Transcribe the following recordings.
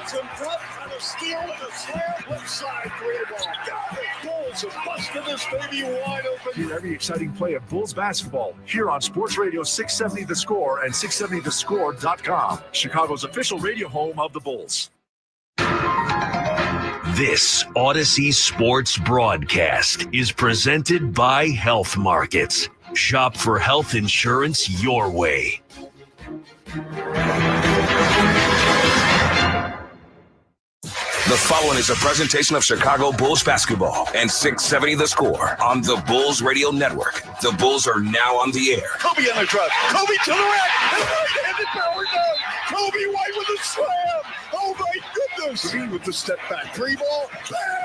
Gets in front on a steal and a slam. Left side, three ball. Got it. Bulls have busted this baby wide open. Hear every exciting play of Bulls basketball here on Sports Radio 670 The Score and 670thescore.com. Chicago's official radio home of the Bulls. This Odyssey Sports broadcast is presented by Health Markets. Shop for health insurance your way. The following is a presentation of Chicago Bulls basketball and 670 The Score on the Bulls Radio Network. The Bulls are now on the air. Kobe on the drive. Kobe to the rack. And right-handed power down. Kobe White with a slam. Oh, my goodness. LaVine with the step back. Three ball. Bam!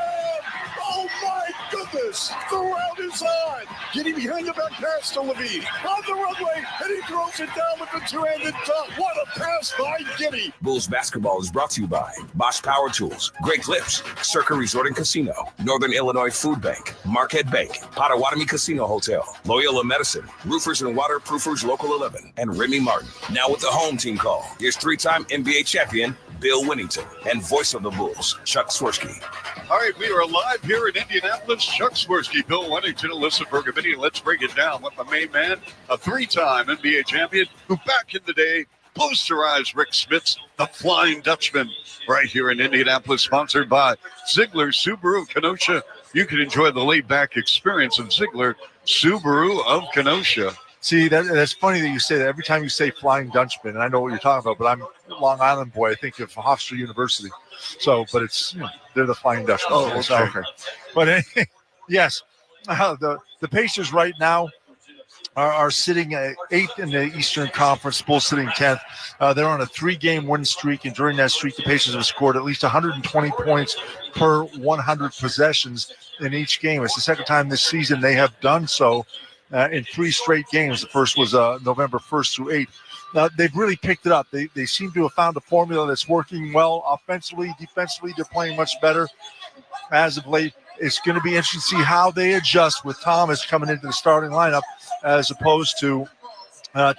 Oh, my goodness. The round is on. Getting behind the back pass to LaVine. On the runway. And he throws it down with the two-handed dunk. What a pass by Giddey. Bulls basketball is brought to you by Bosch Power Tools, Great Clips, Circa Resort and Casino, Northern Illinois Food Bank, Marquette Bank, Potawatomi Casino Hotel, Loyola Medicine, Roofers and Waterproofers Local 11, and Remy Martin. Now with the home team call, here's three-time NBA champion Bill Winnington and voice of the Bulls, Chuck Swirsky. All right, we are live here in Indianapolis. Chuck Swirsky, Bill Winnington, Alyssa Bergamini. Let's break it down with my main man, a three-time NBA champion who back in the day posterized Rick Smits, the Flying Dutchman, right here in Indianapolis, sponsored by Ziegler Subaru Kenosha. You can enjoy the laid-back experience of Ziegler Subaru of Kenosha. See, that's funny that you say that. Every time you say Flying Dutchman, and I know what you're talking about, but I'm a Long Island boy. I think of Hofstra University. So, but it's, they're the Flying Dutchman. Oh, okay. But yes, the Pacers right now are sitting at 8th in the Eastern Conference, Bulls sitting 10th. They're on a 3-game win streak, and during that streak, the Pacers have scored at least 120 points per 100 possessions in each game. It's the second time this season they have done so in 3 straight games. The first was November 1st through 8th. Now, they've really picked it up. They seem to have found a formula that's working well offensively. Defensively, they're playing much better as of late. It's going to be interesting to see how they adjust with Thomas coming into the starting lineup as opposed to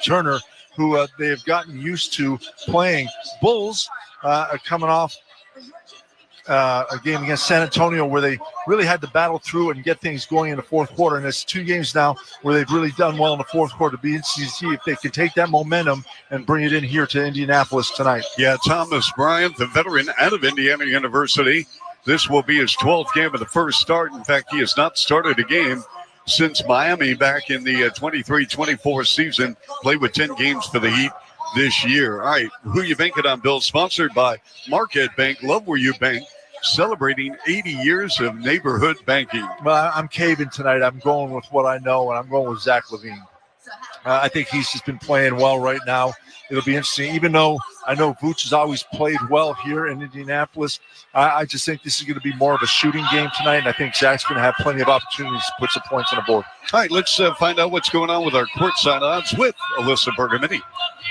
Turner, who they have gotten used to playing. Bulls are coming off a game against San Antonio where they really had to battle through and get things going in the fourth quarter. And it's 2 games now where they've really done well in the fourth quarter. To be interesting to see if they can take that momentum and bring it in here to Indianapolis tonight. Yeah, Thomas Bryant, the veteran out of Indiana University. This will be his 12th game of the first start. In fact, he has not started a game since Miami back in the 23-24 season. Played with 10 games for the Heat this year. All right, who you banking on, Bill? Sponsored by Marquette Bank. Love where you bank. Celebrating 80 years of neighborhood banking. Well, I'm caving tonight. I'm going with what I know, and I'm going with Zach LaVine. I think he's just been playing well right now. It'll be interesting, even though I know Vooch has always played well here in Indianapolis. I just think this is going to be more of a shooting game tonight, and I think Zach's going to have plenty of opportunities to put some points on the board. All right, let's find out what's going on with our courtside odds with Alyssa Bergamini.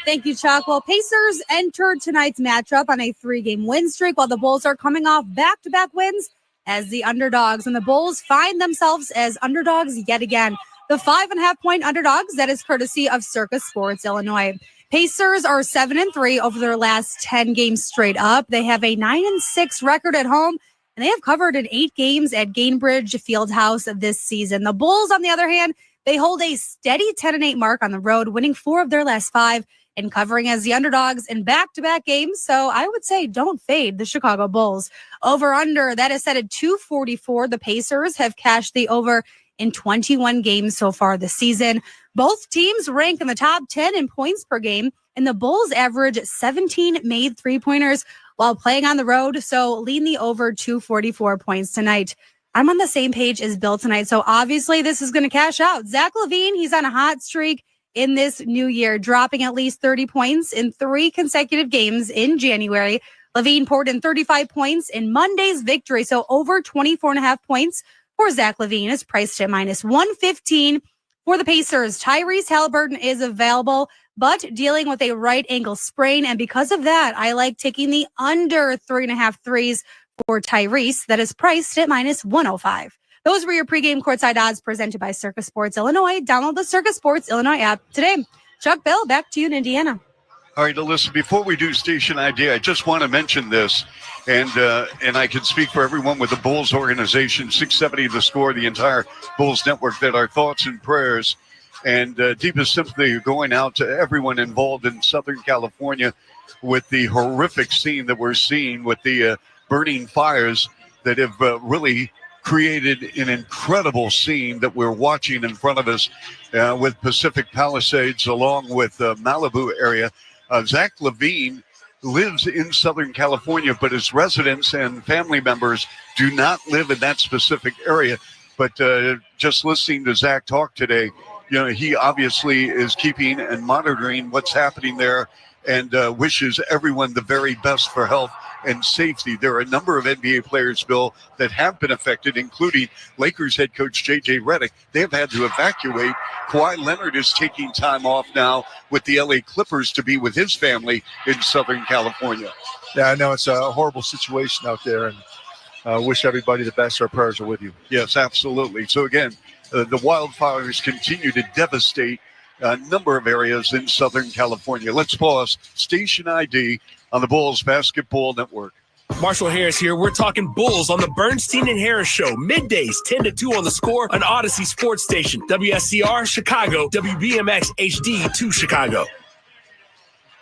Thank you, Chuck. Well, Pacers entered tonight's matchup on a 3-game win streak, while the Bulls are coming off back-to-back wins as the underdogs, and the Bulls find themselves as underdogs yet again. The 5.5-point underdogs, that is courtesy of Circa Sports Illinois. Pacers are 7-3 over their last 10 games straight up. They have a 9-6 record at home, and they have covered in 8 games at Gainbridge Fieldhouse this season. The Bulls, on the other hand, they hold a steady 10-8 mark on the road, winning 4 of their last 5 and covering as the underdogs in back-to-back games. So I would say don't fade the Chicago Bulls. Over-under, that is set at 244. The Pacers have cashed the over in 21 games so far this season. Both teams rank in the top 10 in points per game, and the Bulls average 17 made three-pointers while playing on the road. So lean the over 244 points tonight. I'm on the same page as Bill tonight, so obviously this is going to cash out. Zach LaVine, he's on a hot streak in this new year, dropping at least 30 points in 3 consecutive games in January. LaVine poured in 35 points in Monday's victory, so over 24.5 points for Zach LaVine is priced at minus 115. For the Pacers, Tyrese Halliburton is available, but dealing with a right ankle sprain, and because of that, I like taking the under 3.5 threes for Tyrese. That is priced at minus 105. Those were your pregame courtside odds presented by Circa Sports Illinois. Download the Circa Sports Illinois app today. Chuck, Bill, back to you in Indiana. All right, Alyssa, before we do Station ID, I just want to mention this, and I can speak for everyone with the Bulls organization, 670 The Score, the entire Bulls network, that our thoughts and prayers and deepest sympathy are going out to everyone involved in Southern California with the horrific scene that we're seeing with the burning fires that have really created an incredible scene that we're watching in front of us with Pacific Palisades along with Malibu area. Zach Levine lives in Southern California, but his residents and family members do not live in that specific area. But just listening to Zach talk today, he obviously is keeping and monitoring what's happening there and wishes everyone the very best for health and safety. There are a number of NBA players, Bill, that have been affected, including Lakers head coach J.J. Redick. They have had to evacuate. Kawhi Leonard is taking time off now with the L.A. Clippers to be with his family in Southern California. Yeah, I know it's a horrible situation out there, and wish everybody the best. Our prayers are with you. Yes, absolutely. So again, the wildfires continue to devastate a number of areas in Southern California. Let's pause. Station ID on the Bulls Basketball Network. Marshall Harris here. We're talking Bulls on the Bernstein and Harris Show. Middays, 10 to 2 on the Score on Odyssey Sports Station. WSCR, Chicago. WBMX HD 2 Chicago.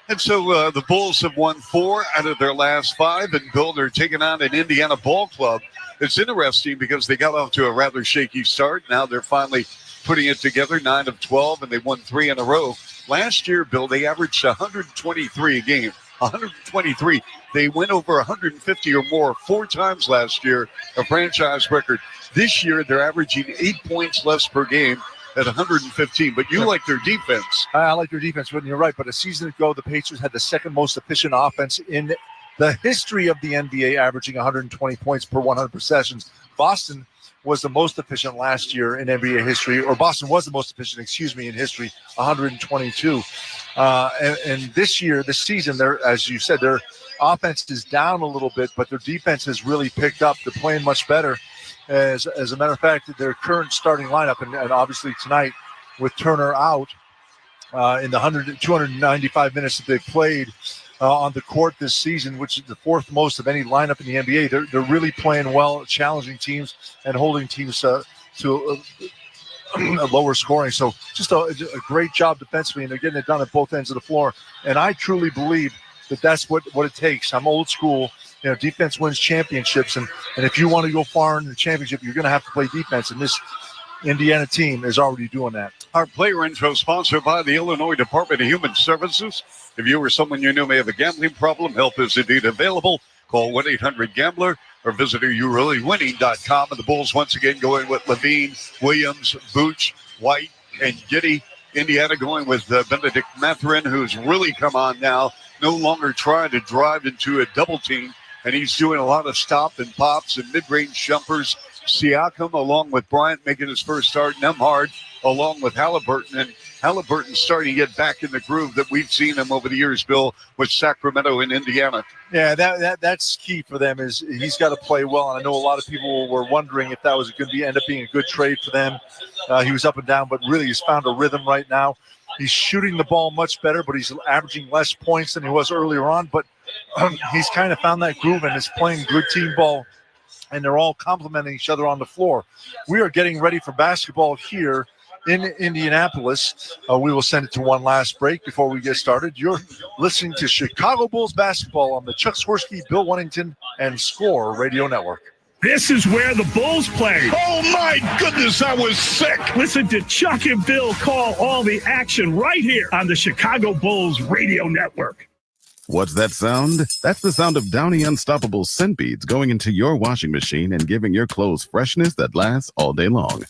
And so the Bulls have won 4 out of their last 5, and Bill, they're taking on an Indiana ball club. It's interesting because they got off to a rather shaky start. Now they're finally putting it together, 9 of 12, and they won 3 in a row. Last year, Bill, they averaged 123 a game. 123. They went over 150 or more 4 times last year, a franchise record. This year, they're averaging 8 points less per game at 115. But you like their defense. I like their defense, but you're right. But a season ago, the Pacers had the second most efficient offense in the history of the NBA, averaging 120 points per 100 possessions. Boston was the most efficient last year in NBA history, or Boston was the most efficient, in history, 122. And this season, as you said, their offense is down a little bit, but their defense has really picked up. They're playing much better. As a matter of fact, their current starting lineup, and obviously tonight with Turner out in the 295 minutes that they've played on the court this season, which is the 4th most of any lineup in the NBA. They're really playing well, challenging teams and holding teams to a lower scoring. So just a great job defensively, and they're getting it done at both ends of the floor. And I truly believe that that's what it takes. I'm old school. Defense wins championships, and if you want to go far in the championship, you're going to have to play defense. And this Indiana team is already doing that. Our player intro sponsored by the Illinois Department of Human Services. If you or someone you know may have a gambling problem, help is indeed available. Call 1-800-GAMBLER or visit YouReallyWinning.com. And the Bulls once again going with Levine, Williams, Vooch, White, and Giddey. Indiana going with Benedict Mathurin, who's really come on now, no longer trying to drive into a double team. And he's doing a lot of stop and pops and mid-range jumpers. Siakam, along with Bryant, making his first start. Nembhard, along with Halliburton. And Halliburton's starting to get back in the groove that we've seen him over the years, Bill, with Sacramento and Indiana. Yeah, that's key for them. Is he's got to play well. And I know a lot of people were wondering if that was going to end up being a good trade for them. He was up and down, but really he's found a rhythm right now. He's shooting the ball much better, but he's averaging less points than he was earlier on. But he's kind of found that groove and is playing good team ball, and they're all complimenting each other on the floor. We are getting ready for basketball here in Indianapolis. We will send it to one last break before we get started. You're listening to Chicago Bulls basketball on the Chuck Swirsky, Bill Wennington, and Score Radio Network. This is where the Bulls play. Oh, my goodness, I was sick. Listen to Chuck and Bill call all the action right here on the Chicago Bulls Radio Network. What's that sound? That's the sound of Downy Unstoppable scent beads going into your washing machine and giving your clothes freshness that lasts all day long.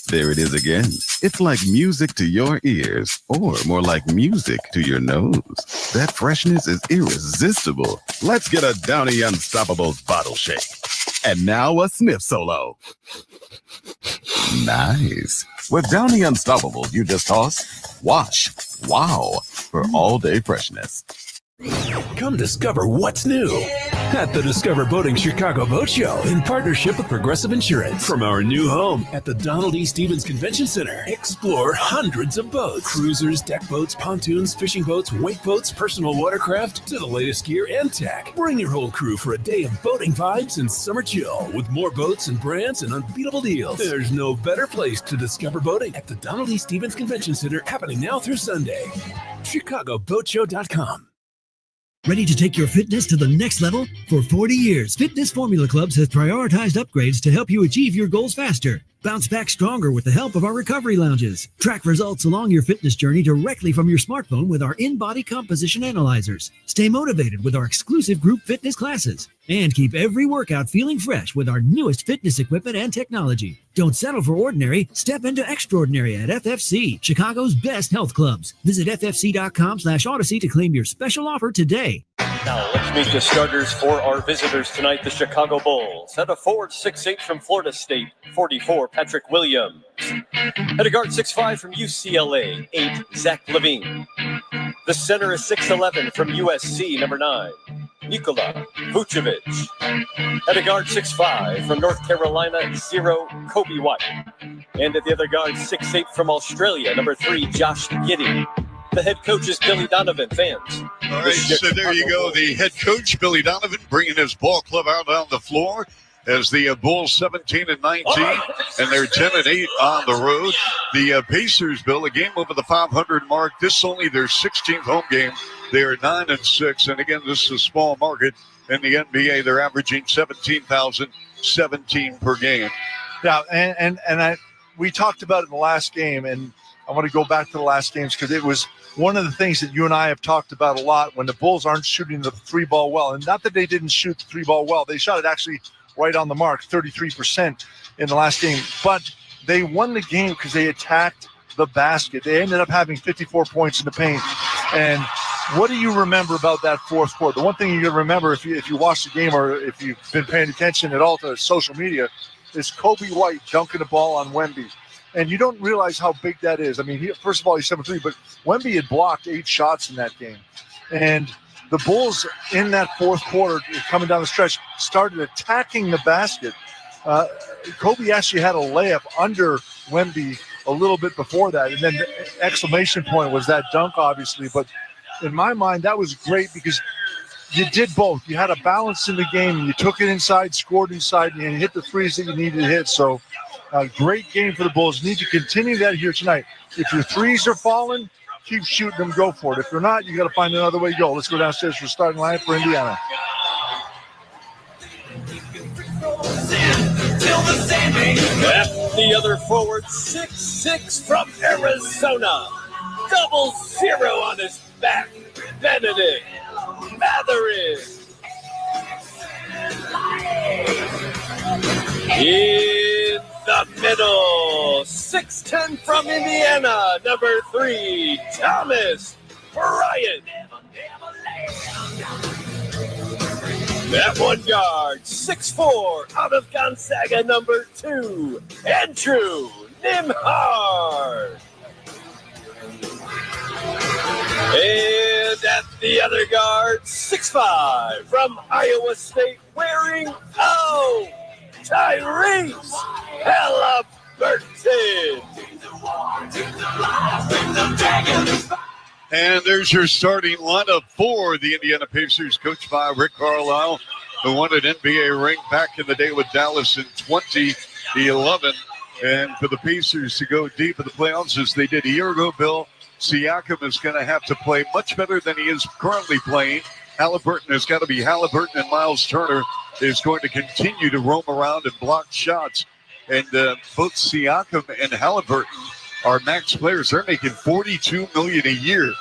There it is again. It's like music to your ears, or more like music to your nose. That freshness is irresistible. Let's get a Downy Unstoppables bottle shake. And now a sniff solo. Nice. With Downy Unstoppables, you just toss, wash, wow, for all day freshness. Come discover what's new at the Discover Boating Chicago Boat Show in partnership with Progressive Insurance. From our new home at the Donald E. Stevens Convention Center, explore hundreds of boats, cruisers, deck boats, pontoons, fishing boats, wake boats, personal watercraft, to the latest gear and tech. Bring your whole crew for a day of boating vibes and summer chill with more boats and brands and unbeatable deals. There's no better place to discover boating at the Donald E. Stevens Convention Center, happening now through Sunday. ChicagoBoatShow.com. Ready to take your fitness to the next level? For 40 years, Fitness Formula Clubs has prioritized upgrades to help you achieve your goals faster. Bounce back stronger with the help of our recovery lounges. Track results along your fitness journey directly from your smartphone with our in-body composition analyzers. Stay motivated with our exclusive group fitness classes. And keep every workout feeling fresh with our newest fitness equipment and technology. Don't settle for ordinary. Step into extraordinary at FFC, Chicago's best health clubs. Visit ffc.com/Odyssey to claim your special offer today. Now let's meet the starters for our visitors tonight, the Chicago Bulls. At a forward, 6'8" from Florida State, 44, Patrick Williams. At a guard, 6'5" from UCLA, 8, Zach LaVine. The center is 6'11" from USC, number 9, Nikola Vucevic. At a guard, 6'5" from North Carolina, 0, Kobe White. And at the other guard, 6'8" from Australia, number 3, Josh Giddey. The head coach is Billy Donovan, fans. All right, so there you go. The head coach, Billy Donovan, bringing his ball club out on the floor as the Bulls 17-19, and they're 10-8 on the road. The Pacers, Bill, a game over the 500 mark. This is only their 16th home game. They are 9-6, and again, this is a small market in the NBA. They're averaging 17,017 per game. Yeah, and we talked about it in the last game, and I want to go back to the last games because it was one of the things that you and I have talked about a lot when the Bulls aren't shooting the three ball well. And not that they didn't shoot the three ball well. They shot it actually right on the mark, 33% in the last game. But they won the game because they attacked the basket. They ended up having 54 points in the paint. And what do you remember about that fourth quarter? The one thing you're going to remember if you watch the game or if you've been paying attention at all to social media is Kobe White dunking the ball on Wemby. And you don't realize how big that is. I mean, first of all, he's 7'3", but Wemby had blocked 8 shots in that game. And the Bulls in that fourth quarter, coming down the stretch, started attacking the basket. Kobe actually had a layup under Wemby a little bit before that. And then the exclamation point was that dunk, obviously. But in my mind, that was great because you did both. You had a balance in the game, and you took it inside, scored inside, and you hit the threes that you needed to hit. So a great game for the Bulls. You need to continue that here tonight. If your threes are falling, keep shooting them, go for it. If they're not, you got to find another way to go. Let's go downstairs for starting line for Indiana. At the other forward, 6'6" from Arizona. 0 on his back. Benedict Mathurin. In the middle, 6'10" from Indiana, number 3, Thomas Bryant. At one guard, 6'4", out of Gonzaga, number 2, Andrew Nembhard. And at the other guard, 6'5", from Iowa State, wearing Tyrese Halliburton. And there's your starting lineup for the Indiana Pacers, coached by Rick Carlisle, who won an NBA ring back in the day with Dallas in 2011. And for the Pacers to go deep in the playoffs as they did a year ago, Bill, Siakam is going to have to play much better than he is currently playing. Halliburton has got to be Halliburton, and Miles Turner is going to continue to roam around and block shots. And both Siakam and Halliburton are max players. They're making $42 million a year.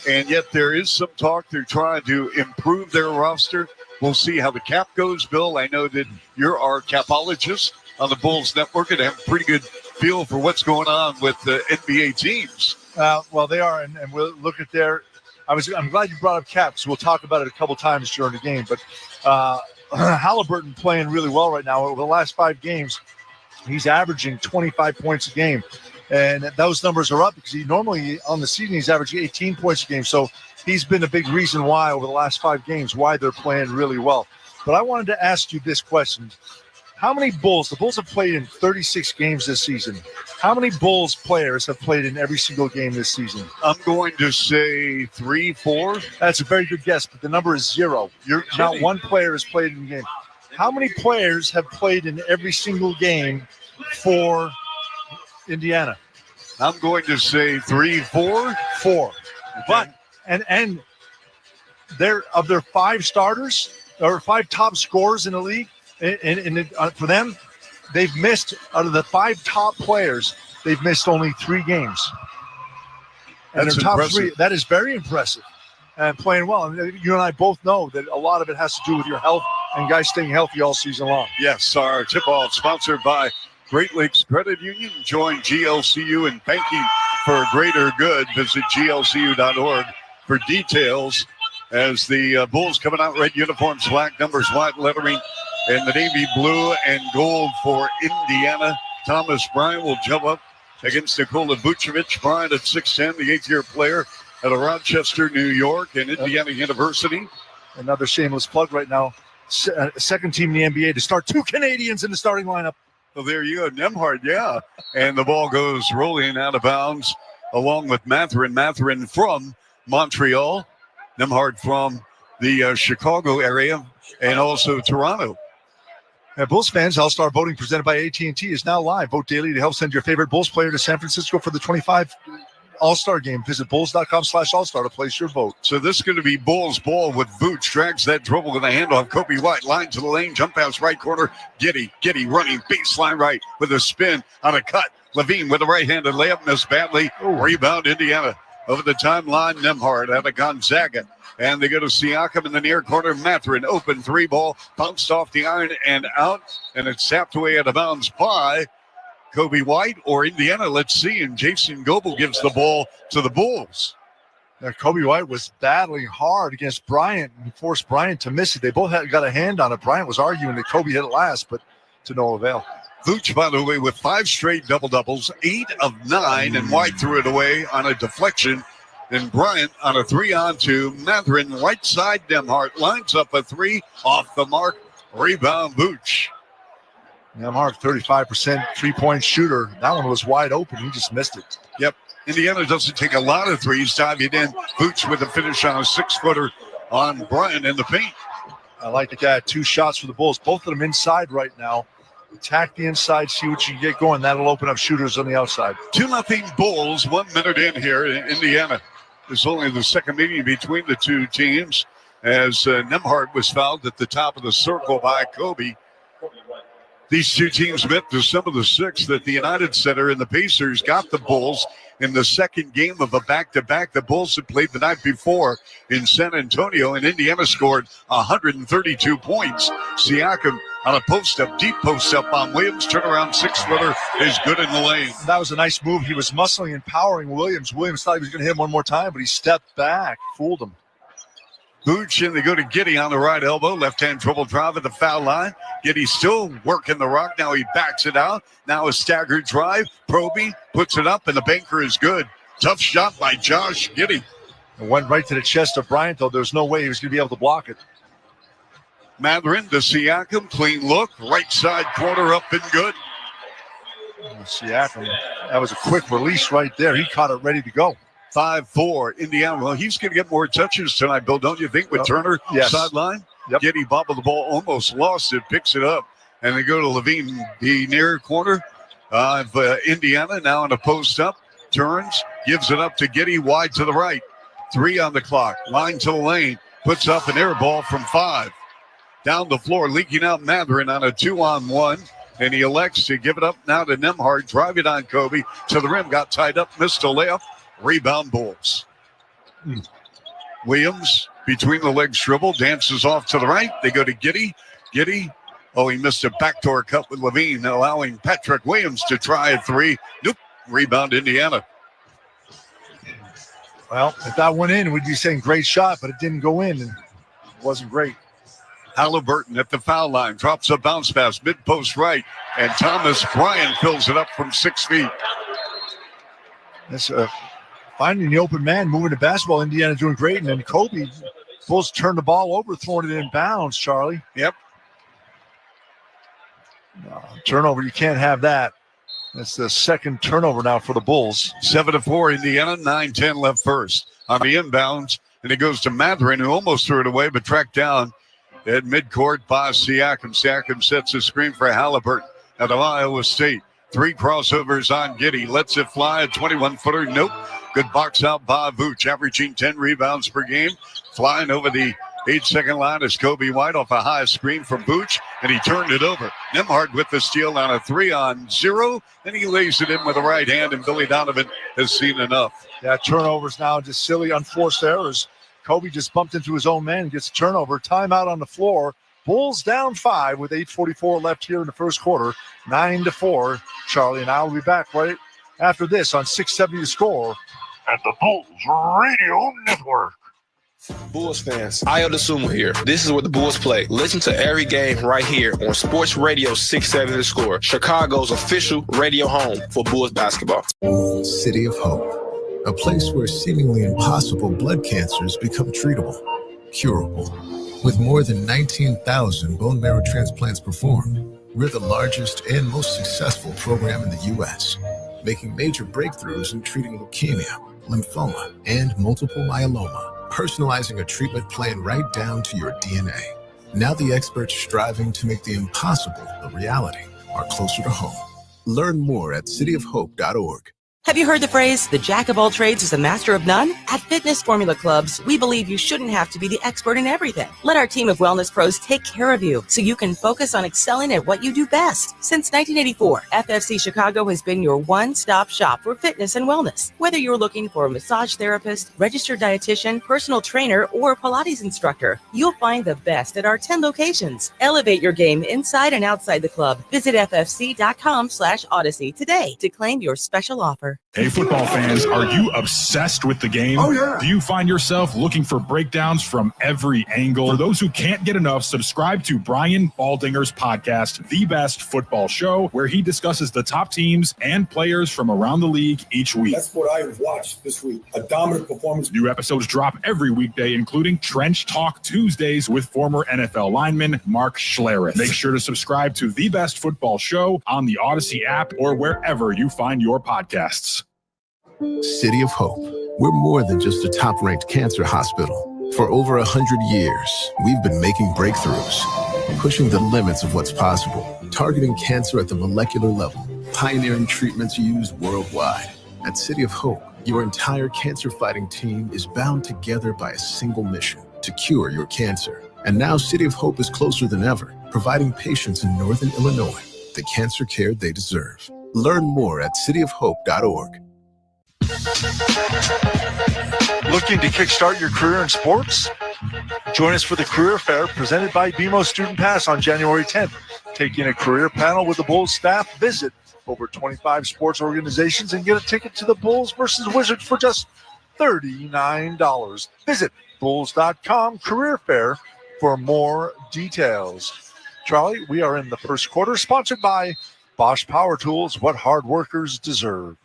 And yet there is some talk they're trying to improve their roster. We'll see how the cap goes, Bill. I know that you're our capologist on the Bulls Network and have a pretty good feel for what's going on with the NBA teams. Well, they are, and we'll look at their – I'm glad you brought up cap because we'll talk about it a couple times during the game. But Halliburton playing really well right now. Over the last 5 games, he's averaging 25 points a game. And those numbers are up because he normally on the season he's averaging 18 points a game. So he's been a big reason why over the last 5 games, why they're playing really well. But I wanted to ask you this question. How many Bulls? The Bulls have played in 36 games this season. How many Bulls players have played in every single game this season? I'm going to say 3, 4. That's a very good guess, but the number is 0. Not one player has played in the game. How many players have played in every single game for Indiana? I'm going to say 3, 4. 4. But and they're of their 5 starters or 5 top scorers in the league. For them, they've missed out of the 5 top players. They've missed only 3 games. And That's their top impressive. 3. That is very impressive. And playing well. And you and I both know that a lot of it has to do with your health and guys staying healthy all season long. Yes, our tip-off sponsored by Great Lakes Credit Union. Join GLCU in banking for greater good. Visit glcu.org for details. As the Bulls coming out red uniforms, black numbers, white lettering, and the navy blue and gold for Indiana. Thomas Bryant will jump up against Nikola Vucevic. Bryant at 6'10", the 8th-year player out of Rochester, New York, and Indiana University. Another shameless plug right now. Second team in the NBA to start 2 Canadians in the starting lineup. Well, there you go, Nembhard, yeah. And the ball goes rolling out of bounds along with Mathurin. Mathurin from Montreal. Nembhard from the Chicago area and also Toronto. And Bulls fans, All-Star voting presented by AT&T is now live. Vote daily to help send your favorite Bulls player to San Francisco for the 25 All-Star game. Visit bulls.com/all-star to place your vote. So this is going to be Bulls ball with Vooch. Drags that dribble with a handoff. Kobe White line to the lane. Jump pass right corner. Giddy running baseline right with a spin on a cut. Levine with a right-handed layup. Missed badly. Rebound Indiana. Over the timeline, Nembhard out of Gonzaga. And they go to Siakam in the near corner. Mathurin, open 3 ball. Bounced off the iron and out. And it's sapped away out of bounds by Kobe White or Indiana. Let's see. And Jason Goebel gives the ball to the Bulls. Now, Kobe White was battling hard against Bryant and forced Bryant to miss it. They both got a hand on it. Bryant was arguing that Kobe hit it last, but to no avail. Vooch, by the way, with 5 straight double-doubles, 8 of 9, and White threw it away on a deflection. And Bryant on a 3-on-2. Mathurin, right side, Nembhard lines up a 3 off the mark. Rebound, Vooch. Nembhard, 35% three-point shooter. That one was wide open. He just missed it. Yep. Indiana doesn't take a lot of threes. Diving in. Vooch with a finish on a 6-footer on Bryant in the paint. I like the guy. 2 shots for the Bulls. Both of them inside right now. Attack the inside, see what you can get going. That'll open up shooters on the outside. 2-0 Bulls, 1 minute in here in Indiana. It's only the second meeting between the 2 teams as Nembhard was fouled at the top of the circle by Kobe. These 2 teams met December the 6th at the United Center, and the Pacers got the Bulls in the second game of a back-to-back. The Bulls had played the night before in San Antonio, and Indiana scored 132 points. Siakam on a post-up, deep post-up on Williams. Turnaround 6-footer is good in the lane. That was a nice move. He was muscling and powering Williams. Williams thought he was going to hit him one more time, but he stepped back, fooled him. Vooch, and they go to Giddy on the right elbow. Left-hand dribble drive at the foul line. Giddy still working the rock. Now he backs it out. Now a staggered drive. Proby puts it up, and the banker is good. Tough shot by Josh Giddy. It went right to the chest of Bryant, though. There's no way he was going to be able to block it. Mathurin to Siakam. Clean look. Right side corner up and good. Siakam, that was a quick release right there. He caught it ready to go. 5-4 Indiana. Well, he's going to get more touches tonight, Bill, don't you think, with Turner sideline? Yep. Giddy bobbled the ball, almost lost it, picks it up, and they go to Levine, the near corner of Indiana, now in a post-up, turns, gives it up to Giddy, wide to the right. 3 on the clock, line to the lane, puts up an air ball from 5. Down the floor, leaking out Mathurin on a 2-on-1, and he elects to give it up now to Nembhard, drive it on Kobe, to the rim, got tied up, missed a layup. Rebound Bulls. Williams between the legs dribble, dances off to the right. They go to Giddy. Giddy, he missed a backdoor cut with Levine, allowing Patrick Williams to try a 3. Nope. Rebound Indiana. Well, if that went in, we'd be saying great shot, but it didn't go in, and it wasn't great. Halliburton at the foul line, drops a bounce pass, mid-post right, and Thomas Bryant fills it up from 6 feet. That's finding the open man, moving the basketball. Indiana doing great. And then Kobe, Bulls turn the ball over, throwing it in bounds, Charlie. Yep. Turnover, you can't have that. That's the second turnover now for the Bulls. 7-4 Indiana, 9-10 left first. On the inbounds, and it goes to Matherin, who almost threw it away, but tracked down at midcourt by Siakam. Siakam sets a screen for Halliburton out of Iowa State. 3 crossovers on Giddey. Lets it fly. A 21-footer. Nope. Good box out by Vooch, averaging 10 rebounds per game. Flying over the 8-second line is Kobe White off a high screen from Vooch, and he turned it over. Nembhard with the steal on a 3-on-0, and he lays it in with the right hand, and Billy Donovan has seen enough. Yeah, turnovers now, just silly, unforced errors. Kobe just bumped into his own man and gets a turnover. Timeout on the floor. Bulls down 5 with 8:44 left here in the first quarter. 9-4. Charlie and I will be back right after this on 670 The Score at the Bulls Radio Network. Bulls fans, Ayo DeSumo here. This is where the Bulls play. Listen to every game right here on Sports Radio 670 The Score, Chicago's official radio home for Bulls basketball. City of Hope, a place where seemingly impossible blood cancers become treatable, curable. With more than 19,000 bone marrow transplants performed, we're the largest and most successful program in the U.S., making major breakthroughs in treating leukemia, lymphoma, and multiple myeloma. Personalizing a treatment plan right down to your DNA. Now the experts striving to make the impossible a reality are closer to home. Learn more at cityofhope.org. Have you heard the phrase, the jack of all trades is the master of none? At Fitness Formula Clubs, we believe you shouldn't have to be the expert in everything. Let our team of wellness pros take care of you so you can focus on excelling at what you do best. Since 1984, FFC Chicago has been your one-stop shop for fitness and wellness. Whether you're looking for a massage therapist, registered dietitian, personal trainer, or Pilates instructor, you'll find the best at our 10 locations. Elevate your game inside and outside the club. Visit ffc.com/Odyssey today to claim your special offer. Hey, football fans, are you obsessed with the game? Oh, yeah. Do you find yourself looking for breakdowns from every angle? For those who can't get enough, subscribe to Brian Baldinger's podcast, The Best Football Show, where he discusses the top teams and players from around the league each week. That's what I watched this week. A dominant performance. New episodes drop every weekday, including Trench Talk Tuesdays with former NFL lineman Mark Schlereth. Make sure to subscribe to The Best Football Show on the Odyssey app or wherever you find your podcasts. City of Hope. We're more than just a top-ranked cancer hospital. For over 100 years, we've been making breakthroughs, pushing the limits of what's possible, targeting cancer at the molecular level, pioneering treatments used worldwide. At City of Hope, your entire cancer-fighting team is bound together by a single mission: to cure your cancer. And now City of Hope is closer than ever, providing patients in Northern Illinois the cancer care they deserve. Learn more at cityofhope.org. Looking to kickstart your career in sports? Join us for the Career Fair presented by BMO Student Pass on January 10th. Taking a career panel with the Bulls staff, visit over 25 sports organizations and get a ticket to the Bulls versus Wizards for just $39. Visit bulls.com Career Fair for more details. Charlie, we are in the first quarter, sponsored by Bosch Power Tools, what hard workers deserve.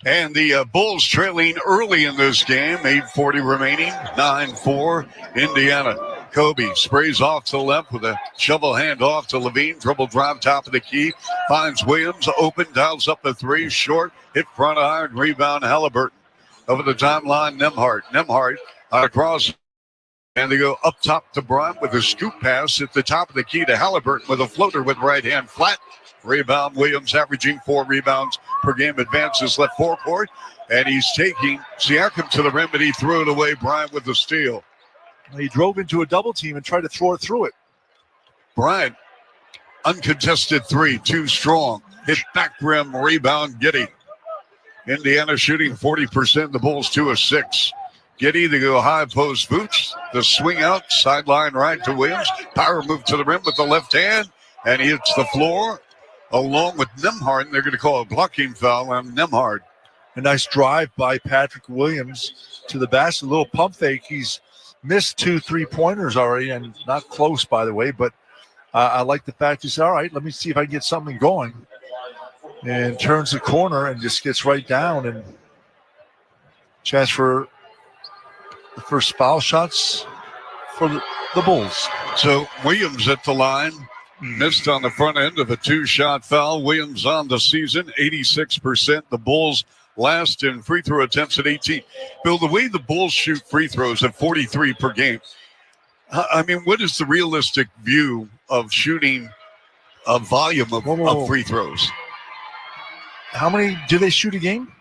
And the Bulls trailing early in this game, 8:40 remaining, 9-4, Indiana. Kobe sprays off to the left with a shovel hand off to Levine. Dribble drive, top of the key. Finds Williams, open, dials up the three, short, hit front iron, rebound, Halliburton. Over the timeline, Nembhard. Nembhard across, and they go up top to Bryant with a scoop pass at the top of the key to Halliburton with a floater with right hand flat. Rebound, Williams averaging 4 rebounds per game, advances left forecourt, and he's taking Siakam to the rim, but he threw it away. Bryant with the steal. He drove into a double team and tried to throw it through it. Bryant, uncontested three, too strong. Hit back rim, rebound, Giddey. Indiana shooting 40%, the Bulls 2 of 6. Giddey, they go high post Vooch. The swing out, sideline right to Williams. Power move to the rim with the left hand, and he hits the floor. Along with Nembhard, and they're going to call a blocking foul on Nembhard. A nice drive by Patrick Williams to the basket. A little pump fake. He's missed 2 3-pointers already, and not close, by the way. But I like the fact he said, all right, let me see if I can get something going. And turns the corner and just gets right down. And Chance for the first foul shots for the Bulls. So Williams at the line. Missed on the front end of a 2-shot foul. Williams on the season, 86%. The Bulls last in free throw attempts at 18. Bill, the way the Bulls shoot free throws at 43 per game, I mean, what is the realistic view of shooting a volume of free throws? How many do they shoot a game?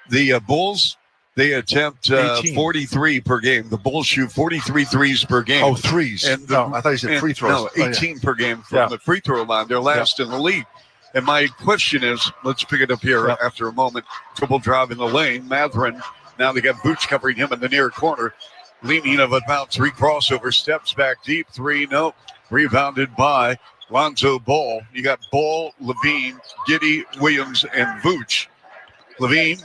The Bulls, they attempt 43 per game. The Bulls shoot 43 threes per game. Oh, threes. And no, I thought you said free throws. No, 18 per game from the free throw line. They're last in the league. And my question is, let's pick it up here after a moment. Triple drive in the lane. Matherin, now they got Vooch covering him in the near corner. Leaning of about 3 crossover, steps back deep, 3, no. Rebounded by Lonzo Ball. You got Ball, Levine, Giddey, Williams, and Vooch. Levine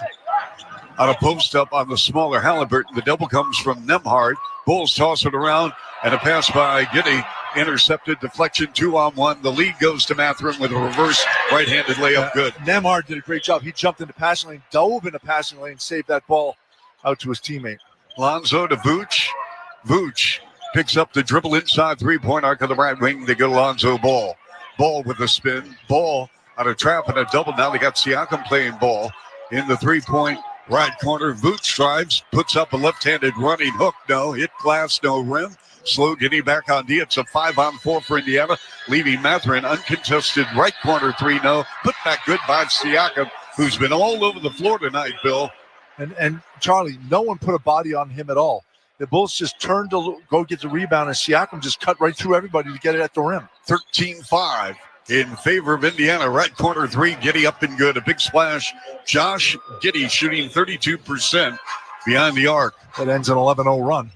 on a post up on the smaller Halliburton. The double comes from Nembhard. Bulls toss it around, and a pass by Giddey. Intercepted, deflection, 2-on-1. The lead goes to Matherin with a reverse right-handed layup. Good. Nembhard did a great job. He jumped into passing lane, dove into passing lane, saved that ball out to his teammate. Lonzo to Vooch. Vooch picks up the dribble inside three-point arc of the right wing. They go to Lonzo Ball. Ball with a spin. Ball on a trap and a double. Now they got Siakam playing ball in the three-point right corner. Vooch drives, puts up a left-handed running hook. No, hit glass, no rim. Slow getting back on D. It's a 5-on-4 for Indiana, leaving Matherin uncontested right corner 3. No, put back good by Siakam, who's been all over the floor tonight, Bill. And Charlie, no one put a body on him at all. The Bulls just turned to go get the rebound, and Siakam just cut right through everybody to get it at the rim. 13-5 in favor of Indiana. Right corner 3, Giddey up and good. A big splash. Josh Giddey shooting 32% behind the arc. That ends an 11-0 run.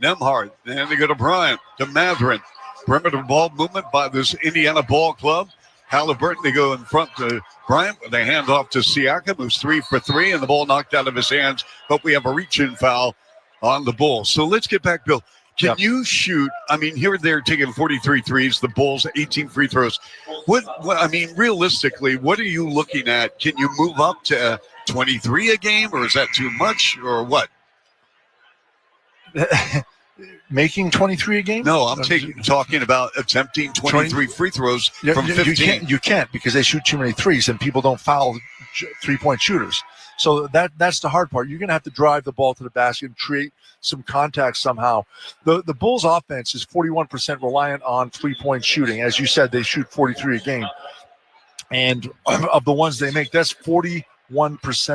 Nembhard, and they go to Bryant, to Matherin. Perimeter ball movement by this Indiana ball club. Halliburton, they go in front to Bryant. They hand off to Siakam, who's 3 for 3, and the ball knocked out of his hands. But we have a reach-in foul on the Bulls. So let's get back, Bill. Can you shoot? I mean, here they're taking 43 threes. The Bulls, 18 free throws. What? I mean, realistically, what are you looking at? Can you move up to 23 a game, or is that too much, or what? Making 23 a game? No, I'm talking about attempting 23 free throws from 15. You can't because they shoot too many threes and people don't foul three-point shooters. So that's the hard part. You're going to have to drive the ball to the basket and create some contact somehow. The Bulls' offense is 41% reliant on three-point shooting. As you said, they shoot 43 a game. And of the ones they make, that's 41%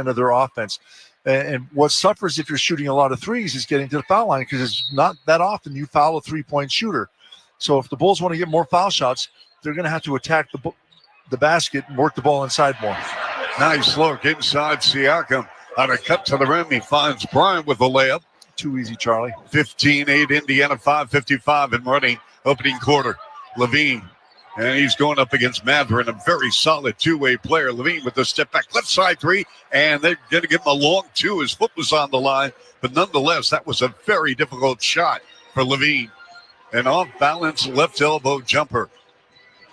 of their offense. And what suffers if you're shooting a lot of threes is getting to the foul line because it's not that often you foul a three-point shooter. So if the Bulls want to get more foul shots, they're going to have to attack the basket and work the ball inside more. Nice look inside Siakam. On a cut to the rim, he finds Bryant with a layup. Too easy, Charlie. 15-8 Indiana, 5:55 in running opening quarter. Levine. And he's going up against Matherin, a very solid two-way player. Levine with the step back left side 3, and they're going to give him a long 2. His foot was on the line, but nonetheless, that was a very difficult shot for Levine. An off-balance left elbow jumper.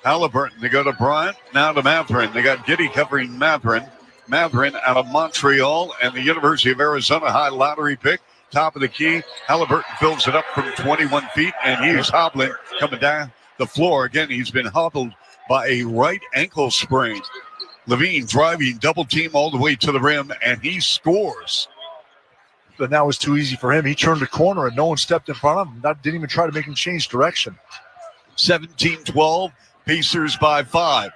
Halliburton, they go to Bryant, now to Matherin. They got Giddey covering Matherin. Matherin out of Montreal and the University of Arizona high lottery pick. Top of the key. Halliburton fills it up from 21 feet, and he's hobbling, coming down the floor. Again, he's been hobbled by a right ankle sprain. Levine driving double team all the way to the rim, and he scores. But that was too easy for him. He turned the corner, and no one stepped in front of him. Didn't even try to make him change direction. 17-12, Pacers by 5.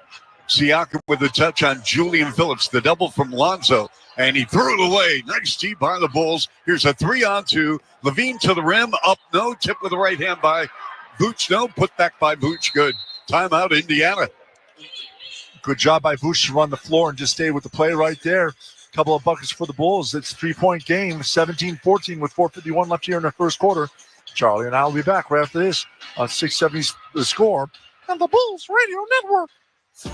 Siakam with a touch on Julian Phillips, the double from Lonzo, and he threw it away. Nice tee by the Bulls. Here's a 3-on-2. Levine to the rim, up, no. Tip with the right hand by Vooch, no. Put back by Vooch, good. Timeout, Indiana. Good job by Vooch to run the floor and just stay with the play right there. Couple of buckets for the Bulls. It's a 3-point game, 17-14 with 4:51 left here in the first quarter. Charlie and I will be back right after this on 670 The Score and the Bulls Radio Network.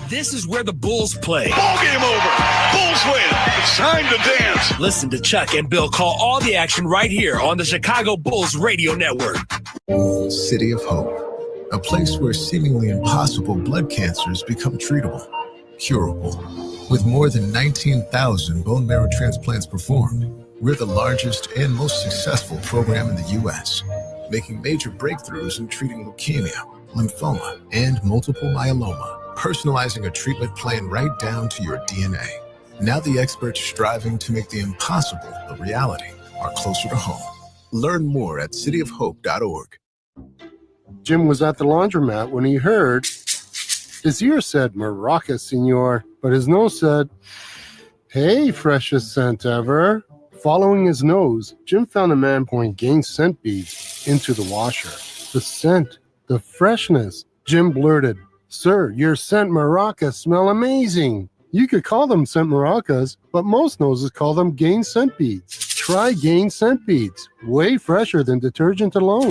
This is where the Bulls play. Ball game over. Bulls win. It's time to dance. Listen to Chuck and Bill call all the action right here on the Chicago Bulls Radio Network. City of Hope, a place where seemingly impossible blood cancers become treatable, curable. With more than 19,000 bone marrow transplants performed, We're the largest and most successful program in the U.S., making major breakthroughs in treating leukemia, lymphoma, and multiple myeloma, personalizing a treatment plan right down to your DNA. Now the experts striving to make the impossible a reality are closer to home. Learn more at cityofhope.org. Jim was at the laundromat when he heard his ear said Maraca, senor, but his nose said, hey, freshest scent ever. Following his nose, Jim found a man pouring Gain scent beads into the washer. The scent, the freshness. Jim blurted, sir, your scent maracas smell amazing. You could call them scent maracas, but most noses call them Gain scent beads. Try Gain scent beads. Way fresher than detergent alone.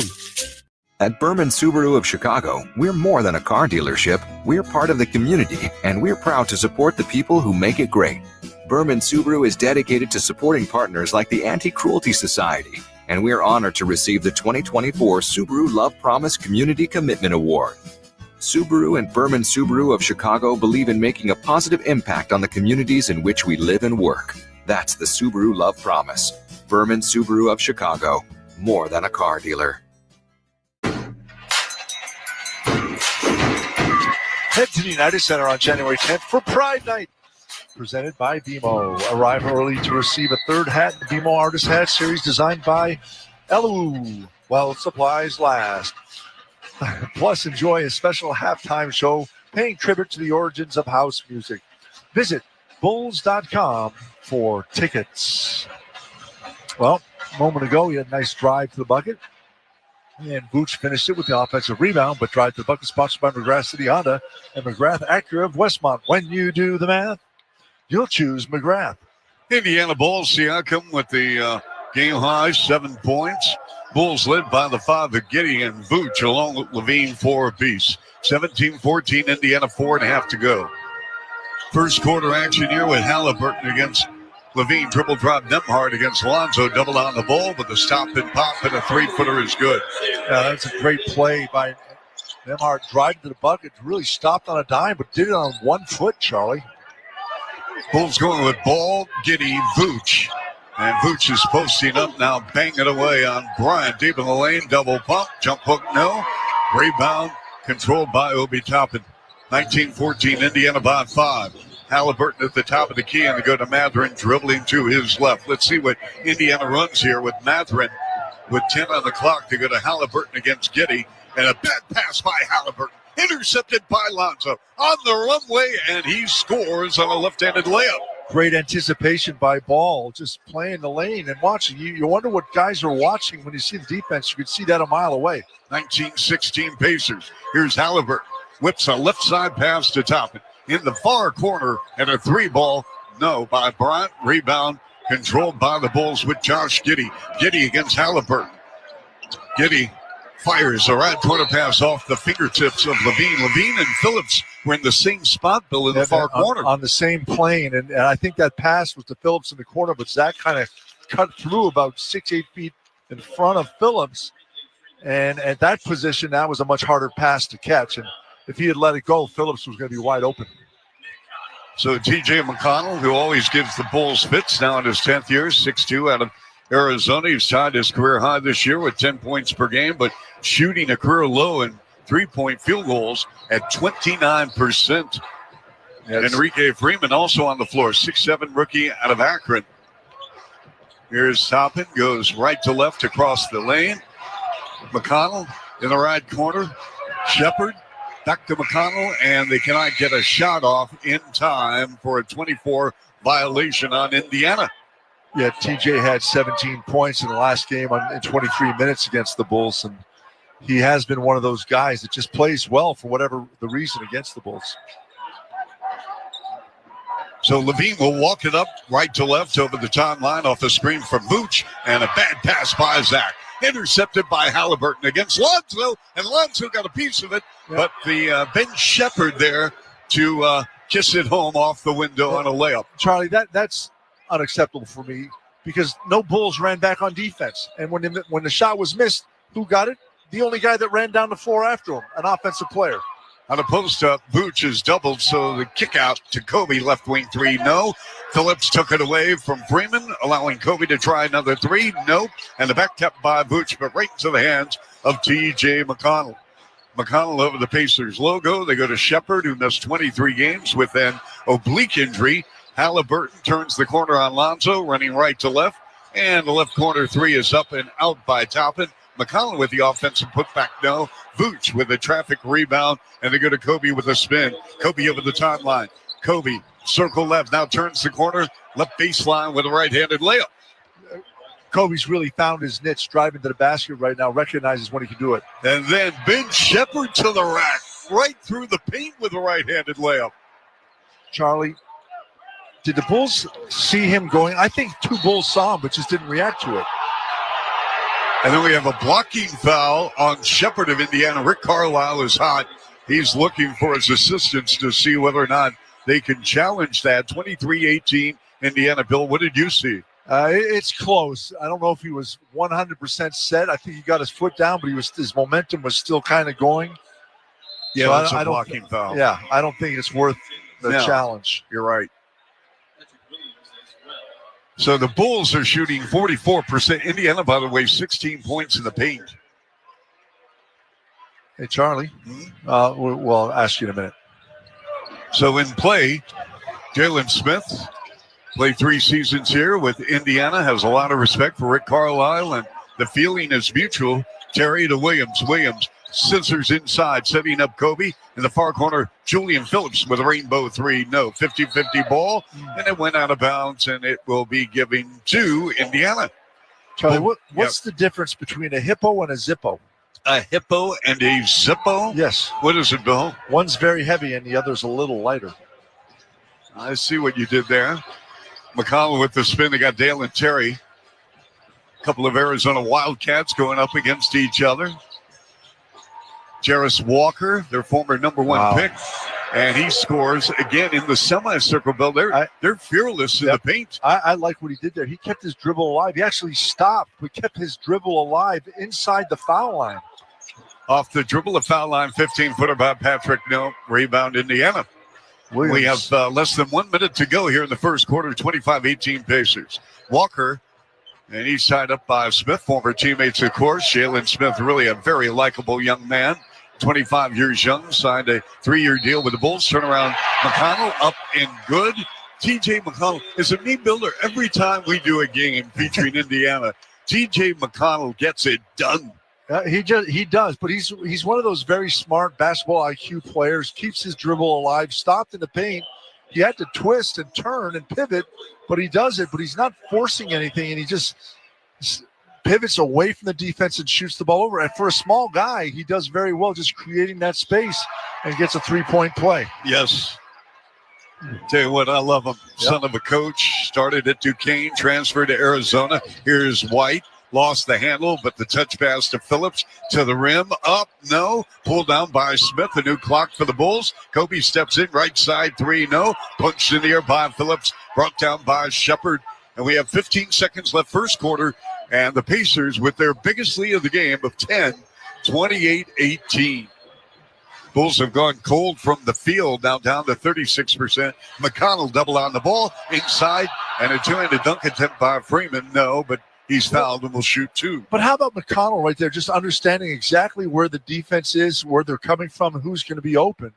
At Berman Subaru of Chicago, we're more than a car dealership. We're part of the community, and we're proud to support the people who make it great. Berman Subaru is dedicated to supporting partners like the Anti-Cruelty Society, and we're honored to receive the 2024 Subaru Love Promise Community Commitment Award. Subaru and Berman Subaru of Chicago believe in making a positive impact on the communities in which we live and work. That's the Subaru Love Promise. Berman Subaru of Chicago, more than a car dealer. Head to the United Center on January 10th for Pride Night, presented by BMO. Arrive early to receive a third hat in the BMO Artist Hat Series designed by Elu while supplies last. Plus, enjoy a special halftime show paying tribute to the origins of house music. Visit bulls.com for tickets. Well, a moment ago, he had a nice drive to the bucket. And Vooch finished it with the offensive rebound, but drive to the bucket sponsored by McGrath City Honda and McGrath Acura of Westmont. When you do the math, you'll choose McGrath. Indiana Bulls, Siakam with the game high, 7 points. Bulls led by the 5 of Giddey and Vooch, along with Levine, 4 apiece. 17-14, Indiana, 4.5 to go. First quarter action here with Halliburton against Levine. Triple drop Nembhard against Alonzo. Double on the ball, but the stop and pop and a 3-footer is good. Yeah, that's a great play by Nembhard. Driving to the bucket, really stopped on a dime, but did it on 1 foot, Charlie. Bulls going with Ball, Giddey, Vooch. And Vooch is posting up now, banging away on Bryant. Deep in the lane, double pump, jump hook, no. Rebound, controlled by Obi Toppin. 19-14, Indiana by 5. Halliburton at the top of the key, and they go to Mathurin, dribbling to his left. Let's see what Indiana runs here with Mathurin. With 10 on the clock, they go to Halliburton against Giddey. And a bad pass by Halliburton. Intercepted by Lonzo on the runway, and he scores on a left-handed layup. Great anticipation by Ball, just playing the lane and watching. You wonder what guys are watching when you see the defense. You could see that a mile away. 19-16 Pacers. Here's Halliburton. Whips a left side pass to Toppin. In the far corner, and a 3-ball. No, by Bryant. Rebound controlled by the Bulls with Josh Giddey. Giddey against Halliburton. Giddey fires a right corner pass off the fingertips of Levine. Levine and Phillips were in the same spot, Bill, in the far corner. On the same plane, and I think that pass was to Phillips in the corner, but Zach kind of cut through about 6-8 feet in front of Phillips. And at that position, that was a much harder pass to catch. And if he had let it go, Phillips was going to be wide open. So T.J. McConnell, who always gives the Bulls fits, now in his 10th year, 6'2", out of Arizona. He's tied his career high this year with 10 points per game, but shooting a career low in 3-point field goals at 29%. Yes. Enrique Freeman also on the floor, 6'7" rookie out of Akron. Here's Toppin, goes right to left across the lane. McConnell in the right corner. Shepard back to McConnell, and they cannot get a shot off in time for a 24 violation on Indiana. Yeah, TJ had 17 points in the last game in 23 minutes against the Bulls, and he has been one of those guys that just plays well for whatever the reason against the Bulls. So Levine will walk it up right to left over the timeline off the screen from Vooch, and a bad pass by Zach. Intercepted by Halliburton against Lonzo, and Lonzo got a piece of it, but the Ben Shepard there to kiss it home off the window on a layup. Charlie, that's unacceptable for me because no Bulls ran back on defense. And when the shot was missed, who got it? The only guy that ran down the floor after him, an offensive player. On a post-up, Vooch is doubled, so the kick out to Kobe, left wing 3, no. Phillips took it away from Freeman, allowing Kobe to try another three. Nope. And the back kept by Vooch, but right into the hands of T.J. McConnell. McConnell over the Pacers logo. They go to Shepard, who missed 23 games with an oblique injury. Halliburton turns the corner on Lonzo, running right to left. And the left corner three is up and out by Toppin. McConnell with the offensive putback, no. Vooch with a traffic rebound, and they go to Kobe with a spin. Kobe over the timeline. Kobe, circle left, now turns the corner, left baseline with a right-handed layup. Kobe's really found his niche driving to the basket right now, recognizes when he can do it. And then Ben Shepard to the rack, right through the paint with a right-handed layup. Charlie, did the Bulls see him going? I think two Bulls saw him, but just didn't react to it. And then we have a blocking foul on Shepard of Indiana. Rick Carlisle is hot. He's looking for his assistants to see whether or not they can challenge that. 23-18 Indiana. Bill, what did you see? It's close. I don't know if he was 100% set. I think he got his foot down, but his momentum was still kind of going. Yeah, so that's a blocking foul. Yeah, I don't think it's worth the challenge. You're right. So the Bulls are shooting 44%. Indiana, by the way, 16 points in the paint. Hey, Charlie, we'll ask you in a minute. So in play, Jalen Smith played 3 seasons here with Indiana, has a lot of respect for Rick Carlisle, and the feeling is mutual. Terry to Williams. Williams scissors inside, setting up Kobe. In the far corner, Julian Phillips with a rainbow three. No, 50-50 ball, and it went out of bounds, and it will be given to Indiana. Charlie, what's the difference between a hippo and a zippo? A hippo and a zippo? Yes. What is it, Bill? One's very heavy and the other's a little lighter. I see what you did there. McConnell with the spin. They got Dale and Terry. A couple of Arizona Wildcats going up against each other. Jarris Walker, their former number 1 pick, and he scores again in the semicircle. Bill, they're fearless in the paint. I like what he did there. He kept his dribble alive. He actually stopped, but kept his dribble alive inside the foul line. Off the dribble, the foul line, 15-footer by Patrick. No, rebound Indiana. Williams. We have less than 1 minute to go here in the first quarter, 25-18 Pacers. Walker, and he's tied up by Smith, former teammates, of course. Jalen Smith, really a very likable young man, 25 years young, signed a 3-year deal with the Bulls. Turnaround, McConnell up and good. T.J. McConnell is a knee builder every time we do a game featuring Indiana. T.J. McConnell gets it done. He does, but he's one of those very smart basketball IQ players. Keeps his dribble alive. Stopped in the paint. He had to twist and turn and pivot, but he does it. But he's not forcing anything, and he just pivots away from the defense and shoots the ball over. And for a small guy, he does very well, just creating that space and gets a 3-point play. Yes. Tell you what, I love him. Yep. Son of a coach, started at Duquesne, transferred to Arizona. Here's White. Lost the handle, but the touch pass to Phillips to the rim. Up, no. Pulled down by Smith. A new clock for the Bulls. Kobe steps in, right side three, no. Punched in the air by Phillips. Brought down by Shepard. And we have 15 seconds left first quarter. And the Pacers with their biggest lead of the game of 10, 28-18. Bulls have gone cold from the field, now down to 36%. McConnell double on the ball inside, and a two-handed dunk attempt by Freeman. No, but he's fouled and will shoot 2. But how about McConnell right there, just understanding exactly where the defense is, where they're coming from, and who's going to be open.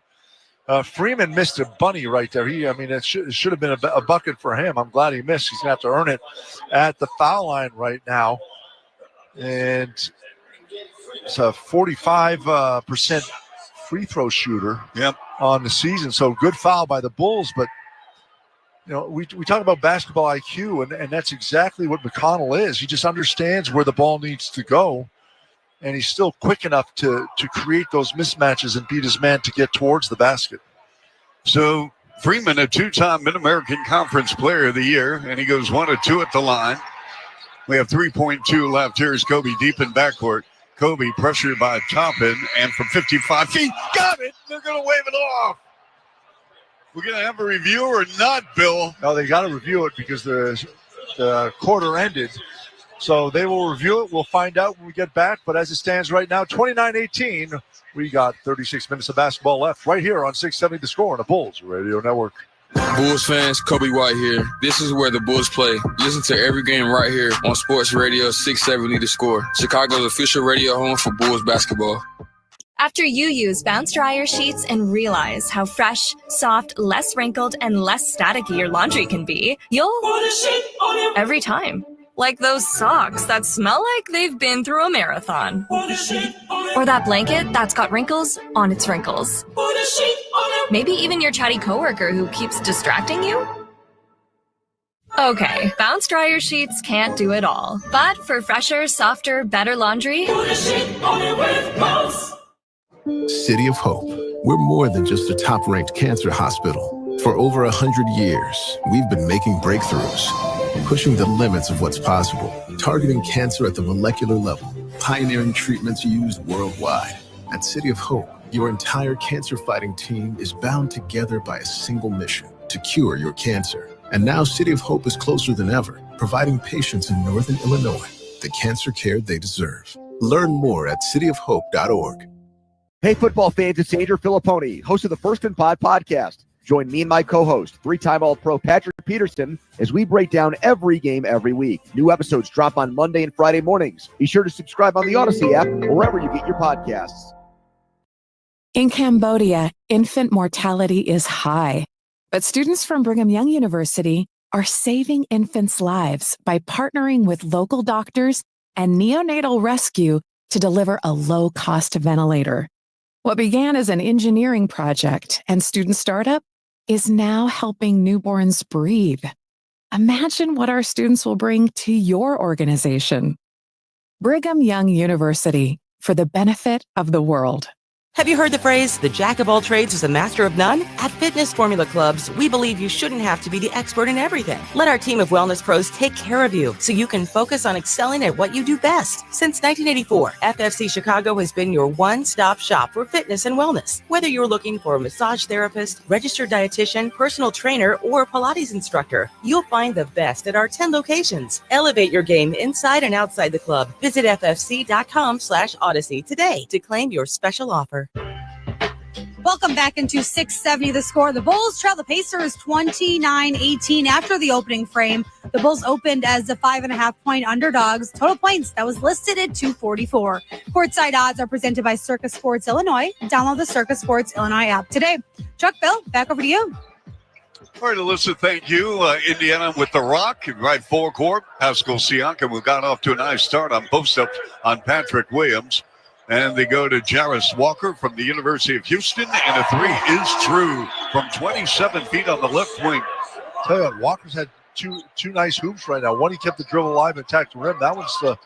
Freeman missed a bunny right there. It should have been a bucket for him. I'm glad he missed. He's going to have to earn it at the foul line right now. And it's a 45% free throw shooter on the season. So good foul by the Bulls, but we talk about basketball IQ, and that's exactly what McConnell is. He just understands where the ball needs to go, and he's still quick enough to create those mismatches and beat his man to get towards the basket. So Freeman, a 2-time Mid-American Conference Player of the Year, and he goes 1 of 2 at the line. We have 3.2 left. Here's Kobe deep in backcourt. Kobe pressured by Toppin, and from 55 feet, got it. They're going to wave it off. We're going to have a review or not, Bill? No, they got to review it because the quarter ended. So they will review it. We'll find out when we get back. But as it stands right now, 29-18, we got 36 minutes of basketball left right here on 670 The Score on the Bulls Radio Network. Bulls fans, Kobe White here. This is where the Bulls play. Listen to every game right here on Sports Radio 670 The Score. Chicago's official radio home for Bulls basketball. After you use Bounce Dryer sheets and realize how fresh, soft, less wrinkled, and less staticky your laundry can be, you'll put a sheet on your every time. Like those socks that smell like they've been through a marathon. Or that blanket that's got wrinkles on its wrinkles. Maybe even your chatty coworker who keeps distracting you. Okay, Bounce Dryer sheets can't do it all. But for fresher, softer, better laundry, put a sheet on it with Bounce. City of Hope. We're more than just a top-ranked cancer hospital. For over 100 years, we've been making breakthroughs, pushing the limits of what's possible, targeting cancer at the molecular level, pioneering treatments used worldwide. At City of Hope, your entire cancer-fighting team is bound together by a single mission: to cure your cancer. And now City of Hope is closer than ever, providing patients in Northern Illinois the cancer care they deserve. Learn more at cityofhope.org. Hey, football fans, it's Andrew Filipponi, host of the First and Pod podcast. Join me and my co-host, three-time All-Pro Patrick Peterson, as we break down every game every week. New episodes drop on Monday and Friday mornings. Be sure to subscribe on the Odyssey app or wherever you get your podcasts. In Cambodia, infant mortality is high, but students from Brigham Young University are saving infants' lives by partnering with local doctors and neonatal rescue to deliver a low-cost ventilator. What began as an engineering project and student startup is now helping newborns breathe. Imagine what our students will bring to your organization. Brigham Young University, for the benefit of the world. Have you heard the phrase, the jack of all trades is the master of none? At Fitness Formula Clubs, we believe you shouldn't have to be the expert in everything. Let our team of wellness pros take care of you so you can focus on excelling at what you do best. Since 1984, FFC Chicago has been your one-stop shop for fitness and wellness. Whether you're looking for a massage therapist, registered dietitian, personal trainer, or Pilates instructor, you'll find the best at our 10 locations. Elevate your game inside and outside the club. Visit ffc.com/Odyssey today to claim your special offer. Welcome back into 670 The Score. The Bulls trail the Pacers 29-18 after the opening frame. The Bulls opened as the 5.5-point underdogs. Total points that was listed at 244. Courtside odds are presented by Circus Sports Illinois. Download the Circus Sports Illinois app today. Chuck, Bill, back over to you. All right, Alyssa, thank you. Indiana with the rock in right forecourt. Pascal Siakam, who got off to a nice start on post-up on Patrick Williams. And they go to Jarris Walker from the University of Houston, and a three is true from 27 feet on the left wing. Tell you what, Walker's had two nice hoops right now. One, he kept the dribble alive and attacked the rim. That one's the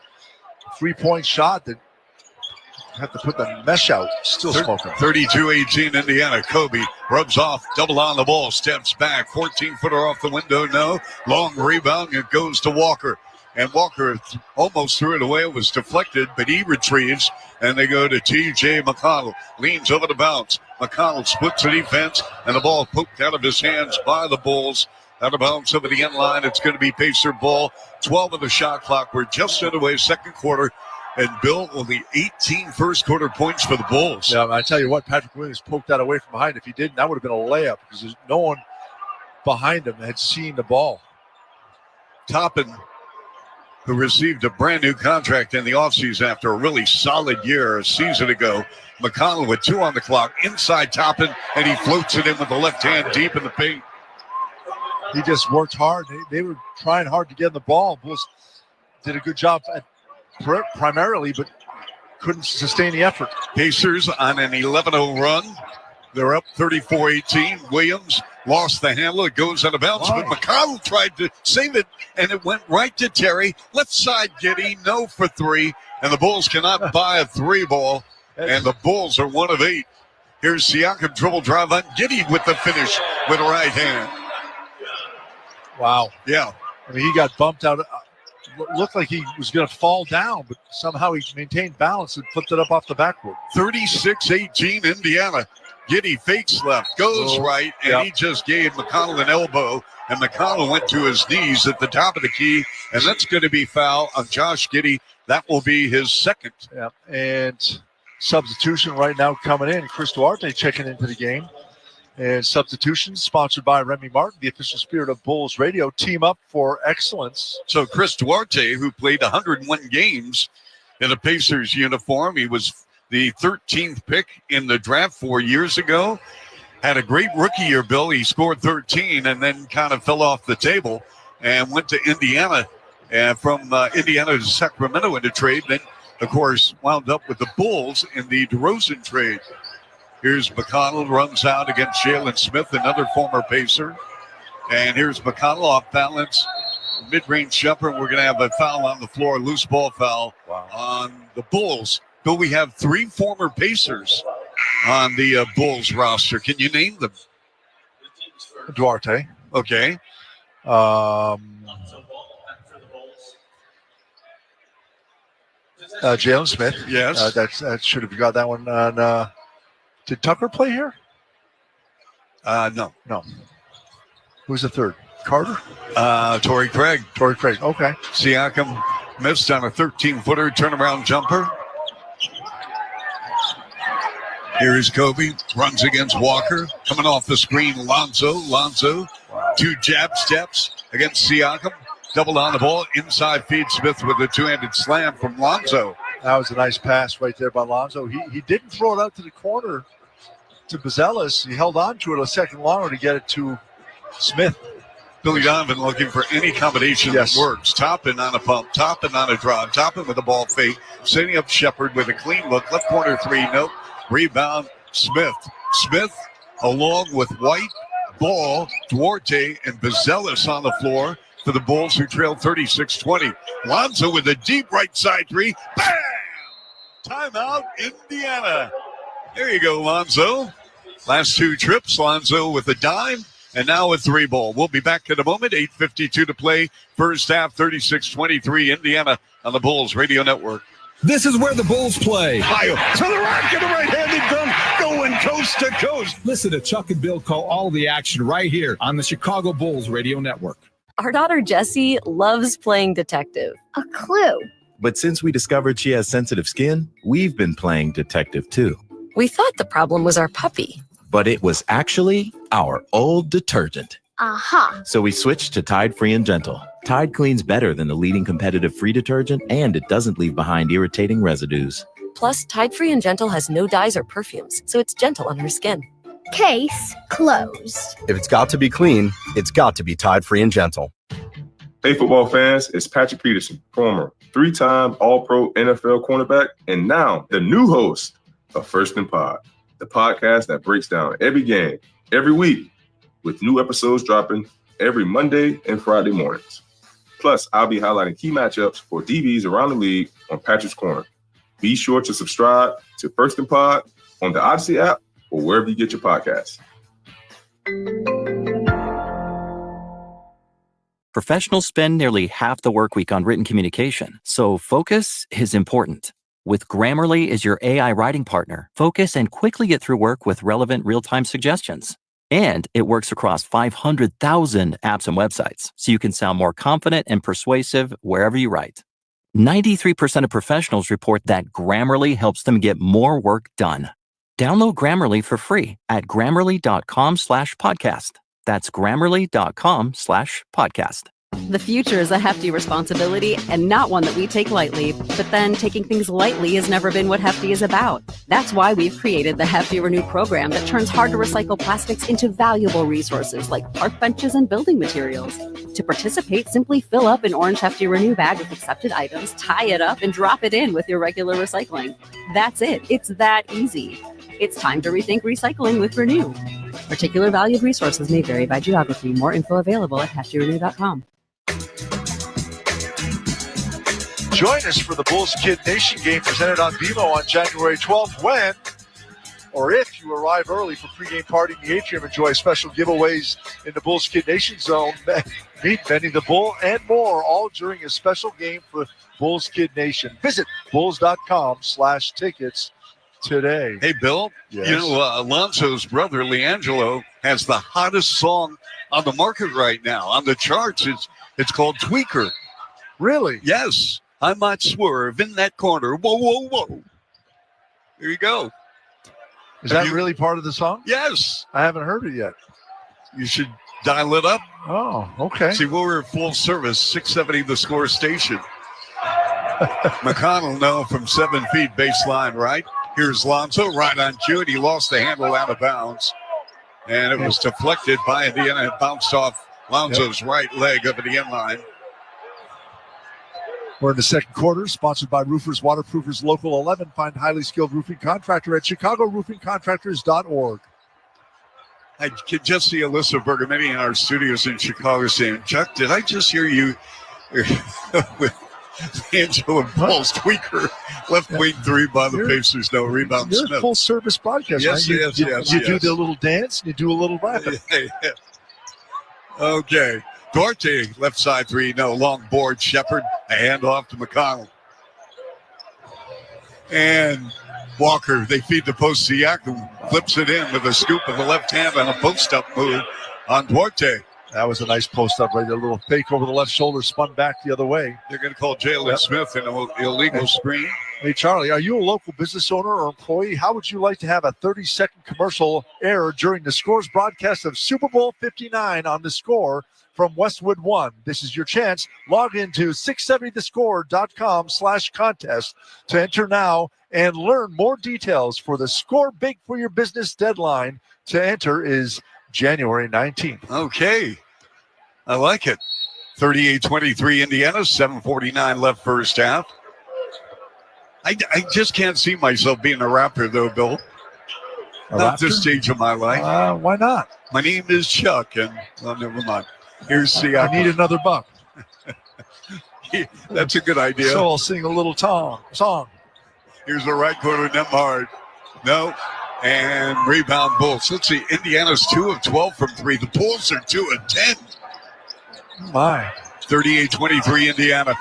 3-point shot that have to put the mesh out. Still smoking. 32-18 Indiana. Kobe rubs off, double on the ball, steps back, 14-footer off the window, no. Long rebound, it goes to Walker. And Walker almost threw it away. It was deflected, but he retrieves. And they go to T.J. McConnell. Leans over the bounce. McConnell splits the defense, and the ball poked out of his hands by the Bulls. Out of bounds over the end line. It's going to be Pacer ball. 12 of the shot clock. We're just underway, second quarter. And Bill, only 18 first quarter points for the Bulls. Yeah, I tell you what, Patrick Williams poked that away from behind. If he didn't, that would have been a layup because there's no one behind him had seen the ball. Toppin, who received a brand new contract in the offseason after a really solid year a season ago. McConnell with 2 on the clock, inside Toppin, and he floats it in with the left hand deep in the paint. He just worked hard. They were trying hard to get the ball. Bulls did a good job primarily, but couldn't sustain the effort. Pacers on an 11-0 run. They're up 34-18. Williams lost the handle. It goes out of bounds, but McConnell tried to save it, and it went right to Terry. Left side Giddey, no for 3, and the Bulls cannot buy a 3 ball, and the Bulls are 1 of 8. Here's Siakam, dribble drive on Giddey with the finish with a right hand. Wow. Yeah. I mean, he got bumped out. Looked like he was going to fall down, but somehow he maintained balance and flipped it up off the backboard. 36-18 Indiana. Giddey fakes left, goes right, and he just gave McConnell an elbow, and McConnell went to his knees at the top of the key, and that's going to be foul on Josh Giddey. That will be his second. Yeah, and substitution right now coming in. Chris Duarte checking into the game. And substitutions sponsored by Remy Martin, the official spirit of Bulls Radio. Team up for excellence. So Chris Duarte, who played 101 games in a Pacers uniform, he was the 13th pick in the draft 4 years ago. Had a great rookie year, Bill. He scored 13 and then kind of fell off the table and went to Indiana. And from Indiana to Sacramento in a trade. Then, of course, wound up with the Bulls in the DeRozan trade. Here's McConnell, runs out against Jalen Smith, another former Pacer. And here's McConnell off balance, mid-range jumper. And we're going to have a foul on the floor, loose ball foul on the Bulls. Bill, we have 3 former Pacers on the Bulls roster. Can you name them? Duarte. Okay. Jalen Smith. Yes. That should have got that one on. Did Tucker play here? No. Who's the third? Carter? Torrey Craig. Torrey Craig. Okay. Siakam missed on a 13-footer turnaround jumper. Here's Kobe, runs against Walker. Coming off the screen, Lonzo, 2 jab steps against Siakam. Doubled on the ball, inside feed Smith with a 2-handed slam from Lonzo. That was a nice pass right there by Lonzo. He didn't throw it out to the corner to Bazelis. He held on to it a second longer to get it to Smith. Billy Donovan looking for any combination that works. Toppin on a pump, Toppin on a drive, Toppin with a ball fake, setting up Shepard with a clean look. Left corner 3, nope. Rebound, Smith. Smith along with White, Ball, Duarte, and Bazelis on the floor for the Bulls, who trailed 36-20. Lonzo with a deep right side 3. Bam! Timeout, Indiana. There you go, Lonzo. Last 2 trips, Lonzo with a dime, and now a 3-ball. We'll be back in a moment. 8:52 to play. First half, 36-23, Indiana on the Bulls Radio Network. This is where the Bulls play. Ohio to the rack and the right-handed dunk, going coast to coast. Listen to Chuck and Bill call all the action right here on the Chicago Bulls Radio Network. Our daughter Jessie loves playing detective. A clue. But since we discovered she has sensitive skin, we've been playing detective too. We thought the problem was our puppy. But it was actually our old detergent. Aha. So we switched to Tide Free and Gentle. Tide cleans better than the leading competitive free detergent, and it doesn't leave behind irritating residues. Plus, Tide Free and Gentle has no dyes or perfumes, so it's gentle on her skin. Case closed. If it's got to be clean, it's got to be Tide Free and Gentle. Hey, football fans, it's Patrick Peterson, former 3-time All-Pro NFL cornerback, and now the new host of First and Pod, the podcast that breaks down every game, every week, with new episodes dropping every Monday and Friday mornings. Plus, I'll be highlighting key matchups for DBs around the league on Patrick's Corner. Be sure to subscribe to First and Pod on the Odyssey app or wherever you get your podcasts. Professionals spend nearly half the work week on written communication, so focus is important. With Grammarly as your AI writing partner, focus and quickly get through work with relevant real-time suggestions. And it works across 500,000 apps and websites, so you can sound more confident and persuasive wherever you write. 93% of professionals report that Grammarly helps them get more work done. Download Grammarly for free at Grammarly.com/podcast. That's Grammarly.com/podcast. The future is a hefty responsibility and not one that we take lightly. But then taking things lightly has never been what Hefty is about. That's why we've created the Hefty Renew program that turns hard to recycle plastics into valuable resources like park benches and building materials. To participate, simply fill up an orange Hefty Renew bag with accepted items, tie it up, and drop it in with your regular recycling. That's it. It's that easy. It's time to rethink recycling with Renew. Particular valued resources may vary by geography. More info available at heftyrenew.com. Join us for the Bulls Kid Nation game presented on BMO on January 12th when, or if you arrive early for pregame party in the atrium, enjoy special giveaways in the Bulls Kid Nation zone, meet Benny the Bull, and more, all during a special game for Bulls Kid Nation. Visit bulls.com/tickets today. Hey, Bill, Yes. you know, Alonso's brother, Leangelo, has the hottest song on the market right now. On the charts, it's called Tweaker. Really? Yes. I might swerve in that corner. Whoa, whoa, whoa. There you go. Is that really part of the song? Yes. I haven't heard it yet. You should dial it up. Oh, okay. See, we're full service, 670 The Score station. McConnell, no, from 7 feet baseline right. Here's Lonzo right on cue. He lost the handle out of bounds. And it was deflected by Indiana. It bounced off Lonzo's right leg over the end line. We're in the second quarter, sponsored by Roofers Waterproofers Local 11. Find highly skilled roofing contractor at ChicagoRoofingContractors.org. I could just see Alyssa Bergametti in our studios in Chicago saying, Chuck, did I just hear you with Angelo and Paul Squeaker, left wing three by the Pacers, no rebound. You're Smith. a full service broadcast, Yes, right? yes. You do the little dance, and you do a little rapping. Okay. Duarte, left side three, no. Long board, Shepard, a handoff to McConnell. And Walker, they feed the post. Siakam flips it in with a scoop of the left hand on a post-up move on Duarte. That was a nice post-up right there. A little fake over the left shoulder, spun back the other way. They're going to call Jalen Smith an illegal screen. Hey, Charlie, are you a local business owner or employee? How would you like to have a 30-second commercial air during the Score's broadcast of Super Bowl 59 on The Score from Westwood One? This is your chance. Log into 670thescore.com/contest to enter now and learn more details for the Score Big for Your Business deadline to enter is January 19th. Okay. I like it. 38-23 Indiana, 7:49 left first half. I just can't see myself being a Raptor, though, Bill. Not this stage of my life. Why not? My name is Chuck, and, well, never mind. Here's Siakam. I need another buck. That's a good idea. So I'll sing a little song. Here's the right corner, Nembhard. No. And rebound Bulls. Let's see. Indiana's 2 of 12 from 3. The Bulls are 2 of 10. My. 38-23 Indiana.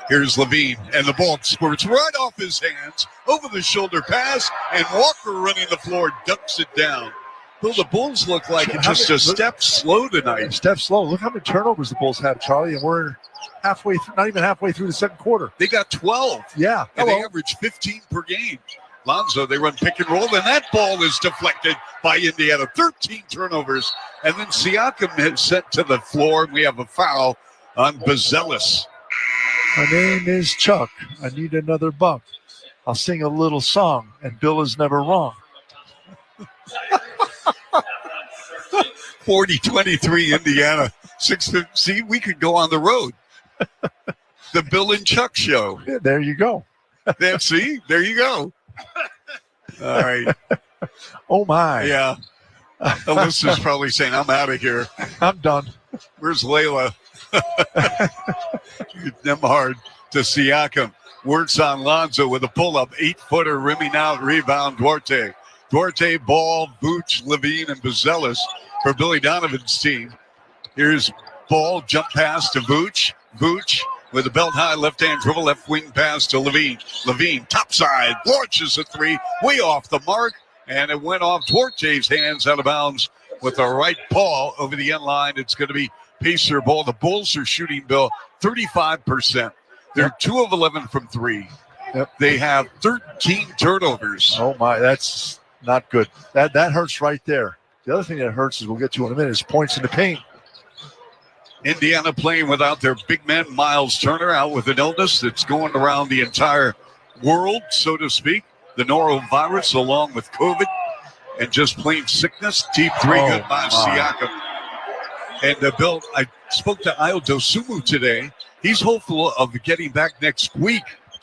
Here's Levine. And the ball squirts right off his hands. Over the shoulder pass. And Walker running the floor ducks it down. Well, the Bulls look like it's just a step slow tonight. Step slow. Look how many turnovers the Bulls have, Charlie. And we're halfway through, not even halfway through the second quarter. They got 12. Yeah. And they average 15 per game. Lonzo, they run pick and roll, and that ball is deflected by Indiana. 13 turnovers. And then Siakam is sent to the floor, and we have a foul on Bazelis. My name is Chuck. I need another buck. I'll sing a little song, and Bill is never wrong. 40-23 Indiana. 6-5. See, we could go on the road. The Bill and Chuck show. Yeah, there you go. See, there you go. All right. Oh, my. Yeah. Alyssa's probably saying, I'm out of here. I'm done. Where's Layla? Nembhard to Siakam. Works on Lonzo with a pull-up. 8-footer rimming out. Rebound Duarte. Duarte, Ball, Vooch, Levine, and Bazelis for Billy Donovan's team. Here's Ball, jump pass to Vooch. Vooch with a belt-high left-hand dribble, left wing pass to Levine. Levine, topside, launches a three, way off the mark, and it went off Duarte's hands out of bounds with the right paw over the end line. It's going to be Pacer ball. The Bulls are shooting, Bill, 35%. They're 2 of 11 from 3. Yep. They have 13 turnovers. Oh, my, that's not good. That hurts right there. The other thing that hurts, is we'll get to in a minute, is points in the paint. Indiana playing without their big man, Miles Turner, out with an illness that's going around the entire world, so to speak. The norovirus, along with COVID, and just plain sickness. Deep three, good by Siakam. And Bill, I spoke to Ayo Dosunmu today. He's hopeful of getting back next week.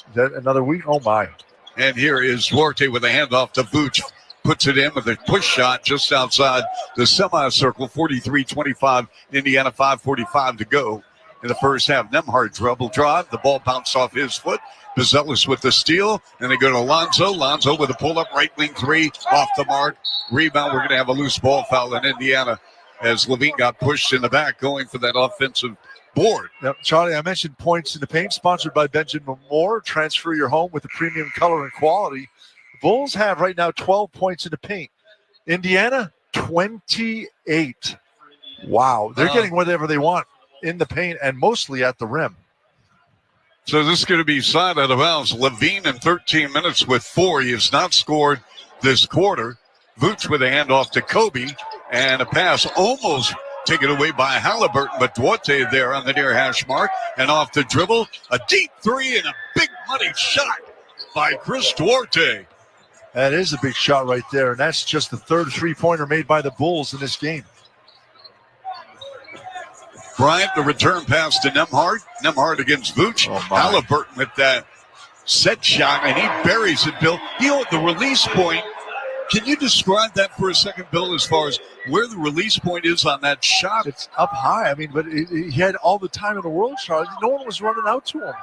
Is that another week? Oh, my. And here is Duarte with a handoff to Vooch. Puts it in with a push shot just outside the semicircle. 43-25, Indiana, 5:45 to go in the first half. Nembhard dribble drive. The ball bounced off his foot. Bazelis with the steal. And they go to Lonzo. Lonzo with a pull-up right wing three off the mark. Rebound. We're going to have a loose ball foul in Indiana as Levine got pushed in the back going for that offensive board. Yep. Charlie, I mentioned points in the paint, sponsored by Benjamin Moore. Transfer your home with a premium color and quality. Bulls have right now 12 points in the paint. Indiana, 28. Wow. They're getting whatever they want in the paint and mostly at the rim. So this is going to be side out of bounds. Levine in 13 minutes with 4. He has not scored this quarter. Vooch with a handoff to Kobe, and a pass almost taken away by Halliburton, but Duarte there on the near hash mark, and off the dribble, a deep three and a big money shot by Chris Duarte. That is a big shot right there, and that's just the third three-pointer made by the Bulls in this game. Bryant, the return pass to Nembhard. Nembhard against Vooch. Halliburton with that set shot, and he buries it, Bill. The release point, can you describe that for a second, Bill, as far as where the release point is on that shot? It's up high. I mean, but he had all the time in the world, Charlie. No one was running out to him.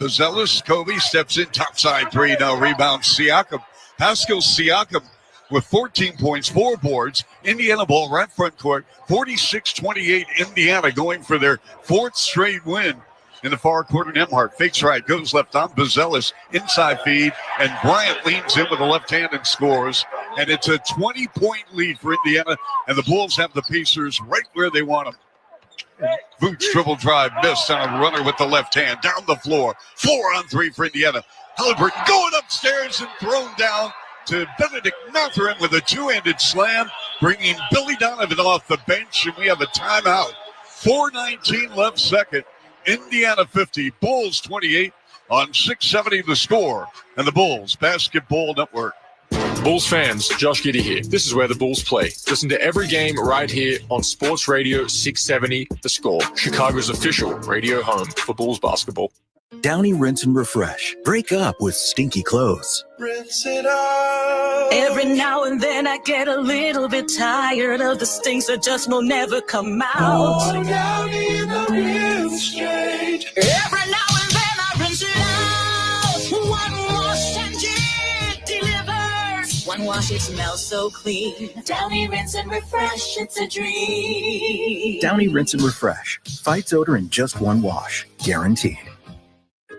Zealous Kobe steps in, topside three, no rebound. Siakam, Pascal Siakam with 14 points, 4 boards. Indiana ball right front court, 46-28. Indiana going for their 4th straight win. In the far corner, Nembhard fakes right, goes left on Buzelis, inside feed, and Bryant leans in with the left hand and scores. And it's a 20-point lead for Indiana, and the Bulls have the Pacers right where they want them. Vooch dribble drive, missed on a runner with the left hand, down the floor. 4-on-3 for Indiana. Halliburton going upstairs and thrown down to Benedict Mathurin with a two-handed slam, bringing Billy Donovan off the bench, and we have a timeout. 4:19 left second. Indiana 50, Bulls 28 on 670 The Score and the Bulls Basketball Network. Bulls fans, Josh Giddey here. This is where the Bulls play. Listen to every game right here on Sports Radio 670 The Score, Chicago's official radio home for Bulls basketball. Downy Rinse and Refresh. Break up with stinky clothes. Rinse it out. Every now and then I get a little bit tired of the stinks that just will never come out. Oh, Downy in the rinse straight. Every now and then I rinse it out. One wash and it delivers. One wash, it smells so clean. Downy Rinse and Refresh, it's a dream. Downy Rinse and Refresh. Fights odor in just one wash. Guaranteed.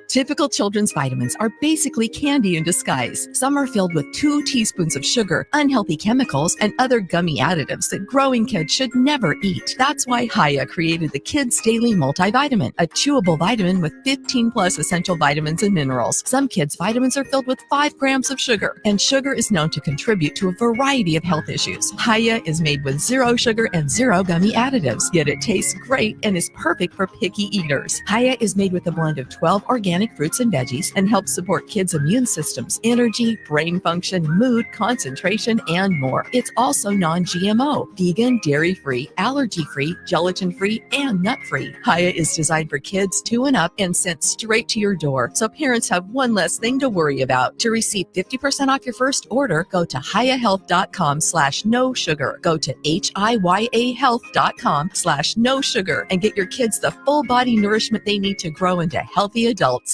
Typical children's vitamins are basically candy in disguise. Some are filled with 2 teaspoons of sugar, unhealthy chemicals, and other gummy additives that growing kids should never eat. That's why Haya created the Kids Daily Multivitamin, a chewable vitamin with 15 plus essential vitamins and minerals. Some kids' vitamins are filled with 5 grams of sugar, and sugar is known to contribute to a variety of health issues. Haya is made with 0 sugar and 0 gummy additives, yet it tastes great and is perfect for picky eaters. Haya is made with a blend of 12 organic fruits and veggies and helps support kids' immune systems, energy, brain function, mood, concentration, and more. It's also non-GMO, vegan, dairy-free, allergy-free, gelatin-free, and nut-free. Haya is designed for kids 2 and up and sent straight to your door, so parents have one less thing to worry about. To receive 50% off your first order, go to hayahealth.com/no sugar. Go to HIYA health.com/no sugar and get your kids the full body nourishment they need to grow into healthy adults.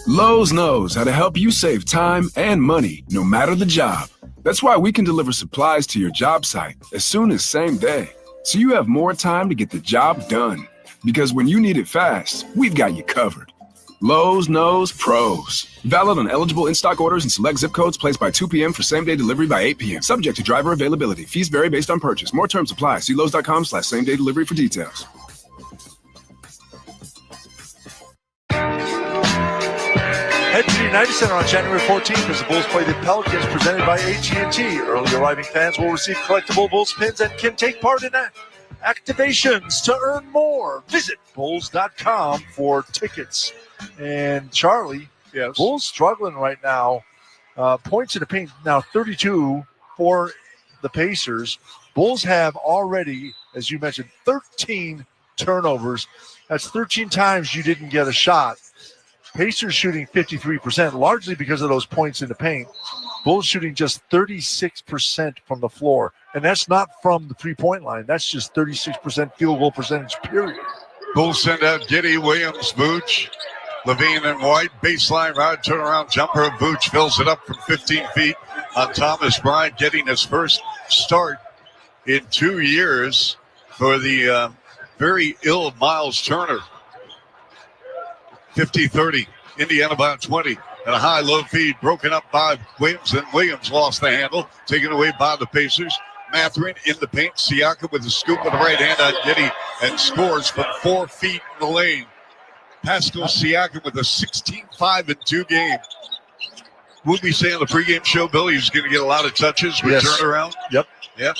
Lowe's knows how to help you save time and money, no matter the job. That's why we can deliver supplies to your job site as soon as same day, so you have more time to get the job done. Because when you need it fast, we've got you covered. Lowe's knows pros. Valid on eligible in-stock orders and select zip codes placed by 2 p.m. for same-day delivery by 8 p.m. Subject to driver availability. Fees vary based on purchase. More terms apply. See Lowe's.com/same-day delivery for details. Head to the United Center on January 14th as the Bulls play the Pelicans, presented by AT&T. Early arriving fans will receive collectible Bulls pins and can take part in activations to earn more. Visit Bulls.com for tickets. And Charlie, yes, Bulls struggling right now. Points in the paint now 32 for the Pacers. Bulls have already, as you mentioned, 13 turnovers. That's 13 times you didn't get a shot. Pacers shooting 53%, largely because of those points in the paint. Bulls shooting just 36% from the floor. And that's not from the three-point line. That's just 36% field goal percentage, period. Bulls send out Giddey, Williams, Vooch, Levine, and White. Baseline ride, turnaround jumper. Vooch fills it up from 15 feet on Thomas Bryant, getting his first start in 2 years for the very ill Miles Turner. 50-30, Indiana by 20, and a high-low feed broken up by Williams, and Williams lost the handle, taken away by the Pacers. Mathurin in the paint, Siakam with a scoop with the right hand on Giddey, and scores from 4 feet in the lane. Pascal Siakam with a 16-5-2 game. would we say on the pregame show, Bill, he's going to get a lot of touches with turnaround? Yep. Yep.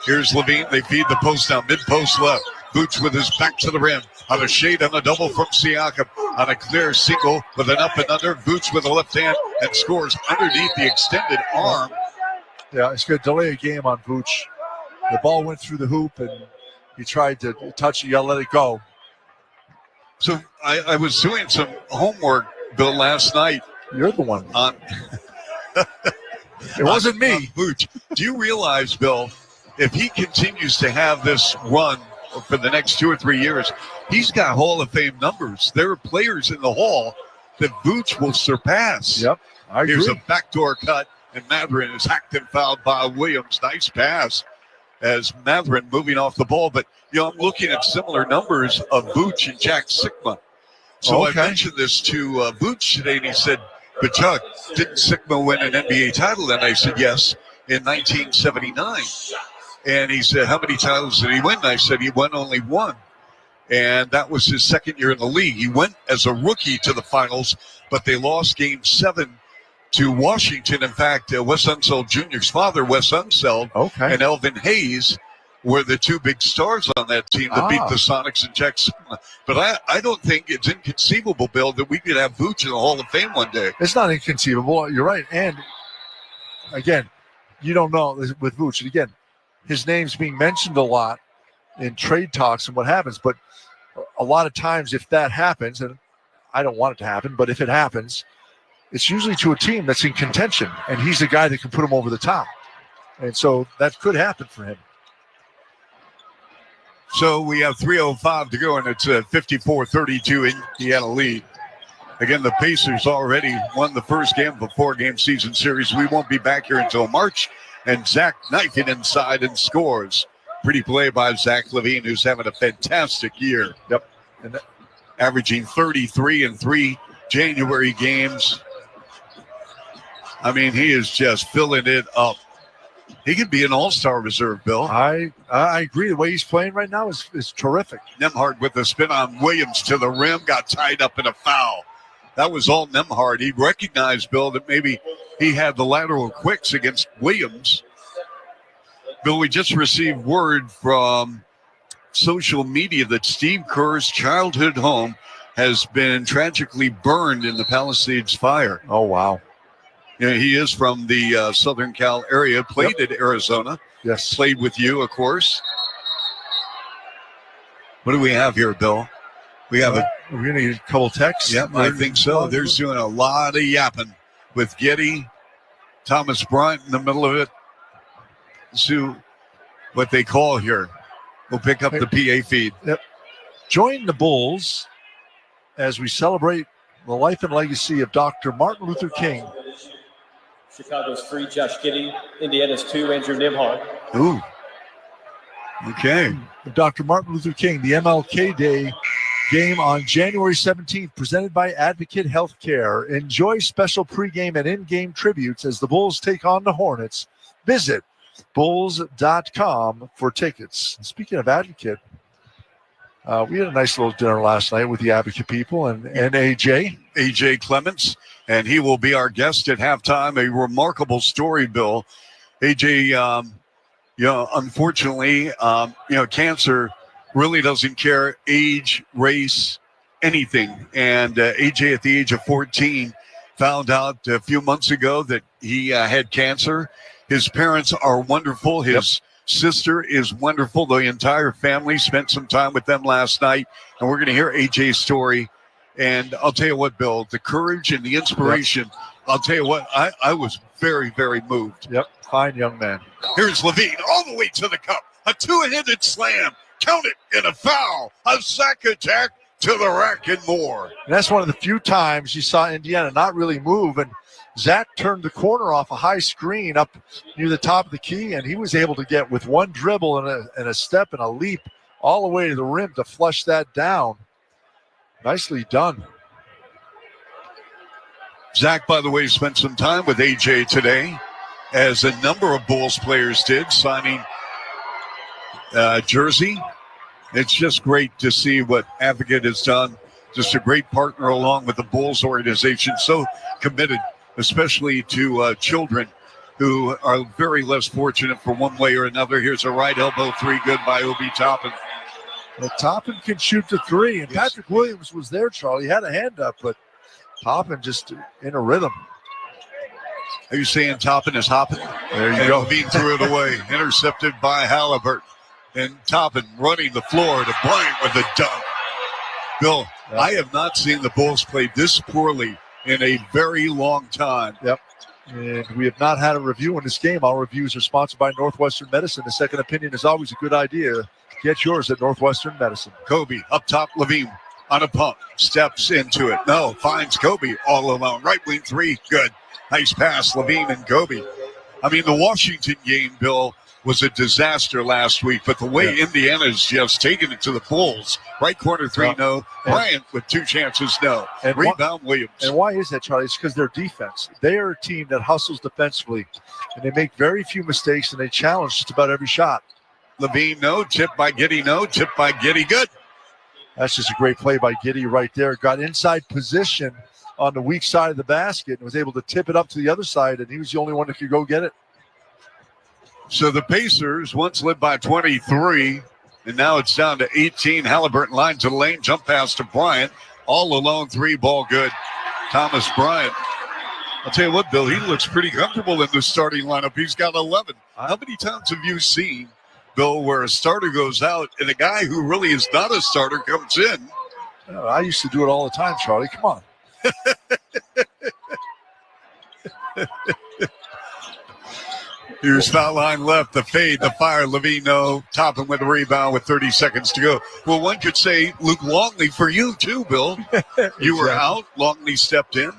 Here's Levine. They feed the post now, mid-post left. Booch with his back to the rim. On a shade on a double from Siakam. On a clear single with an up and under. Booch with a left hand and scores underneath the extended arm. Yeah, it's going to delay a game on Booch. The ball went through the hoop, and he tried to touch it. You got to let it go. So I was doing some homework, Bill, last night. You're the one. It wasn't me. Booch. Do you realize, Bill, if he continues to have this run for the next 2 or 3 years, he's got Hall of Fame numbers. There are players in the Hall that Booch will surpass. Yep, I agree. Here's a backdoor cut, and Mathurin is hacked and fouled by Williams. Nice pass as Mathurin moving off the ball. But, I'm looking at similar numbers of Booch and Jack Sikma. So I mentioned this to Booch today, and he said, but Chuck, didn't Sikma win an NBA title? And I said, yes, in 1979. And he said, how many titles did he win? And I said, he won only one. And that was his second year in the league. He went as a rookie to the finals, but they lost Game 7 to Washington. In fact, Wes Unseld Jr.'s father, Wes Unseld, and Elvin Hayes were the two big stars on that team that beat the Sonics and Jack Sikma. But I don't think it's inconceivable, Bill, that we could have Booch in the Hall of Fame one day. It's not inconceivable. You're right. And, again, you don't know with Booch. And, again, his name's being mentioned a lot in trade talks and what happens. But a lot of times if that happens, and I don't want it to happen, but if it happens, it's usually to a team that's in contention. And he's the guy that can put him over the top. And so that could happen for him. So we have 3:05 to go, and it's a 54-32 Indiana lead. Again, the Pacers already won the first game of a 4-game season series. We won't be back here until March. And Zach knifing inside and scores. Pretty play by Zach Levine, who's having a fantastic year. Yep. And averaging 33 in 3 January games. I mean, he is just filling it up. He could be an all-star reserve, Bill. I agree. The way he's playing right now is terrific. Nembhard with the spin on Williams to the rim, got tied up in a foul. That was all Nembhard. He recognized, Bill, that maybe he had the lateral quicks against Williams. Bill, we just received word from social media that Steve Kerr's childhood home has been tragically burned in the Palisades fire. Oh, wow. He is from the Southern Cal area, played at Arizona. Yes. Played with you, of course. What do we have here, Bill? We have we're going to get a couple texts. Yep, I think so. They're doing a lot of yapping with Getty, Thomas Bryant in the middle of it. So what they call here. We'll pick up the PA feed. Yep. Join the Bulls as we celebrate the life and legacy of Dr. Martin Luther King. Chicago's 3, Josh Giddey. Indiana's 2, Andrew Nembhard. Ooh. Okay. Dr. Martin Luther King, the MLK Day game on January 17th, presented by Advocate Healthcare. Enjoy special pregame and in-game tributes as the Bulls take on the Hornets. Visit bulls.com for tickets. Speaking of Advocate, we had a nice little dinner last night with the Advocate people and AJ Clements, and he will be our guest at halftime. A remarkable story, Bill. AJ, unfortunately, cancer really doesn't care age, race, anything. And AJ, at the age of 14, found out a few months ago that he had cancer. His parents are wonderful. His sister is wonderful. The entire family spent some time with them last night. And we're going to hear AJ's story. And I'll tell you what, Bill, the courage and the inspiration, I'll tell you what, I was very, very moved. Yep, fine young man. Here's Levine all the way to the cup. A two-handed slam. Count it, and a foul. A sack attack to the rack and more. And that's one of the few times you saw Indiana not really move. And Zach turned the corner off a high screen up near the top of the key, and he was able to get with one dribble and a step and a leap all the way to the rim to flush that down. Nicely done. Zach, by the way, spent some time with AJ today, as a number of Bulls players did, signing jersey. It's just great to see what Advocate has done just a great partner along with the Bulls organization. So committed, especially to children who are very less fortunate for one way or another. Here's a right elbow three, good by Obi Toppin. Well, Toppin can shoot the three, and Yes. Patrick Williams was there, Charlie. He had a hand up, but Toppin just in a rhythm. Are you saying Toppin is hopping? There you And go. Levine threw it away, intercepted by Halliburton. And Toppin running the floor to Bryant with a dunk. Bill, I have not seen the Bulls play this poorly in a very long time. Yep. And we have not had a review on this game. Our reviews are sponsored by Northwestern Medicine. A second opinion is always a good idea. Get yours at Northwestern Medicine. Kobe up top, Levine on a pump, steps into it. No, finds Kobe all alone. Right wing three, good. Nice pass, Levine and Kobe. I mean, the Washington game, Bill, was a disaster last week, but the way Indiana's just taken it to the Bulls, right corner three, no. Bryant with two chances, no. And Rebound, Williams. And why is that, Charlie? It's because their defense. They are a team that hustles defensively, and they make very few mistakes, and they challenge just about every shot. Levine, no. Tip by Giddey, no. Tip by Giddey, good. That's just a great play by Giddey right there. Got inside position on the weak side of the basket and was able to tip it up to the other side, and he was the only one that could go get it. So the Pacers once led by 23, and now it's down to 18. Halliburton line to the lane, jump pass to Bryant. All alone, three ball good. Thomas Bryant. I'll tell you what, Bill, he looks pretty comfortable in the starting lineup. He's got 11. How many times have you seen, Bill, where a starter goes out and a guy who really is not a starter comes in? I used to do it all the time, Charlie. Come on. Here's foul line left, the fade, the fire, Levine, no. Toppin with the rebound with 30 seconds to go. Well, one could say Luke Longley for you too, Bill. You were out, Longley stepped in.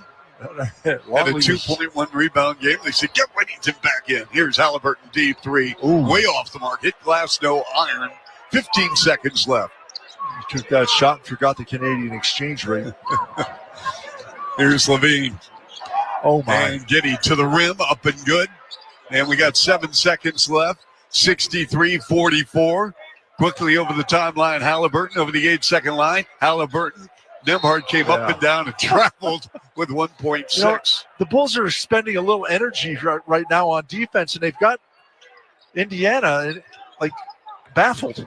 Had a 2.1 rebound game. They said, get Whittington back in. Here's Halliburton, deep three. Way off the mark. Hit glass, no iron. 15 seconds left. He took that shot and forgot the Canadian exchange rate. Here's Levine. Oh, my. And Giddey to the rim, up and good. And we got 7 seconds left. 63-44. Quickly over the timeline, Halliburton over the 8-second line. Halliburton. Nembhard came up and down and traveled with 1.6. You know, the Bulls are spending a little energy right now on defense, and they've got Indiana like baffled.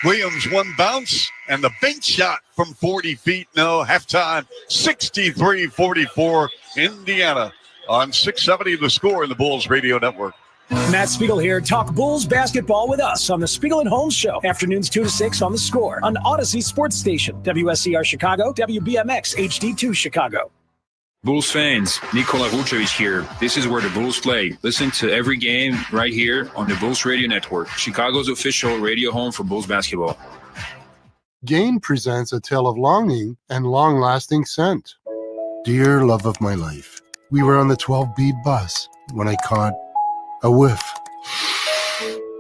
Williams one bounce, and the bank shot from 40 feet. No, halftime, 63-44, Indiana on 670 The Score in the Bulls Radio Network. Matt Spiegel here. Talk Bulls basketball with us on the Spiegel and Holmes Show. Afternoons 2 to 6 on The Score on Odyssey Sports Station, WSCR Chicago, WBMX HD2 Chicago. Bulls fans, Nikola Vucevic here. This is where the Bulls play. Listen to every game right here on the Bulls Radio Network, Chicago's official radio home for Bulls basketball. Gain presents a tale of longing and long-lasting scent. Dear love of my life, we were on the 12B bus when I caught a whiff.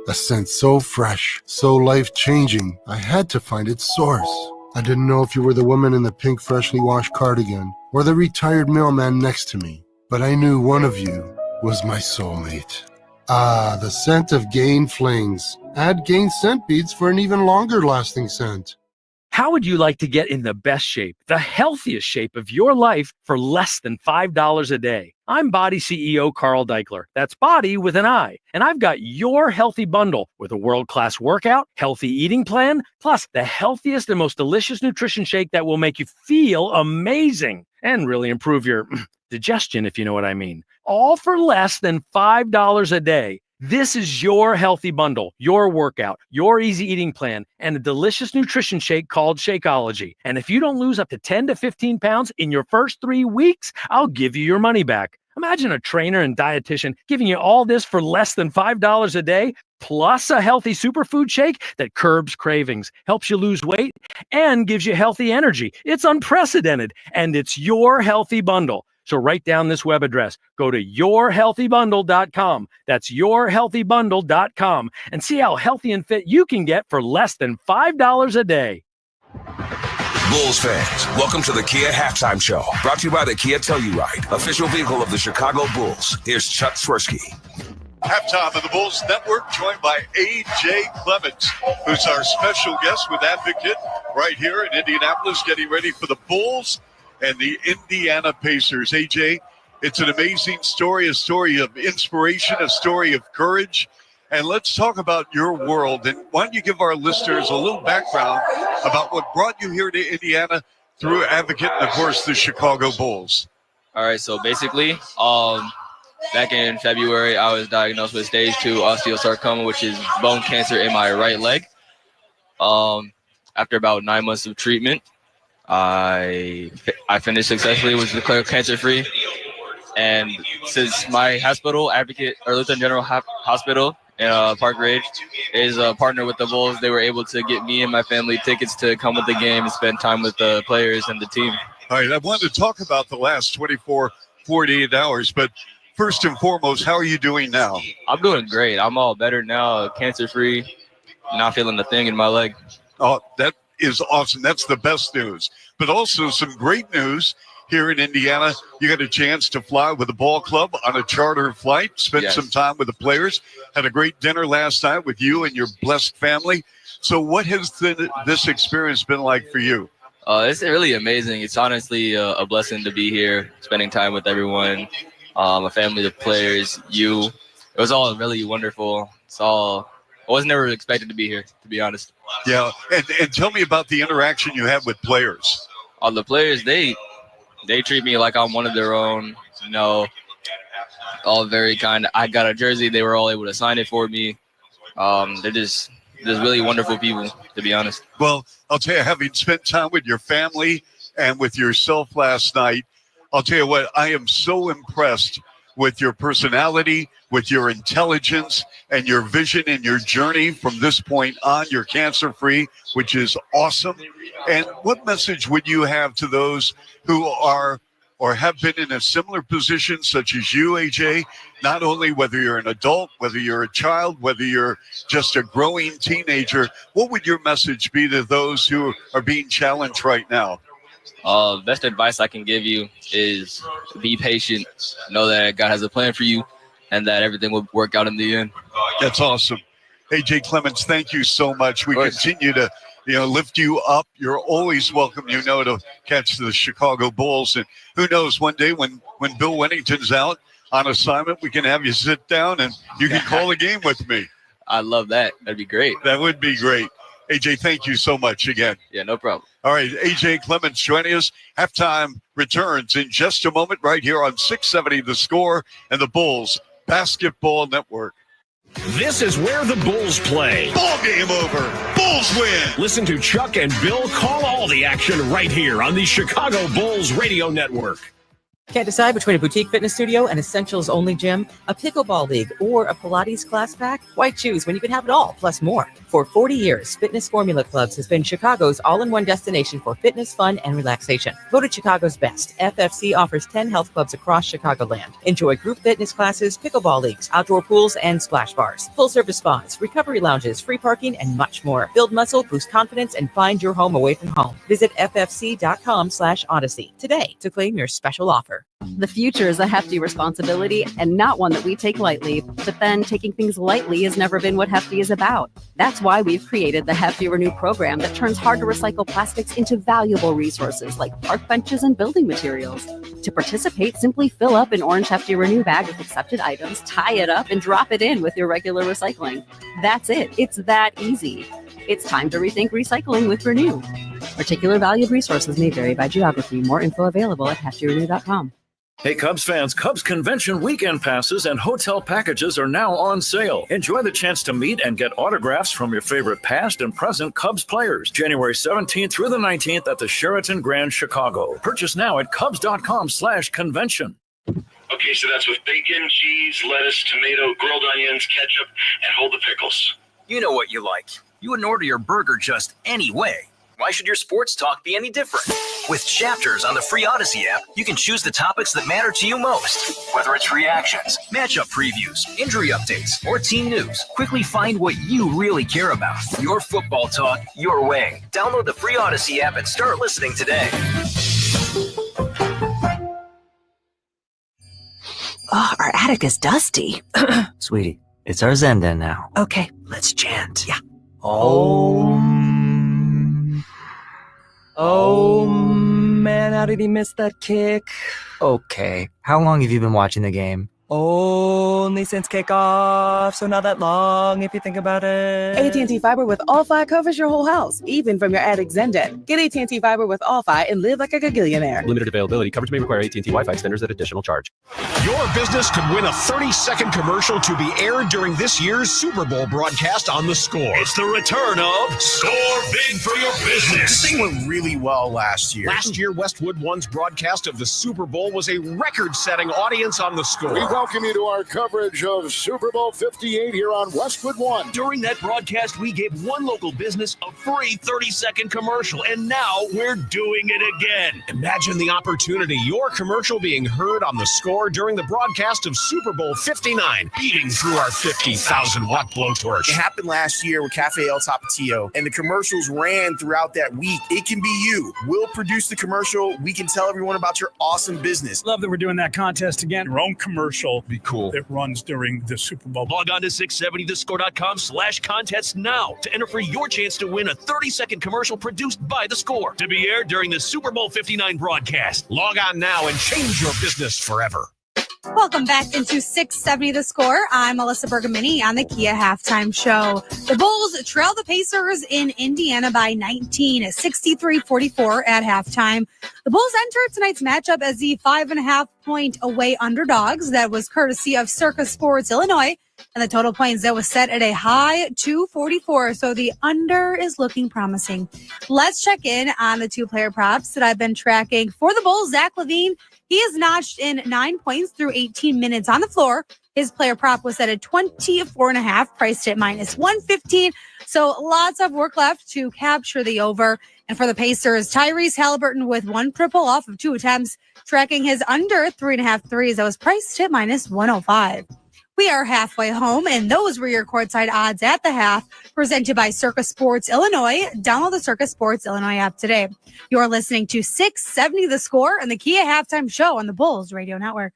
A scent so fresh, so life-changing, I had to find its source. I didn't know if you were the woman in the pink freshly washed cardigan or the retired mailman next to me, but I knew one of you was my soulmate. Ah, the scent of Gain Flings. Add Gain scent beads for an even longer lasting scent. How would you like to get in the best shape, the healthiest shape of your life for less than $5 a day? I'm Body CEO Carl Deichler. That's Body with an I. And I've got your healthy bundle with a world-class workout, healthy eating plan, plus the healthiest and most delicious nutrition shake that will make you feel amazing and really improve your digestion, if you know what I mean. All for less than $5 a day. This is your healthy bundle, your workout, your easy eating plan, and a delicious nutrition shake called Shakeology. And if you don't lose up to 10 to 15 pounds in your first 3 weeks, I'll give you your money back. Imagine a trainer and dietitian giving you all this for less than $5 a day, plus a healthy superfood shake that curbs cravings, helps you lose weight, and gives you healthy energy. It's unprecedented, and it's your healthy bundle. So write down this web address. Go to yourhealthybundle.com. That's yourhealthybundle.com and see how healthy and fit you can get for less than $5 a day. Bulls fans, welcome to the Kia Halftime Show. Brought to you by the Kia Telluride, official vehicle of the Chicago Bulls. Here's Chuck Swirsky. Halftime of the Bulls Network, joined by A.J. Clements, who's our special guest with Advocate right here in Indianapolis, getting ready for the Bulls and the Indiana Pacers. AJ, it's an amazing story, a story of inspiration, a story of courage. And let's talk about your world. And why don't you give our listeners a little background about what brought you here to Indiana through Advocate and, of course, the Chicago Bulls. All right, so basically, back in February, I was diagnosed with stage 2 osteosarcoma, which is bone cancer in my right leg. After about 9 months of treatment, I finished successfully, was declared cancer-free. And since my hospital, Advocate or Lutheran General Hospital in Park Ridge, is a partner with the Bulls, they were able to get me and my family tickets to come with the game and spend time with the players and the team. All right, I wanted to talk about the last 24, 48 hours, but first and foremost, how are you doing now? I'm doing great. I'm all better now, cancer-free, not feeling a thing in my leg. Oh, that is awesome. That's the best news. But also some great news here in Indiana. You got a chance to fly with the ball club on a charter flight, spend some time with the players, had a great dinner last night with you and your blessed family. So what has this experience been like for you? It's really amazing. It's honestly a blessing to be here, spending time with everyone, my family, the players, you. It was all really wonderful. I was never expected to be here, to be honest. Yeah, and tell me about the interaction you had with players. The players, they treat me like I'm one of their own, you know, all very kind. I got a jersey. They were all able to sign it for me. They're just really wonderful people, to be honest. Well, I'll tell you, having spent time with your family and with yourself last night, I'll tell you what, I am so impressed with your personality, with your intelligence, and your vision and your journey from this point on. You're cancer-free, which is awesome. And what message would you have to those who are or have been in a similar position, such as you, AJ, not only whether you're an adult, whether you're a child, whether you're just a growing teenager? What would your message be to those who are being challenged right now? Best advice I can give you is be patient. Know that God has a plan for you and that everything will work out in the end. That's awesome. AJ Clements, thank you so much. We continue to lift you up. You're always welcome, to catch the Chicago Bulls. And who knows, one day when Bill Wennington's out on assignment, we can have you sit down and you can call a game with me. I love that. That'd be great. That would be great. AJ, thank you so much again. Yeah, no problem. All right, AJ Clements joining us. Halftime returns in just a moment right here on 670 The Score and the Bulls Basketball Network. This is where the Bulls play. Ball game over. Bulls win. Listen to Chuck and Bill call all the action right here on the Chicago Bulls Radio Network. Can't decide between a boutique fitness studio, an essentials-only gym, a pickleball league, or a Pilates class pack? Why choose when you can have it all, plus more? For 40 years, Fitness Formula Clubs has been Chicago's all-in-one destination for fitness, fun, and relaxation. Voted Chicago's best, FFC offers 10 health clubs across Chicagoland. Enjoy group fitness classes, pickleball leagues, outdoor pools, and splash bars. Full-service spas, recovery lounges, free parking, and much more. Build muscle, boost confidence, and find your home away from home. Visit ffc.com/odyssey today to claim your special offer. The future is a hefty responsibility and not one that we take lightly. But then taking things lightly has never been what Hefty is about. That's why we've created the Hefty Renew program that turns hard to recycle plastics into valuable resources like park benches and building materials. To participate, simply fill up an orange Hefty Renew bag with accepted items, tie it up, and drop it in with your regular recycling. That's it. It's that easy. It's time to rethink recycling with Renew. Particular valued resources may vary by geography. More info available at heftyrenew.com. Hey, Cubs fans, Cubs Convention weekend passes and hotel packages are now on sale. Enjoy the chance to meet and get autographs from your favorite past and present Cubs players. January 17th through the 19th at the Sheraton Grand Chicago. Purchase now at Cubs.com/convention. Okay, so that's with bacon, cheese, lettuce, tomato, grilled onions, ketchup, and hold the pickles. You know what you like. You wouldn't order your burger just any way. Why should your sports talk be any different? With chapters on the free Odyssey app, you can choose the topics that matter to you most. Whether it's reactions, matchup previews, injury updates, or team news, quickly find what you really care about. Your football talk, your way. Download the free Odyssey app and start listening today. Oh, our attic is dusty. Sweetie, it's our Zen den now. Okay, let's chant. Yeah. Oh, man, how did he miss that kick? Okay, how long have you been watching the game? Only since kickoff, so not that long if you think about it. AT&T Fiber with All-Fi covers your whole house, even from your attic Zendesk. Get AT&T Fiber with All-Fi and live like a gagillionaire. Limited availability. Coverage may require AT&T Wi-Fi extenders at additional charge. Your business could win a 30-second commercial to be aired during this year's Super Bowl broadcast on The Score. It's the return of Score Big for Your Business. This thing went really well last year. Last year, Westwood One's broadcast of the Super Bowl was a record-setting audience on The Score. We welcome you to our coverage of Super Bowl 58 here on Westwood One. During that broadcast, we gave one local business a free 30-second commercial, and now we're doing it again. Imagine the opportunity, your commercial being heard on The Score during the broadcast of Super Bowl 59, beating through our 50,000-watt blowtorch. It happened last year with Cafe El Tapatio, and the commercials ran throughout that week. It can be you. We'll produce the commercial. We can tell everyone about your awesome business. Love that we're doing that contest again. Your own commercial be cool. That runs during the Super Bowl. Log on to 670thescore.com/contests now to enter for your chance to win a 30-second commercial produced by The Score to be aired during the Super Bowl 59 broadcast. Log on now and change your business forever. Welcome back into 670 The Score. I'm Melissa Bergamini on the Kia Halftime Show. The Bulls trail the Pacers in Indiana by 19, 63-44 at halftime. The Bulls entered tonight's matchup as the 5.5-point away underdogs. That was courtesy of Circa Sports Illinois. And the total points that was set at a high 244. So the under is looking promising. Let's check in on the two-player props that I've been tracking. For the Bulls, Zach LaVine, he has notched in 9 points through 18 minutes on the floor. His player prop was set at 24.5, priced at -115. So lots of work left to capture the over. And for the Pacers, Tyrese Halliburton with one triple off of 2 attempts, tracking his under 3.5 threes. That was priced at -105. We are halfway home, and those were your courtside odds at the half, presented by Circa Sports Illinois. Download the Circa Sports Illinois app today. You're listening to 670 The Score and the Kia Halftime Show on the Bulls Radio Network.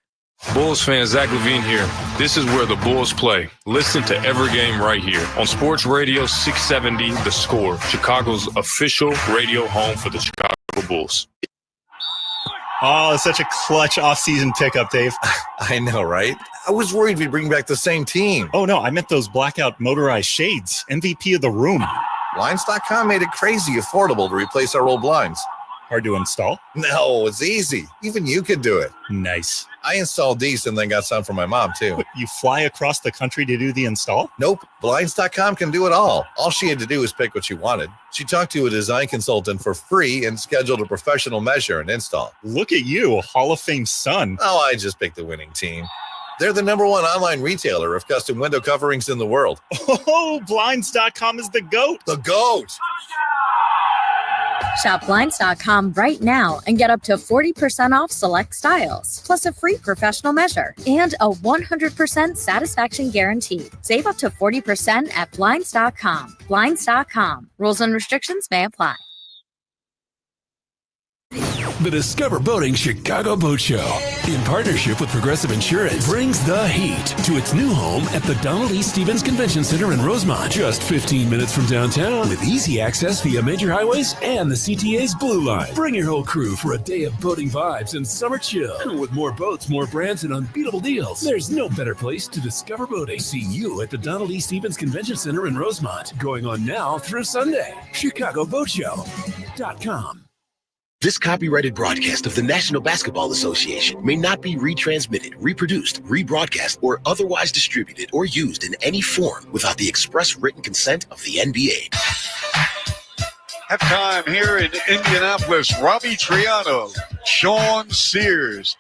Bulls fan Zach LaVine here. This is where the Bulls play. Listen to every game right here on Sports Radio 670 The Score, Chicago's official radio home for the Chicago Bulls. Oh, it's such a clutch off-season pickup, Dave. I know, right? I was worried we'd bring back the same team. Oh, no, I meant those blackout motorized shades. MVP of the room. Blinds.com made it crazy affordable to replace our old blinds. Hard to install? No, it's easy. Even you could do it. Nice. I installed these and then got some for my mom, too. You fly across the country to do the install? Nope. Blinds.com can do it all. All she had to do was pick what she wanted. She talked to a design consultant for free and scheduled a professional measure and install. Look at you, a Hall of Fame son. Oh, I just picked the winning team. They're the #1 online retailer of custom window coverings in the world. Oh, Blinds.com is the GOAT. The GOAT. Shop Blinds.com right now and get up to 40% off select styles, plus a free professional measure and a 100% satisfaction guarantee. Save up to 40% at Blinds.com. Blinds.com. Rules and restrictions may apply. The Discover Boating Chicago Boat Show, in partnership with Progressive Insurance, brings the heat to its new home at the Donald E. Stevens Convention Center in Rosemont, just 15 minutes from downtown, with easy access via major highways and the CTA's Blue Line. Bring your whole crew for a day of boating vibes and summer chill. With more boats, more brands, and unbeatable deals, there's no better place to discover boating. See you at the Donald E. Stevens Convention Center in Rosemont, going on now through Sunday. ChicagoBoatShow.com. This copyrighted broadcast of the National Basketball Association may not be retransmitted, reproduced, rebroadcast, or otherwise distributed or used in any form without the express written consent of the NBA. Halftime here in Indianapolis. Robbie Triano, Sean Sears,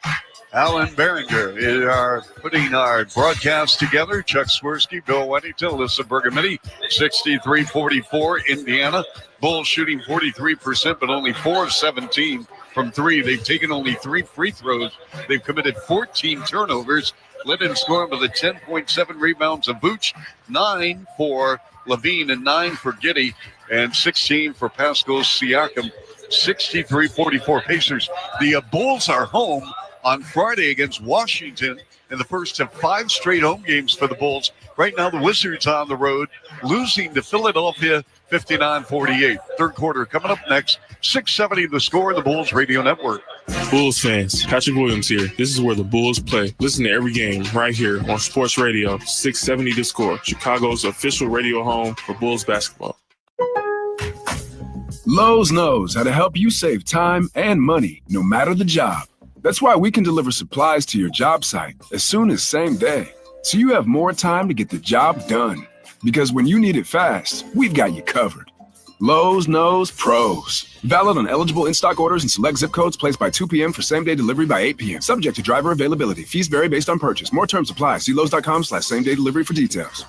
Alan Behringer are putting our broadcast together. Chuck Swirsky, Bill Weddington, Alyssa Bergamini, 63-44 Indiana. Bulls shooting 43%, but only 4 of 17 from 3. They've taken only 3 free throws. They've committed 14 turnovers. Led in scoring with a 10.7 rebounds of Vooch, 9 for Levine, and 9 for Giddey, and 16 for Pascal Siakam. 63-44 Pacers. The Bulls are home on Friday against Washington, in the first of 5 straight home games for the Bulls. Right now, the Wizards on the road, losing to Philadelphia 59-48. Third quarter coming up next. 670 The Score, the Bulls Radio Network. Bulls fans, Patrick Williams here. This is where the Bulls play. Listen to every game right here on Sports Radio 670 The Score, Chicago's official radio home for Bulls basketball. Lowe's knows how to help you save time and money, no matter the job. That's why we can deliver supplies to your job site as soon as same day, so you have more time to get the job done. Because when you need it fast, we've got you covered. Lowe's knows pros. Valid on eligible in-stock orders and select zip codes placed by 2 p.m. for same-day delivery by 8 p.m. Subject to driver availability. Fees vary based on purchase. More terms apply. See Lowe's.com/same-day delivery for details.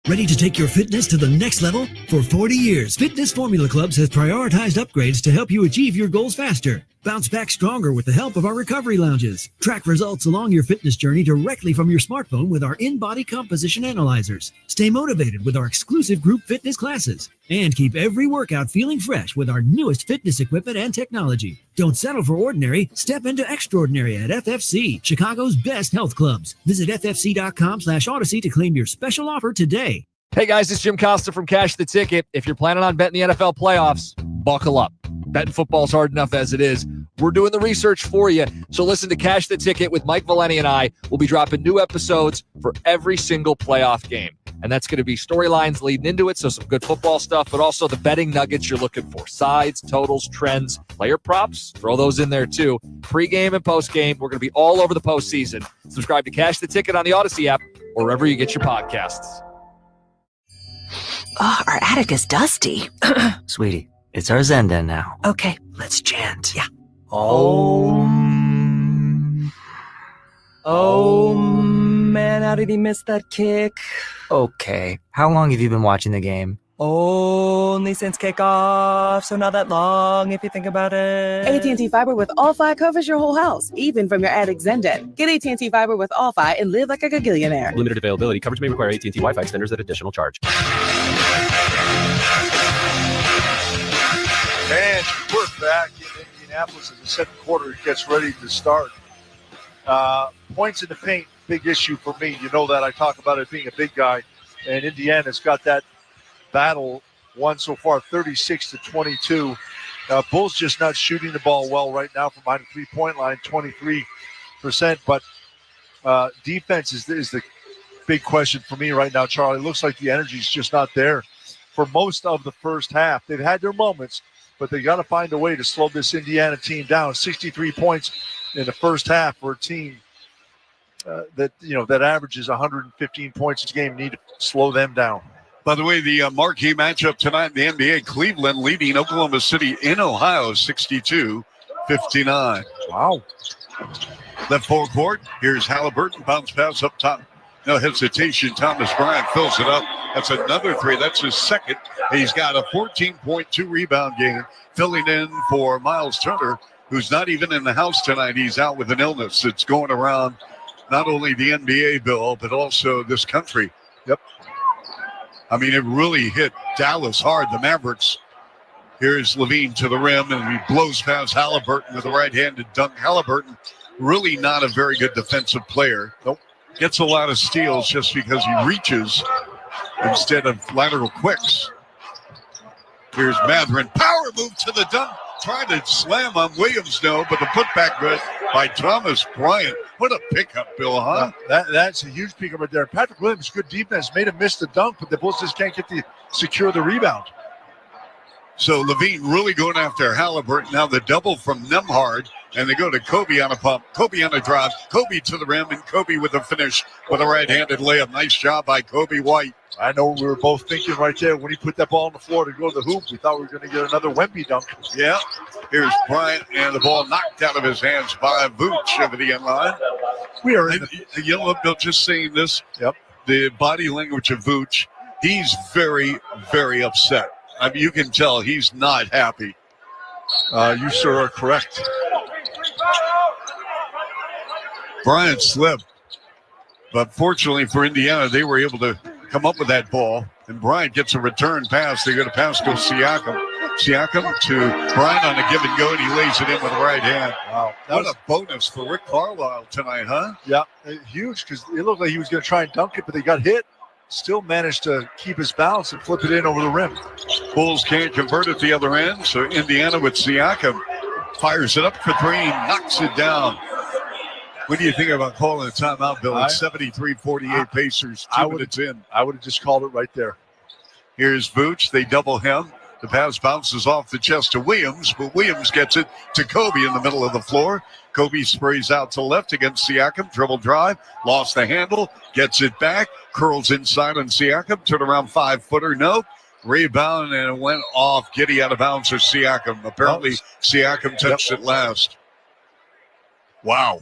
Ready to take your fitness to the next level? For 40 years, Fitness Formula Clubs has prioritized upgrades to help you achieve your goals faster. Bounce back stronger with the help of our recovery lounges. Track results along your fitness journey directly from your smartphone with our in-body composition analyzers. Stay motivated with our exclusive group fitness classes. And keep every workout feeling fresh with our newest fitness equipment and technology. Don't settle for ordinary. Step into extraordinary at FFC, Chicago's best health clubs. Visit ffc.com/Odyssey to claim your special offer today. Hey guys, it's Jim Costa from Cash the Ticket. If you're planning on betting the NFL playoffs, buckle up. Betting football's hard enough as it is. We're doing the research for you. So listen to Cash the Ticket with Mike Valeni and I. We'll be dropping new episodes for every single playoff game. And that's going to be storylines leading into it, so some good football stuff, but also the betting nuggets you're looking for. Sides, totals, trends, player props, throw those in there too. Pre-game and post-game, we're going to be all over the postseason. Subscribe to Cash the Ticket on the Odyssey app or wherever you get your podcasts. Oh, our attic is dusty. Sweetie, it's our Zen den now. Okay, let's chant. Yeah. Oh, man, how did he miss that kick? Okay, how long have you been watching the game? Only since kickoff, so not that long if you think about it. AT&T Fiber with All-Fi covers your whole house, even from your attic Zen den. Get AT&T Fiber with All-Fi and live like a gagillionaire. Limited availability. Coverage may require AT&T Wi-Fi extenders at additional charge. And we're back in Indianapolis as the second quarter gets ready to start. Points in the paint, big issue for me. You know that I talk about it being a big guy, and Indiana's got that battle won so far 36-22. Bulls just not shooting the ball well right now from behind the 3-point line, 23%. But defense is the big question for me right now, Charlie. It looks like the energy's just not there for most of the first half. They've had their moments, but they got to find a way to slow this Indiana team down. 63 points in the first half for a team that averages 115 points a game. Need to slow them down. By the way, the marquee matchup tonight in the NBA, Cleveland leading Oklahoma City in Ohio 62-59. Wow. Left forecourt, here's Halliburton, bounce pass up top. No hesitation, Thomas Bryant fills it up. That's another three. That's his second. He's got a 14.2 rebound game, filling in for Miles Turner, who's not even in the house tonight. He's out with an illness that's going around not only the NBA, Bill, but also this country. Yep. I mean, it really hit Dallas hard, the Mavericks. Here's Levine to the rim, and he blows past Halliburton with a right-handed dunk. Halliburton, really not a very good defensive player. Nope. Gets a lot of steals just because he reaches instead of lateral quicks. Here's Mathurin. Power move to the dunk. Trying to slam on Williams, no, but the putback good by Thomas Bryant. What a pickup, Bill, huh? That's a huge pickup right there. Patrick Williams, good defense, made him miss the dunk, but the Bulls just can't secure the rebound. So Levine really going after Halliburton. Now the double from Nembhard, and they go to Kobe on a pump. Kobe on a drive. Kobe to the rim, and Kobe with a finish with a right-handed layup. Nice job by Kobe White. I know we were both thinking right there when he put that ball on the floor to go to the hoop. We thought we were going to get another Wemby dunk. Yeah. Here's Bryant, and the ball knocked out of his hands by Vooch over the end line. We are in the yellow Bill just saying this. Yep. The body language of Vooch, he's very, very upset. I mean, you can tell he's not happy. You, sir, are correct. Bryant slipped. But fortunately for Indiana, they were able to come up with that ball. And Bryant gets a return pass. They go to Pascal Siakam. Siakam to Bryant on a give and go, and he lays it in with the right hand. Wow. What a bonus for Rick Carlisle tonight, huh? Yeah, huge, because it looked like he was going to try and dunk it, but they got hit. Still managed to keep his balance and flip it in over the rim. Bulls can't convert at the other end, so Indiana with Siakam fires it up for three, knocks it down. What do you think about calling a timeout, Bill? It's 73-48 Pacers, 2 minutes in. I would have just called it right there. Here's Vooch. They double him. The pass bounces off the chest to Williams, but Williams gets it to Kobe in the middle of the floor. Kobe sprays out to the left against Siakam. Dribble drive. Lost the handle. Gets it back. Curls inside on Siakam. Turn around 5-footer. Nope. Rebound, and it went off. Giddy out of bounds for Siakam. Apparently, Siakam touched it last. Wow.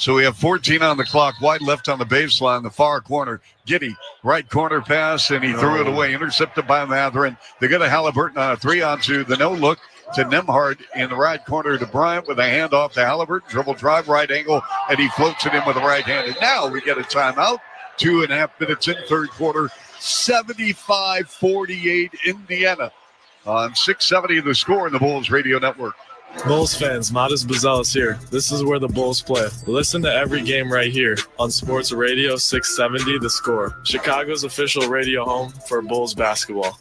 So we have 14 on the clock. Wide left on the baseline, the far corner. Giddy, right corner pass, and he threw it away. Intercepted by Matherin. They go to Halliburton on a 3-on-2. The no-look to Nembhard in the right corner to Bryant with a handoff to Halliburton. Dribble drive, right angle, and he floats it in with the right hand. And now we get a timeout. 2.5 minutes in, third quarter. 75-48 Indiana on 670 The Score in the Bulls Radio Network. Bulls fans, Modest Bazelis here. This is where the Bulls play. Listen to every game right here on Sports Radio 670 The Score, Chicago's official radio home for Bulls basketball.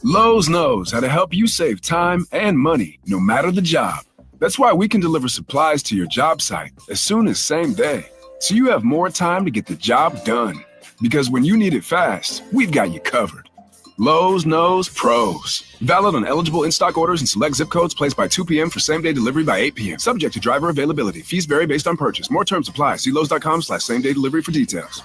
Lowe's knows how to help you save time and money, no matter the job. That's why we can deliver supplies to your job site as soon as same day, so you have more time to get the job done. Because when you need it fast, we've got you covered. Lowe's knows pros. Valid on eligible in-stock orders and select zip codes, placed by 2 p.m. for same-day delivery by 8 p.m. Subject to driver availability. Fees vary based on purchase. More terms apply. See Lowe's.com/same-day delivery for details.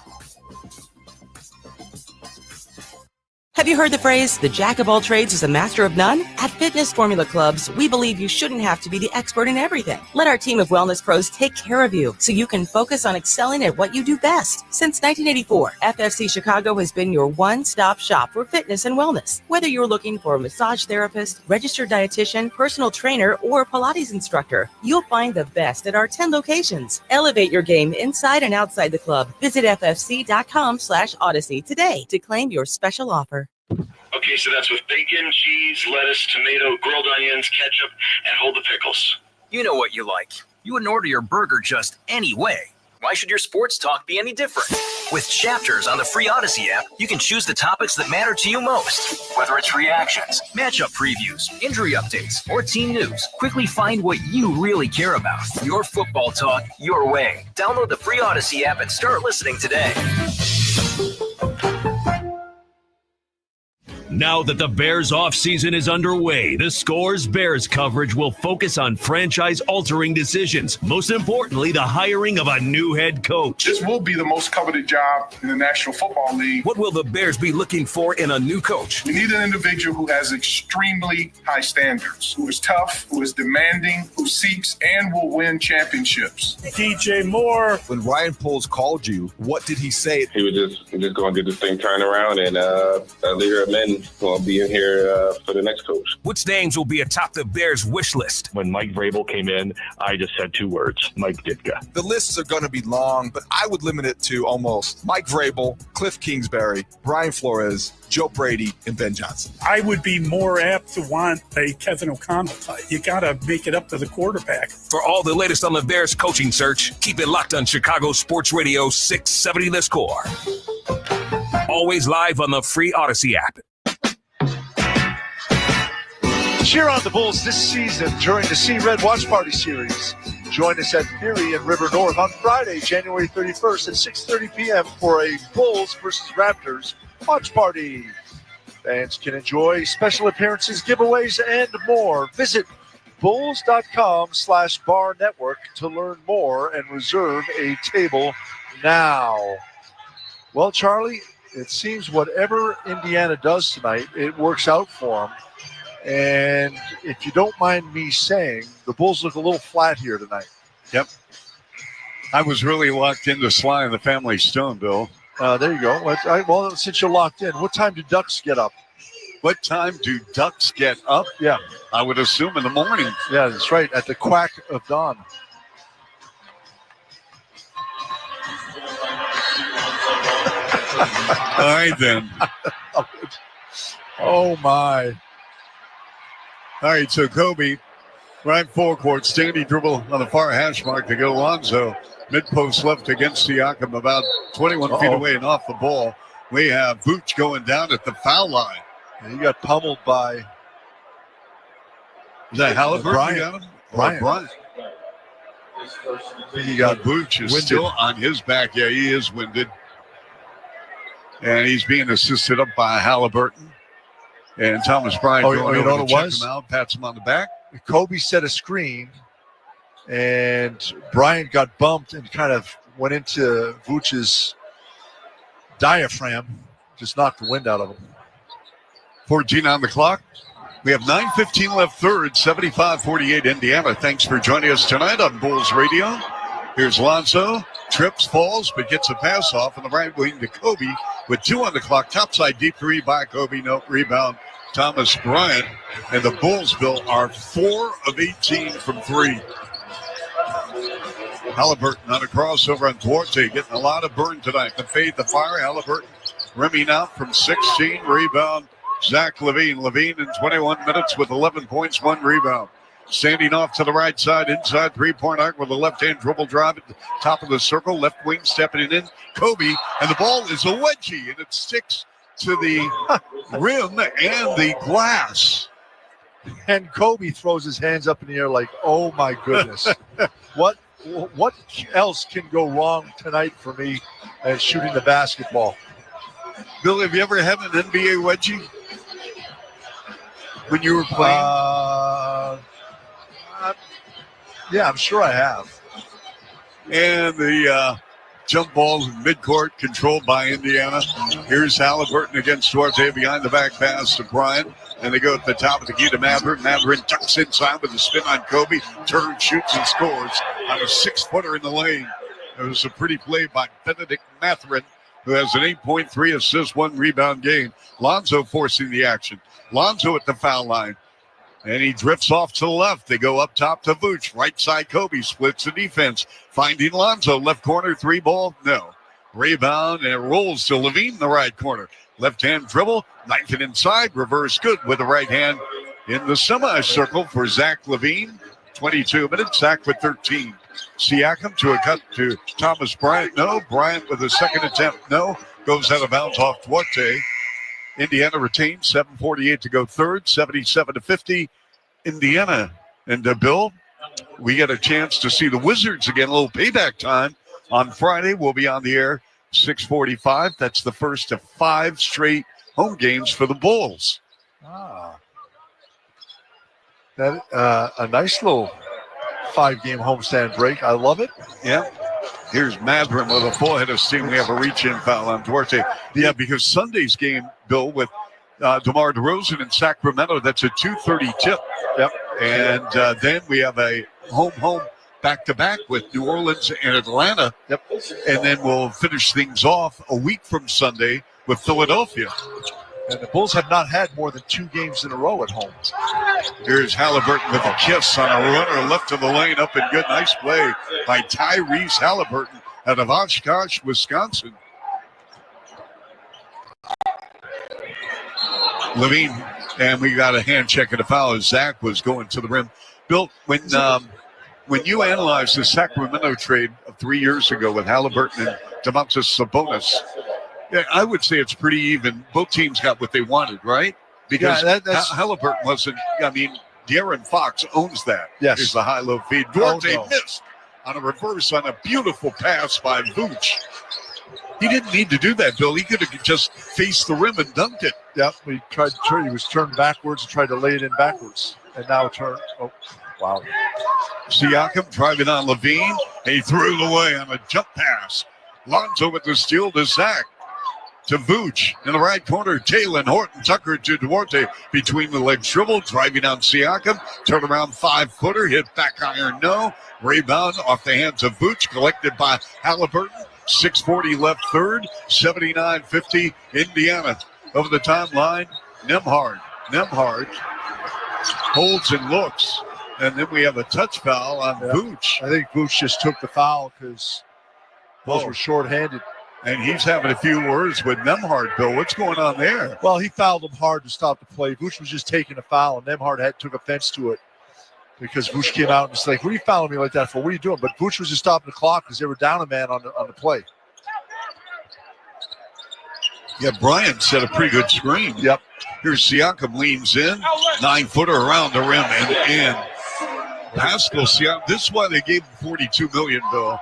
Have you heard the phrase, the jack of all trades is a master of none? At Fitness Formula Clubs, we believe you shouldn't have to be the expert in everything. Let our team of wellness pros take care of you so you can focus on excelling at what you do best. Since 1984, FFC Chicago has been your one-stop shop for fitness and wellness. Whether you're looking for a massage therapist, registered dietitian, personal trainer, or Pilates instructor, you'll find the best at our 10 locations. Elevate your game inside and outside the club. Visit ffc.com/Odyssey today to claim your special offer. Okay, so that's with bacon, cheese, lettuce, tomato, grilled onions, ketchup, and hold the pickles. You know what you like. You wouldn't order your burger just any way. Why should your sports talk be any different? With Chapters on the free Odyssey app, you can choose the topics that matter to you most. Whether it's reactions, matchup previews, injury updates, or team news, quickly find what you really care about. Your football talk, your way. Download the free Odyssey app and start listening today. Now that the Bears offseason is underway, the Score's Bears coverage will focus on franchise-altering decisions. Most importantly, the hiring of a new head coach. This will be the most coveted job in the National Football League. What will the Bears be looking for in a new coach? We need an individual who has extremely high standards, who is tough, who is demanding, who seeks and will win championships. DJ Moore. When Ryan Poles called you, what did he say? He was just going to get this thing turned around, and a leader of men will be in here for the next coach. Which names will be atop the Bears' wish list? When Mike Vrabel came in, I just said 2 words: Mike Ditka. The lists are going to be long, but I would limit it to almost Mike Vrabel, Cliff Kingsbury, Brian Flores, Joe Brady, and Ben Johnson. I would be more apt to want a Kevin O'Connell type. You got to make it up to the quarterback. For all the latest on the Bears coaching search, keep it locked on Chicago Sports Radio 670 The Score. Always live on the free Odyssey app. Cheer on the Bulls this season during the Sea Red Watch Party Series. Join us at Fury in River North on Friday, January 31st at 6:30 p.m. for a Bulls versus Raptors watch party. Fans can enjoy special appearances, giveaways, and more. Visit bulls.com/bar network to learn more and reserve a table now. Well, Charlie, it seems whatever Indiana does tonight, it works out for them. And if you don't mind me saying, the Bulls look a little flat here tonight. Yep. I was really locked into Sly and the Family Stone, Bill. There you go. Well, since you're locked in, what time do Ducks get up? What time do Ducks get up? Yeah. I would assume in the morning. Yeah, that's right. At the quack of dawn. All right, then. Oh, my. All right, so Kobe, right forecourt, standing dribble on the far hash mark to go Lonzo. Mid-post left against Siakam, about 21 feet away and off the ball. We have Vooch going down at the foul line. And he got pummeled by... Is that Halliburton? Bryant. Bryant. He got Vooch is winded. still on his back. Yeah, he is winded. And he's being assisted up by Halliburton. And Thomas Bryant going you over know to what it check was? him out, pats him on the back. Kobe set a screen, and Bryant got bumped and kind of went into Vooch's diaphragm, just knocked the wind out of him. 14 on the clock. We have 9:15 left third, 75-48 Indiana. Thanks for joining us tonight on Bulls Radio. Here's Lonzo. Trips, falls, but gets a pass off on the right wing to Kobe with 2 on the clock. Topside deep three by Kobe. No rebound. Thomas Bryant. And the Bulls, Bill, are 4 of 18 from 3. Halliburton on a crossover on Duarte, getting a lot of burn tonight. The fade, the fire. Halliburton rimming out from 16. Rebound, Zach LaVine. LaVine in 21 minutes with 11 points, 1 rebound. Standing off to the right side, inside three-point arc with a left-hand dribble drive at the top of the circle. Left wing stepping in. Kobe, and the ball is a wedgie, and it sticks to the rim and the glass. And Kobe throws his hands up in the air like, oh, my goodness. What else can go wrong tonight for me at shooting the basketball? Bill, have you ever had an NBA wedgie when you were playing? Yeah, I'm sure I have. And the jump ball in midcourt controlled by Indiana. Here's Halliburton against Duarte behind the back pass to Bryant. And they go at the top of the key to Mathurin. Mathurin tucks inside with a spin on Kobe. Turns, shoots, and scores on a 6-footer in the lane. It was a pretty play by Benedict Mathurin, who has an 8.3 assist, 1 rebound game. Lonzo forcing the action. Lonzo at the foul line. And he drifts off to the left. They go up top to Vooch. Right side, Kobe splits the defense. Finding Lonzo. Left corner, 3-ball. No. Rebound, and it rolls to LaVine in the right corner. Left-hand dribble. Knife it inside. Reverse good with the right hand in the semicircle for Zach LaVine. 22 minutes. Zach with 13. Siakam to a cut to Thomas Bryant. No. Bryant with a second attempt. No. Goes out of bounds off Duarte. Indiana retains 7:48 to go third, 77-50. Indiana. And Bill, we get a chance to see the Wizards again. A little payback time on Friday. We'll be on the air 6:45. That's the first of 5 straight home games for the Bulls. That a nice little 5-game homestand break. I love it. Yeah. Here's Mathurin with a full head of steam. We have a reach-in foul on Duarte. Yeah, because Sunday's game, Bill, with DeMar DeRozan in Sacramento, that's a 2:30 tip. Yep. And then we have a home back-to-back with New Orleans and Atlanta. Yep. And then we'll finish things off a week from Sunday with Philadelphia. And the Bulls have not had more than 2 games in a row at home. Here's Halliburton with a kiss on a runner left of the lane, up and good. Nice play by Tyrese Halliburton out of Oshkosh, Wisconsin. LaVine, and we got a hand check and a foul as Zach was going to the rim. Bill, when you analyze the Sacramento trade of 3 years ago with Halliburton and Domantas Sabonis, yeah, I would say it's pretty even. Both teams got what they wanted, right? Because that's Halliburton wasn't, I mean, De'Aaron Fox owns that. Yes. Here's the high-low feed. Duarte missed on a reverse on a beautiful pass by Vooch. He didn't need to do that, Bill. He could have just faced the rim and dunked it. Yep, he was turned backwards and tried to lay it in backwards. And now turn. Oh, wow. Siakam driving on LaVine. He threw it away on a jump pass. Lonzo with the steal to Zach. To Vooch in the right corner. Talen Horton Tucker to Duarte between the legs dribble. Driving on Siakam. Turn around 5-footer. Hit back iron. No. Rebound off the hands of Vooch. Collected by Halliburton. 6:40 left third. 79-50 Indiana. Over the timeline. Nembhard holds and looks. And then we have a touch foul on Vooch. I think Vooch just took the foul because those were shorthanded. And he's having a few words with Nembhard, Bill. What's going on there? Well, he fouled him hard to stop the play. Vooch was just taking a foul, and Nembhard took offense to it because Vooch came out and was like, what are you fouling me like that for? What are you doing? But Vooch was just stopping the clock because they were down a man on the play. Yeah, Bryant set a pretty good screen. Yep. Here's Siakam, leans in, 9-footer around the rim and in. Pascal Siakam, this is why they gave him $42 million, Bill.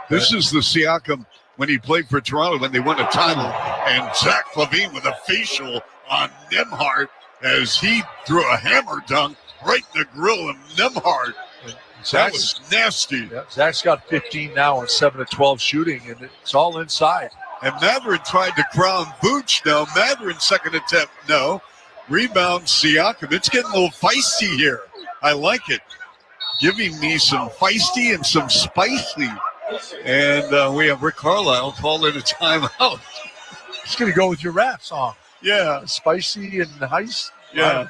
This is the Siakam when he played for Toronto when they won a title. And Zach LaVine with a facial on Nembhard as he threw a hammer dunk right in the grill of Nembhard. That was nasty. Yeah, Zach's got 15 now on 7 of 12 shooting, and it's all inside. And Mathurin tried to crown Vooch. No, Mathurin second attempt. No. Rebound Siakam. It's getting a little feisty here. I like it. Giving me some feisty and some spicy. And we have Rick Carlisle calling a timeout. He's going to go with your rap song. Yeah. Spicy and heist. Yeah.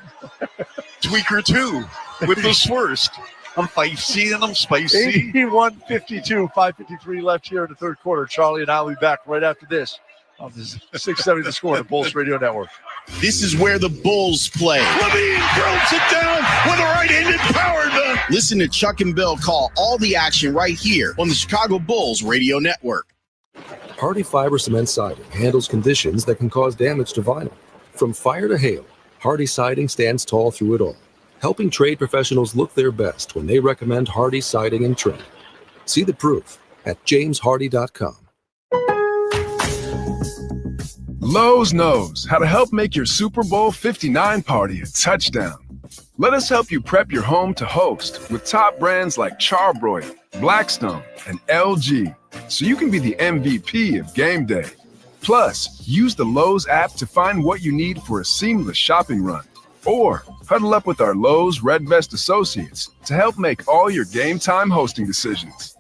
Tweaker 2 with the swerst. I'm feisty and I'm spicy. 81-52, 5:53 left here in the third quarter. Charlie and I will be back right after this on the 670 The Score, the Bulls Radio Network. This is where the Bulls play. LaVine throws it down with a right-handed power dunk. Listen to Chuck and Bill call all the action right here on the Chicago Bulls Radio Network. Hardy Fiber Cement Siding handles conditions that can cause damage to vinyl. From fire to hail, Hardy Siding stands tall through it all, helping trade professionals look their best when they recommend Hardy Siding and Trim. See the proof at jameshardy.com. Lowe's knows how to help make your Super Bowl 59 party a touchdown. Let us help you prep your home to host with top brands like Charbroil, Blackstone, and LG, so you can be the MVP of game day. Plus, use the Lowe's app to find what you need for a seamless shopping run. Or huddle up with our Lowe's Red Vest associates to help make all your game time hosting decisions.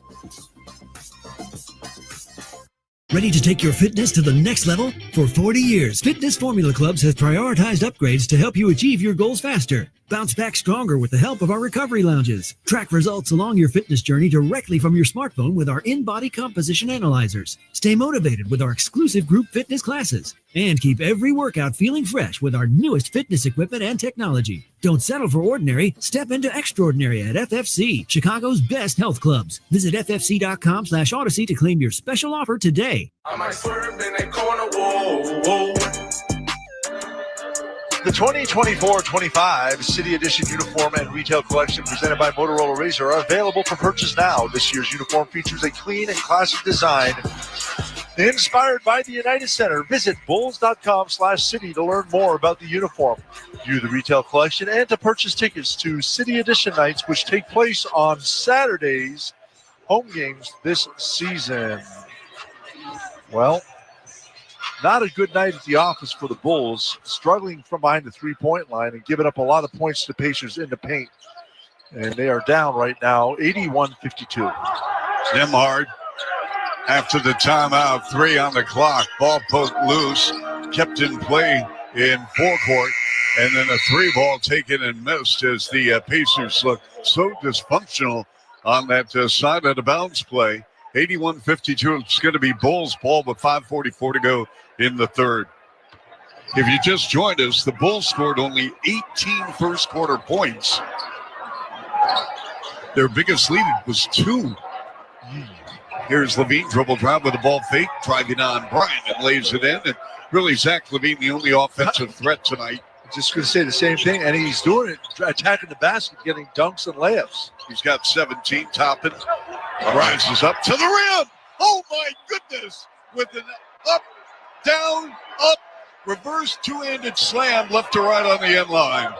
Ready to take your fitness to the next level? For 40 years, Fitness Formula Clubs has prioritized upgrades to help you achieve your goals faster. Bounce back stronger with the help of our recovery lounges. Track results along your fitness journey directly from your smartphone with our in-body composition analyzers. Stay motivated with our exclusive group fitness classes. And keep every workout feeling fresh with our newest fitness equipment and technology. Don't settle for ordinary. Step into extraordinary at FFC, Chicago's best health clubs. Visit ffc.com/Odyssey to claim your special offer today. I might swerve in that corner, whoa, whoa. The 2024-25 City Edition uniform and retail collection presented by Motorola Razr are available for purchase now. This year's uniform features a clean and classic design inspired by the United Center. Visit bulls.com/city to learn more about the uniform, view the retail collection, and to purchase tickets to City Edition nights, which take place on Saturdays, home games this season. Well, not a good night at the office for the Bulls, struggling from behind the three-point line and giving up a lot of points to Pacers in the paint. And they are down right now, 81-52. Nembhard, after the timeout, 3 on the clock. Ball poked loose, kept in play in forecourt, and then a 3 ball taken and missed as the Pacers look so dysfunctional on that side of the bounce play. 81-52. It's going to be Bulls ball with 5:44 to go in the third. If you just joined us, the Bulls scored only 18 first quarter points. Their biggest lead was 2. Here's LaVine, dribble drive with the ball fake, driving on Bryant and lays it in. And really, Zach LaVine, the only offensive threat tonight. Just going to say the same thing, and he's doing it, attacking the basket, getting dunks and layups. He's got 17. Toppin rises up to the rim. Oh, my goodness. With an up, down, up, reverse two-handed slam left to right on the end line.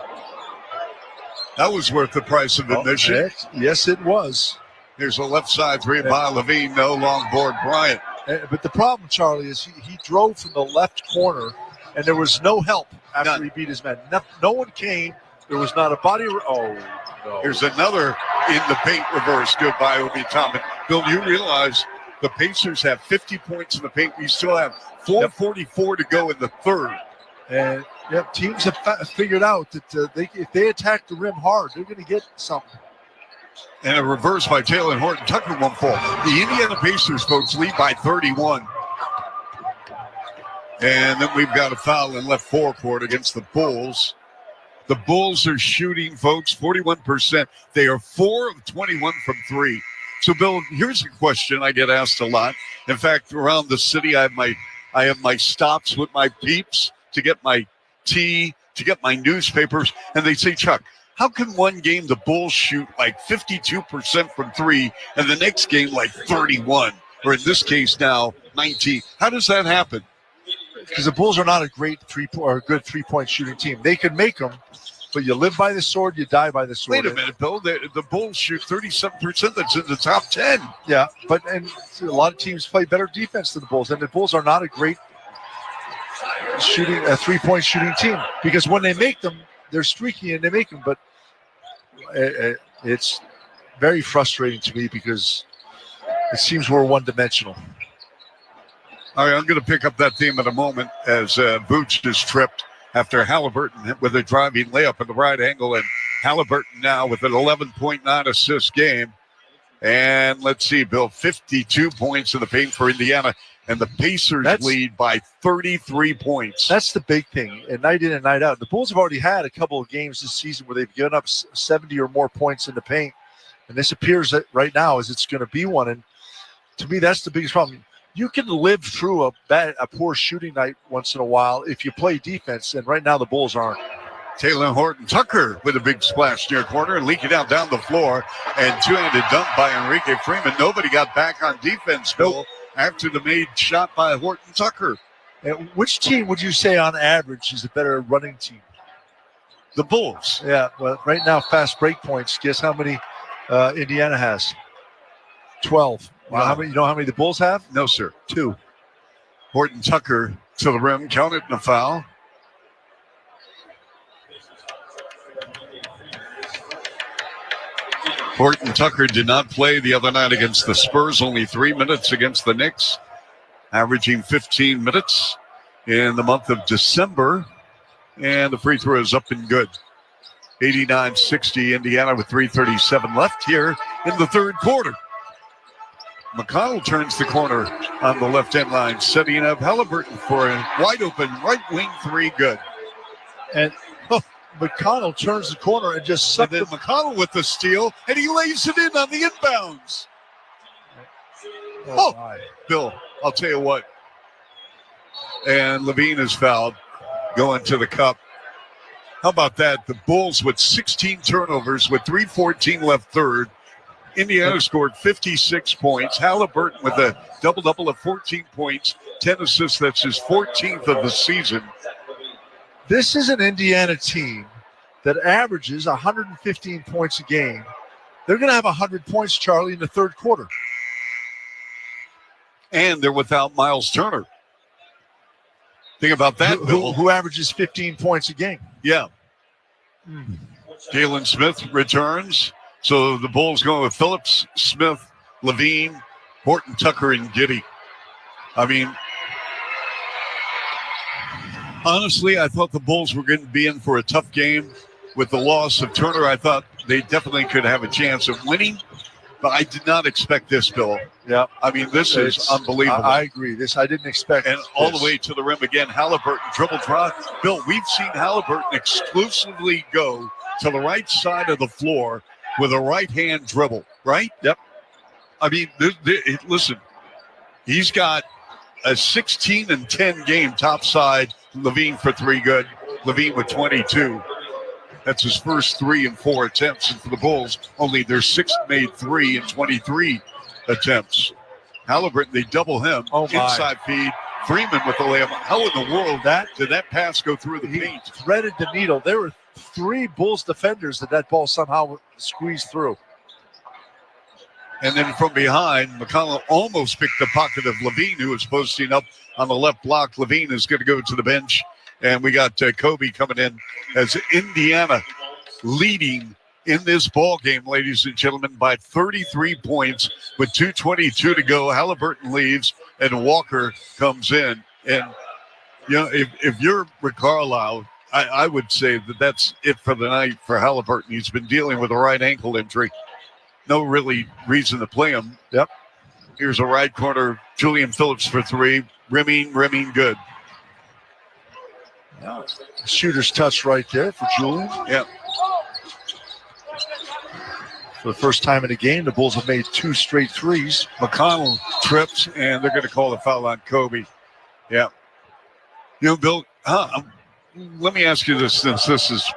That was worth the price of admission. Yes, it was. Here's a left side 3 by LaVine. No long board, Bryant. But the problem, Charlie, is he drove from the left corner, and there was no help after he beat his man. No one came. There was not a body. Oh, no. Here's another in the paint reverse. Good by Obi Toppin. Bill, you realize the Pacers have 50 points in the paint. We still have 4:44 to go in the third. And teams have figured out that if they attack the rim hard, they're going to get something. And a reverse by Taylor Horton Tucker won't fall. The Indiana Pacers, folks, lead by 31. And then we've got a foul in left forecourt against the Bulls. The Bulls are shooting, folks, 41%. They are 4 of 21 from 3. So, Bill, here's a question I get asked a lot. In fact, around the city, I have my stops with my peeps to get my tea, to get my newspapers, and they say, Chuck, how can one game the Bulls shoot like 52% from 3 and the next game like 31, or in this case now 19? How does that happen? Because the Bulls are not a great good three-point shooting team. They can make them, but you live by the sword, you die by the sword. Wait a minute, Bill. The Bulls shoot 37%. That's in the top 10. Yeah, and a lot of teams play better defense than the Bulls, and the Bulls are not a great three-point shooting team because when they make them, they're streaky and they make them. But it's very frustrating to me because it seems we're one-dimensional. All right, I'm going to pick up that theme in a moment as Boots is tripped after Halliburton with a driving layup at the right angle, and Halliburton now with an 11.9 assist game. And let's see, Bill, 52 points in the paint for Indiana, and the Pacers lead by 33 points. That's the big thing, and night in and night out. The Bulls have already had a couple of games this season where they've given up 70 or more points in the paint, and this appears that right now as it's going to be one. And to me, that's the biggest problem. You can live through a poor shooting night once in a while if you play defense, and right now the Bulls aren't. Taylor Horton Tucker with a big splash near corner and leaking out down the floor, and two-handed dunk by Enrique Freeman. Nobody got back on defense, Bill, after the made shot by Horton Tucker. And which team would you say on average is a better running team? The Bulls. Yeah, well, right now fast break points. Guess how many Indiana has? 12. Wow. You know how many the Bulls have? No, sir. 2. Horton Tucker to the rim, counted in a foul. Horton Tucker did not play the other night against the Spurs, only 3 minutes against the Knicks, averaging 15 minutes in the month of December. And the free throw is up and good. 89-60 Indiana with 3:37 left here in the third quarter. McConnell turns the corner on the left end line, setting up Halliburton for a wide open right wing three. Good. And McConnell turns the corner and just sucked and then McConnell with the steal, and he lays it in on the inbounds. Oh, Bill, I'll tell you what. And Levine is fouled, going to the cup. How about that? The Bulls with 16 turnovers with 3:14 left third. Indiana scored 56 points. Halliburton with a double-double of 14 points, 10 assists. That's his 14th of the season. This is an Indiana team that averages 115 points a game. They're going to have 100 points, Charlie, in the third quarter. And they're without Miles Turner. Think about that, Bill. Who averages 15 points a game. Yeah. Jalen Smith returns. So the Bulls going with Phillips, Smith, Levine, Horton Tucker, and Giddey. I mean, honestly, I thought the Bulls were going to be in for a tough game. With the loss of Turner, I thought they definitely could have a chance of winning. But I did not expect this, Bill. Yeah. I mean, this is unbelievable. I agree. I didn't expect. And all the way to the rim again. Halliburton, dribble drive. Bill, we've seen Halliburton exclusively go to the right side of the floor with a right-hand dribble, right? Yep. I mean, listen, he's got a 16-10 game topside. Levine for 3 good. Levine with 22. That's his first 3 in 4 attempts. And for the Bulls, only their 6th made 3 in 23 attempts. Halliburton, they double him. Inside feed. Freeman with the layup. How in the world did that pass go through the paint? Threaded the needle. There were 3 Bulls defenders that ball somehow squeezed through. And then from behind, McConnell almost picked the pocket of Levine, who was posting up on the left block. Levine is going to go to the bench. And we got Kobe coming in as Indiana leading in this ball game, ladies and gentlemen, by 33 points with 2:22 to go. Halliburton leaves and Walker comes in. And, you know, if you're Rick Carlisle, I would say that that's it for the night for Halliburton. He's been dealing with a right ankle injury. No really reason to play him. Yep. Here's a right corner, Julian Phillips for 3. Rimming, good. Shooter's touch right there for Julian. Yeah. For the first time in the game, the Bulls have made 2 straight threes. McConnell trips, and they're going to call the foul on Kobe. Yeah. You know, Bill, let me ask you this, since this is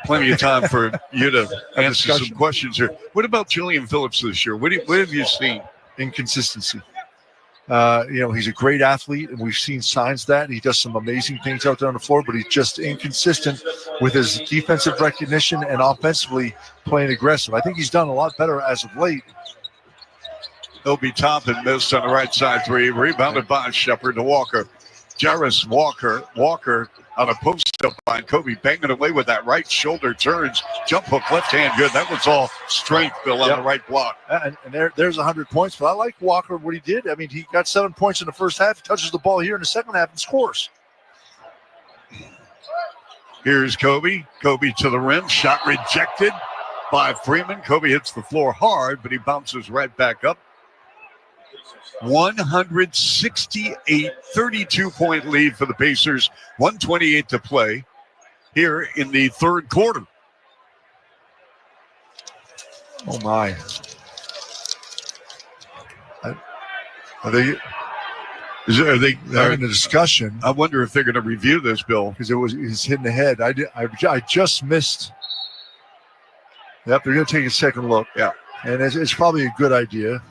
plenty of time for you to answer some questions here. What about Julian Phillips this year? What have you seen? Inconsistency. He's a great athlete, and we've seen signs that he does some amazing things out there on the floor, but he's just inconsistent with his defensive recognition and offensively playing aggressive. I think he's done a lot better as of late. Obi Toppin missed on the right side 3, rebounded by Shepard to Walker. Jarris Walker on a post-up line. Kobe banging away with that right shoulder turns. Jump hook, left hand, good. That was all strength, Bill, on the right block. And there's 100 points. But I like Walker, what he did. I mean, he got 7 points in the first half. He touches the ball here in the second half and scores. Here's Kobe. Kobe to the rim. Shot rejected by Freeman. Kobe hits the floor hard, but he bounces right back up. 168, 32-point lead for the Pacers. 1:28 to play here in the third quarter. Oh, my. Are they having a discussion? I wonder if they're going to review this, Bill. Because it's hitting the head. I just missed. Yep, they're going to take a second look. Yeah. And it's probably a good idea.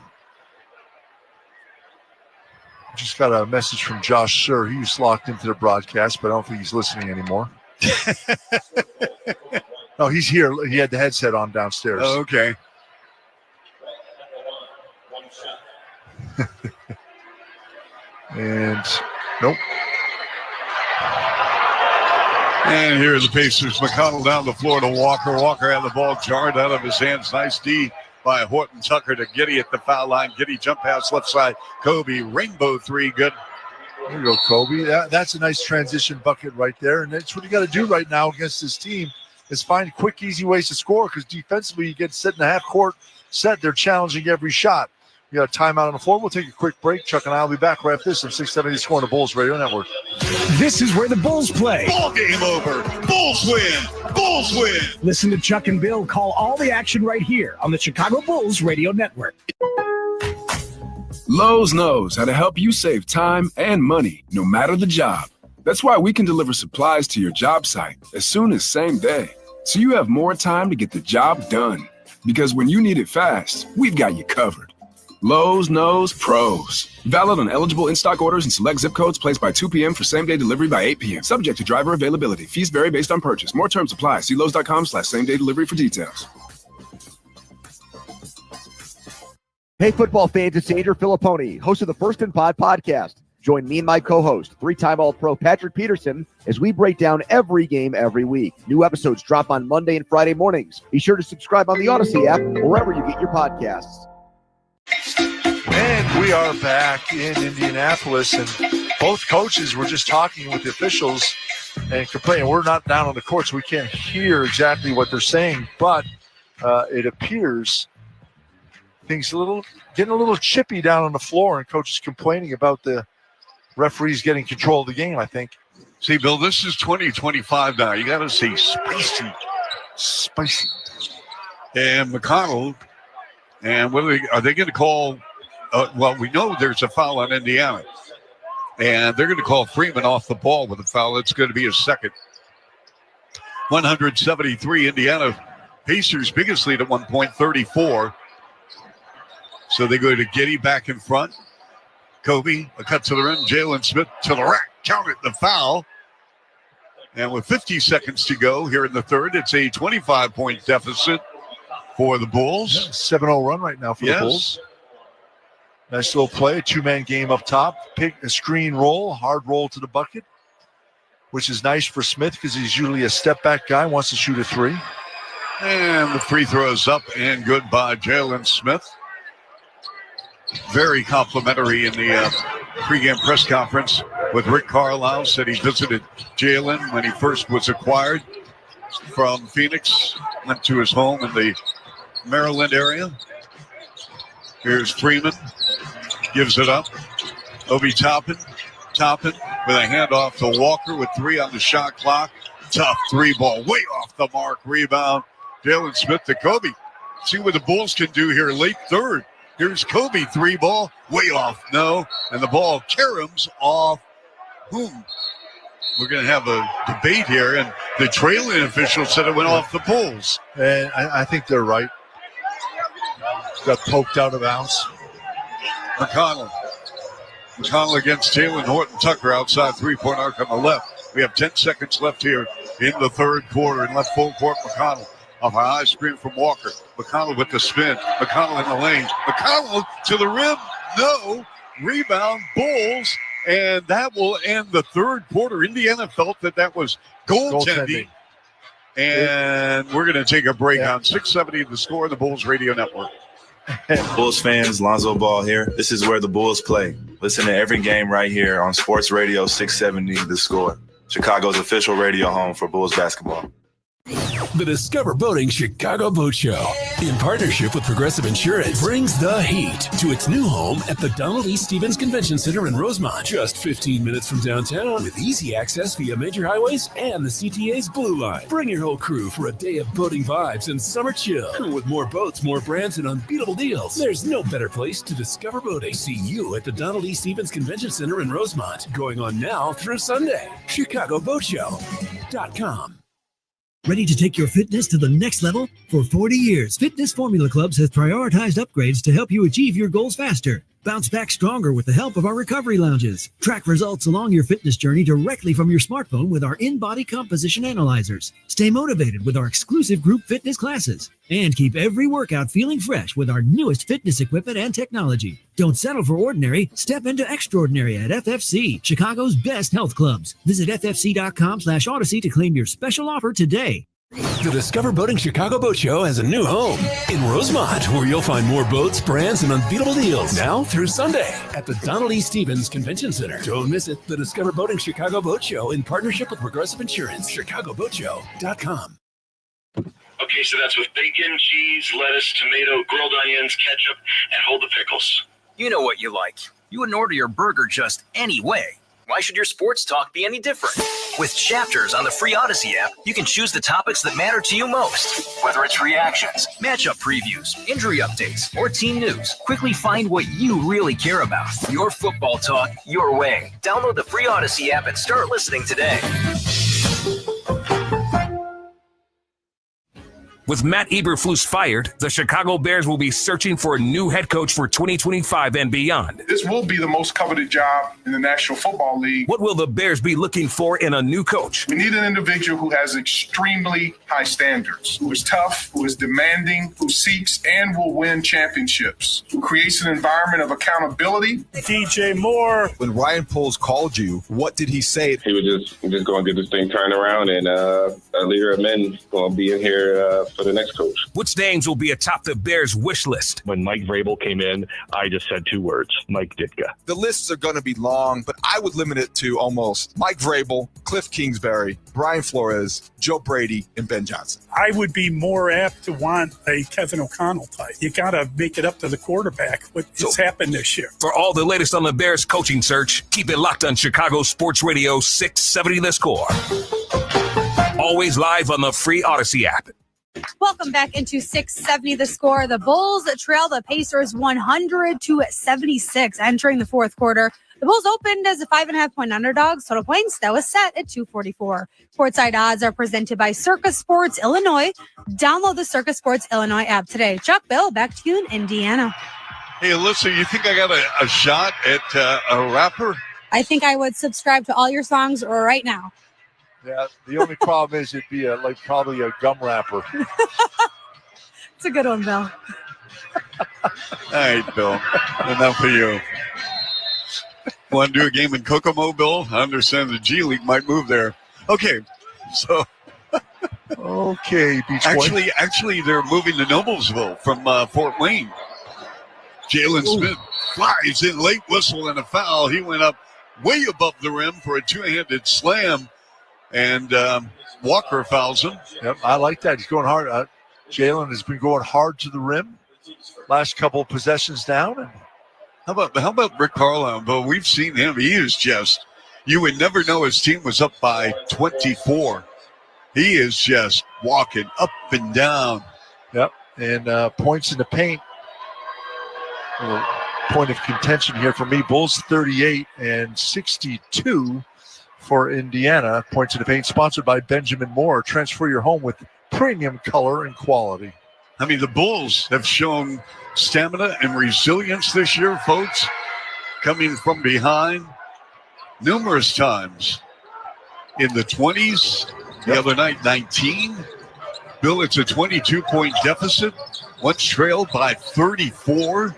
Just got a message from Josh Sir. He's locked into the broadcast, but I don't think he's listening anymore. No, he's here. He had the headset on downstairs. Oh, okay. And nope. And here are the Pacers. McConnell down the floor to Walker. Walker had the ball jarred out of his hands. Nice D by Horton Tucker to Giddey at the foul line. Giddey jump pass left side. Kobe, rainbow 3, good. There you go, Kobe. That's a nice transition bucket right there. And that's what you got to do right now against this team is find quick, easy ways to score because defensively you get set in the half-court set. They're challenging every shot. We got a timeout on the floor. We'll take a quick break. Chuck and I will be back right after this on 670 Score on the Bulls Radio Network. This is where the Bulls play. Ball game over. Bulls win. Bulls win. Listen to Chuck and Bill call all the action right here on the Chicago Bulls Radio Network. Lowe's knows how to help you save time and money, no matter the job. That's why we can deliver supplies to your job site as soon as same day, so you have more time to get the job done. Because when you need it fast, we've got you covered. Lowe's knows pros. Valid on eligible in-stock orders and select zip codes placed by 2 p.m. for same-day delivery by 8 p.m. Subject to driver availability. Fees vary based on purchase. More terms apply. See Lowe's.com/same-day delivery for details. Hey, football fans, it's Andrew Filipponi, host of the First and Pod podcast. Join me and my co-host, 3-time All-Pro Patrick Peterson, as we break down every game every week. New episodes drop on Monday and Friday mornings. Be sure to subscribe on the Odyssey app or wherever you get your podcasts. And we are back in Indianapolis, and both coaches were just talking with the officials and complaining. We're not down on the court, so we can't hear exactly what they're saying, but it appears things getting a little chippy down on the floor, and coaches complaining about the referees getting control of the game, I think. See, Bill, this is 2025 now. You got to see spicy. And McConnell, and what are they going to call? Well, we know there's a foul on Indiana, and they're going to call Freeman off the ball with a foul. It's going to be a second. 173 Indiana. Pacers' biggest lead at 1 point, 34. So they go to Giddey back in front. Kobe, a cut to the rim. Jalen Smith to the rack. Counted the foul. And with 50 seconds to go here in the third, it's a 25-point deficit for the Bulls. 7-0 run right now for the Bulls. Nice little play, a two-man game up top. Pick a screen roll, hard roll to the bucket, which is nice for Smith because he's usually a step-back guy, wants to shoot a three. And the free throw is up and good by Jalen Smith. Very complimentary in the pregame press conference with Rick Carlisle. Said he visited Jalen when he first was acquired from Phoenix. Went to his home in the Maryland area. Here's Freeman. Gives it up. Obi Toppin Toppin with a handoff to Walker with 3 on the shot clock. Tough 3-ball, way off the mark. Rebound, Jalen Smith to Kobe. See what the Bulls can do here late third. Here's Kobe, 3-ball, way off. No, and the ball caroms off whom? We're going to have a debate here, and the trailing official said it went off the Bulls. And I think they're right. Got poked out of bounds. McConnell against Taylor Horton Tucker outside 3-point arc on the left. We have 10 seconds left here in the third quarter. In left full court, McConnell off a high screen from Walker. McConnell with the spin. McConnell in the lane. McConnell to the rim. No. Rebound, Bulls. And that will end the third quarter. Indiana felt that was goaltending. And we're going to take a break on 670 The Score, the Bulls Radio Network. Bulls fans, Lonzo Ball here. This is where the Bulls play. Listen to every game right here on Sports Radio 670 The Score, Chicago's official radio home for Bulls basketball. The Discover Boating Chicago Boat Show, in partnership with Progressive Insurance, brings the heat to its new home at the Donald E. Stevens Convention Center in Rosemont. Just 15 minutes from downtown with easy access via major highways and the CTA's Blue Line. Bring your whole crew for a day of boating vibes and summer chill. With more boats, more brands, and unbeatable deals, there's no better place to discover boating. See you at the Donald E. Stevens Convention Center in Rosemont. Going on now through Sunday. ChicagoBoatShow.com. Ready to take your fitness to the next level? For 40 years, Fitness Formula Clubs has prioritized upgrades to help you achieve your goals faster. Bounce back stronger with the help of our recovery lounges. Track results along your fitness journey directly from your smartphone with our in-body composition analyzers. Stay motivated with our exclusive group fitness classes. And keep every workout feeling fresh with our newest fitness equipment and technology. Don't settle for ordinary. Step into extraordinary at FFC, Chicago's best health clubs. Visit ffc.com/Odyssey to claim your special offer today. The Discover Boating Chicago Boat Show has a new home in Rosemont, where you'll find more boats, brands, and unbeatable deals now through Sunday at the Donald E. Stevens Convention Center. Don't miss it. The Discover Boating Chicago Boat Show, in partnership with Progressive Insurance. ChicagoBoatShow.com. Okay, so that's with bacon, cheese, lettuce, tomato, grilled onions, ketchup, and hold the pickles. You know what you like. You wouldn't order your burger just any way. Why should your sports talk be any different? With Chapters on the free Odyssey app, you can choose the topics that matter to you most. Whether it's reactions, matchup previews, injury updates, or team news, quickly find what you really care about. Your football talk, your way. Download the free Odyssey app and start listening today. With Matt Eberflus fired, the Chicago Bears will be searching for a new head coach for 2025 and beyond. This will be the most coveted job in the National Football League. What will the Bears be looking for in a new coach? We need an individual who has extremely high standards, who is tough, who is demanding, who seeks and will win championships, who creates an environment of accountability. DJ Moore. When Ryan Poles called you, what did he say? He was just going to get this thing turned around, and a leader of men going to be in here for the next coach. Which names will be atop the Bears' wish list? When Mike Vrabel came in, I just said 2 words: Mike Ditka. The lists are going to be long, but I would limit it to almost Mike Vrabel, Cliff Kingsbury, Brian Flores, Joe Brady, and Ben Johnson. I would be more apt to want a Kevin O'Connell type. You got to make it up to the quarterback. What's happened this year? For all the latest on the Bears coaching search, keep it locked on Chicago Sports Radio 670 The Score. Always live on the free Odyssey app. Welcome back into 670 The Score. The Bulls trail the Pacers 100-76 entering the fourth quarter. The Bulls opened as a 5.5-point underdogs. Total points that was set at 244. Courtside odds are presented by Circus Sports Illinois. Download the Circus Sports Illinois app today. Chuck, Bill, back to you in Indiana. Hey, Alyssa, you think I got a shot at a rapper? I think I would subscribe to all your songs right now. Yeah, the only problem is it'd be probably a gum wrapper. It's a good one, Bill. All right, Bill. Enough for you. Want to do a game in Kokomo, Bill? I understand the G League might move there. Okay, so. Okay, Beach Boy. Actually, they're moving to Noblesville from Fort Wayne. Jalen Smith flies in, late whistle and a foul. He went up way above the rim for a two-handed slam. And Walker fouls him. Yep, I like that. He's going hard. Jalen has been going hard to the rim last couple of possessions down. And How about Rick Carlisle? But we've seen him. He is just, you would never know his team was up by 24. He is just walking up and down. Yep. And points in the paint. Point of contention here for me. Bulls 38 and 62 for Indiana. Points in the paint sponsored by Benjamin Moore. Transfer your home with premium color and quality. I mean, the Bulls have shown stamina and resilience this year, folks, coming from behind numerous times. In the 20s, the other night, 19. Bill, it's a 22-point deficit. Once trailed by 34.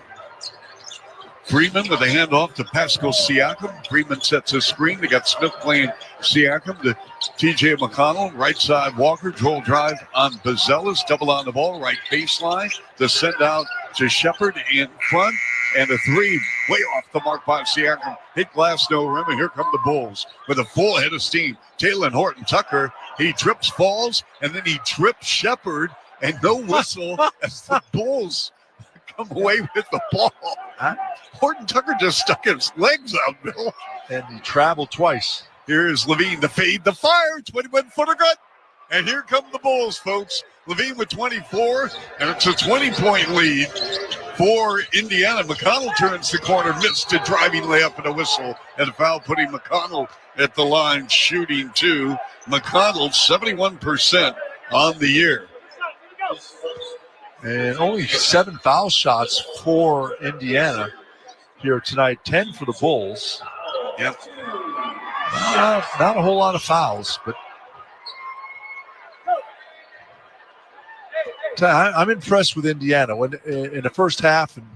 Freeman with a handoff to Pascal Siakam. Freeman sets a screen. They got Smith playing Siakam to TJ McConnell. Right side, Walker. Dribble drive on Buzelis. Double on the ball. Right baseline. The send out to Shepard in front. And a three way off the mark by Siakam. Hit glass, no rim. And here come the Bulls with a full head of steam. Taylor Horton Tucker. He trips, falls, and then he trips Shepard. And no whistle as the Bulls come away with the ball. Horton Tucker just stuck his legs out, Bill. And he traveled twice. Here's Levine, the fade, the fire, 21-footer gut. And here come the Bulls, folks. Levine with 24, and it's a 20-point lead for Indiana. McConnell turns the corner, missed a driving layup and a whistle, and a foul putting McConnell at the line, shooting two. McConnell, 71% on the year. And only 7 foul shots for Indiana here tonight. 10 for the Bulls. Yep. Not a whole lot of fouls, but I'm impressed with Indiana. When in the first half and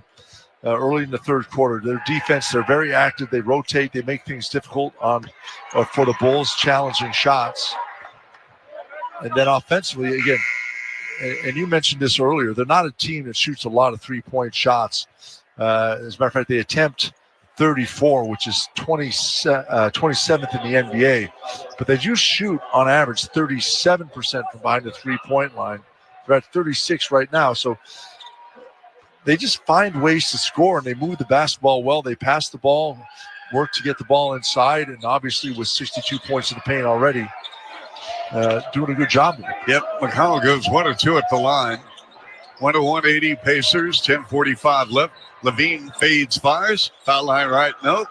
early in the third quarter, their defense, they're very active. They rotate. They make things difficult for the Bulls, challenging shots. And then offensively, again, and you mentioned this earlier, they're not a team that shoots a lot of three-point shots. As a matter of fact, they attempt 34, which is 27th in the NBA. But they do shoot, on average, 37% from behind the three-point line. They're at 36 right now. So they just find ways to score, and they move the basketball well. They pass the ball, work to get the ball inside, and obviously with 62 points in the paint already, doing a good job of it. Yep, McConnell goes 1 of 2 at the line. 101-80 Pacers, 10:45 left. Levine fades, fires. Foul line right, no.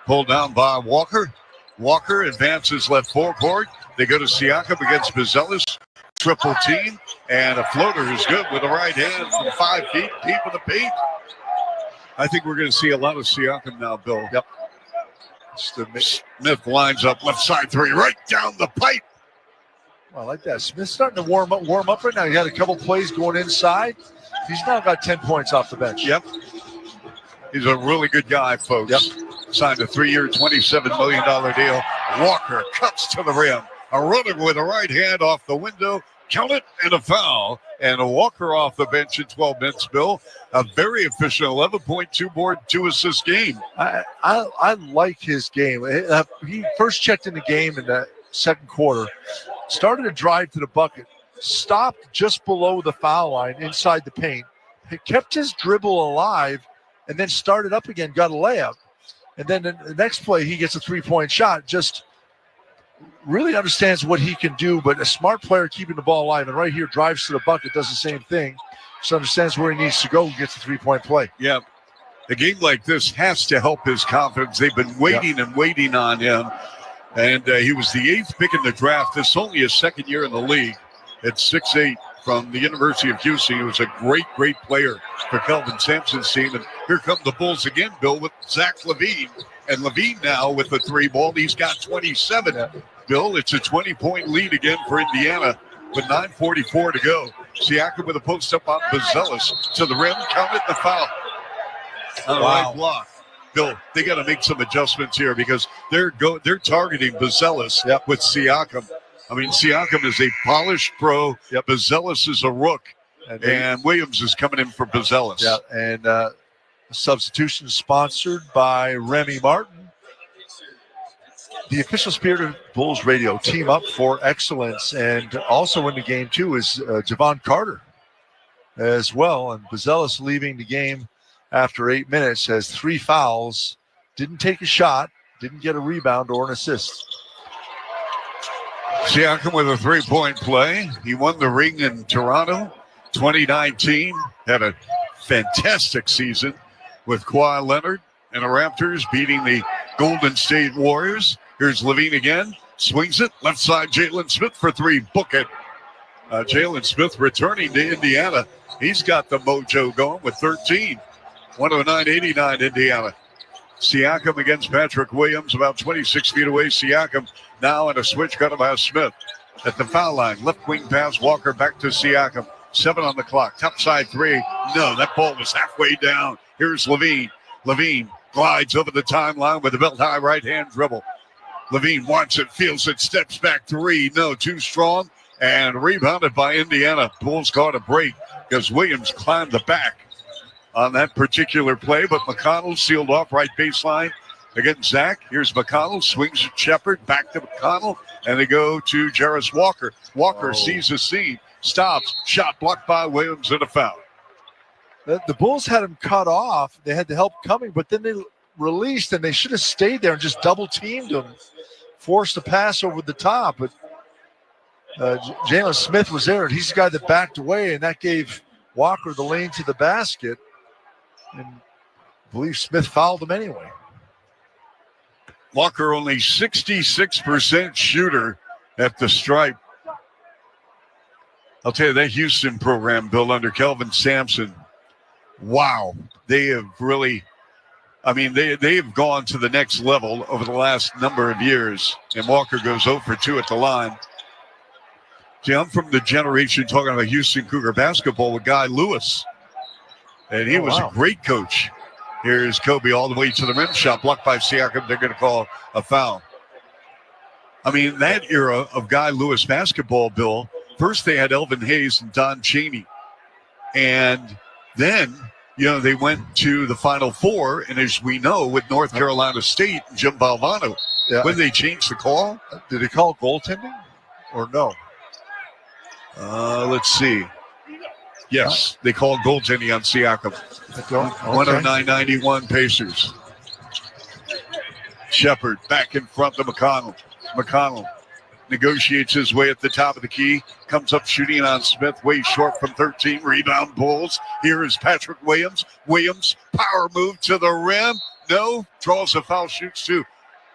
Pulled down by Walker. Walker advances left forecourt. They go to Siakam against Buzelis. Triple team, and a floater is good with the right hand from 5 feet deep in the paint. I think we're going to see a lot of Siakam now, Bill. Yep. Smith lines up left side three, right down the pipe. I like that. Smith's starting to warm up right now. He had a couple plays going inside. He's now got 10 points off the bench. Yep. He's a really good guy, folks. Yep. Signed a 3-year, $27 million deal. Walker cuts to the rim. A runner with a right hand off the window. Count it, and a foul. And a Walker off the bench in 12 minutes, Bill. A very efficient 11.2 board, 2 assist game. I like his game. He first checked in the game in the second quarter. Started to drive to the bucket. Stopped just below the foul line inside the paint. He kept his dribble alive and then started up again, got a layup. And then the next play, he gets a three-point shot. Just really understands what he can do, but a smart player keeping the ball alive. And right here, drives to the bucket, does the same thing. Just understands where he needs to go, gets the three-point play. Yeah. A game like this has to help his confidence. They've been waiting and waiting on him. And he was the 8th pick in the draft. This is only his second year in the league at 6'8" from the University of Houston. He was a great, great player for Kelvin Sampson's team. And here come the Bulls again, Bill, with Zach LaVine. And LaVine now with the 3 ball. He's got 27. Bill, it's a 20-point lead again for Indiana with 9:44 to go. Siakam with a post-up on Buzelis to the rim. Count it, the foul. On the right block. Bill, they got to make some adjustments here because they're targeting Buzelis with Siakam. I mean, Siakam is a polished pro. Buzelis is a rook. And Williams is coming in for Buzelis. Yeah, and substitution sponsored by Remy Martin. The official Spirit of Bulls Radio, team up for excellence. And also in the game, too, is Javon Carter as well. And Buzelis leaving the game after 8 minutes, has 3 fouls, didn't take a shot, didn't get a rebound or an assist. Siakam with a three-point play. He won the ring in Toronto 2019. Had a fantastic season with Kawhi Leonard and the Raptors beating the Golden State Warriors. Here's Levine again. Swings it. Left side, Jalen Smith for three. Book it. Jalen Smith returning to Indiana. He's got the mojo going with 13. 109-89 Indiana. Siakam against Patrick Williams, about 26 feet away. Siakam now in a switch, got him out Smith at the foul line. Left wing pass, Walker back to Siakam. 7 on the clock. Top side three. No, that ball was halfway down. Here's Levine. Levine glides over the timeline with a belt-high right-hand dribble. Levine wants it, feels it, steps back three. No, too strong. And rebounded by Indiana. Bulls caught a break because Williams climbed the back on that particular play, but McConnell sealed off right baseline against Zach. Here's McConnell, swings at Shepard, back to McConnell, and they go to Jarris Walker. Walker sees the scene, stops, shot blocked by Williams and a foul. The Bulls had him cut off. They had the help coming, but then they released, and they should have stayed there and just double-teamed him, forced a pass over the top. But Jalen Smith was there, and he's the guy that backed away, and that gave Walker the lane to the basket. And I believe Smith fouled him anyway. Walker only 66% shooter at the stripe. I'll tell you, that Houston program built under Kelvin Sampson, wow, they have really, I mean, they've gone to the next level over the last number of years. And Walker goes 0 for 2 at the line. See, I'm from the generation talking about Houston Cougar basketball with Guy Lewis. And he was a great coach. Here's Kobe all the way to the rim. Shot blocked by Siakam. They're going to call a foul. I mean, that era of Guy Lewis basketball, Bill, first they had Elvin Hayes and Don Chaney. And then, you know, they went to the Final Four. And as we know, with North Carolina State, Jim Valvano, when they changed the call. Did they call goaltending or no? Let's see. Yes, they called goaltending on Siakam. 109-91 Pacers. Shepard back in front of McConnell. McConnell negotiates his way at the top of the key. Comes up shooting on Smith. Way short from 13. Rebound Bulls. Here is Patrick Williams. Williams, power move to the rim. No, draws a foul, shoots two.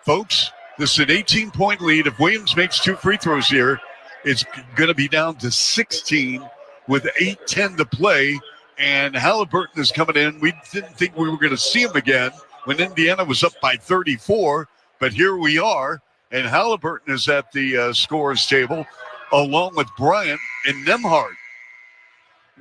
Folks, this is an 18-point lead. If Williams makes 2 free throws here, it's going to be down to 16 with 8:10 to play. And Halliburton is coming in. We didn't think we were going to see him again when Indiana was up by 34. But here we are. And Halliburton is at the scorer's table along with Bryant and Nembhard.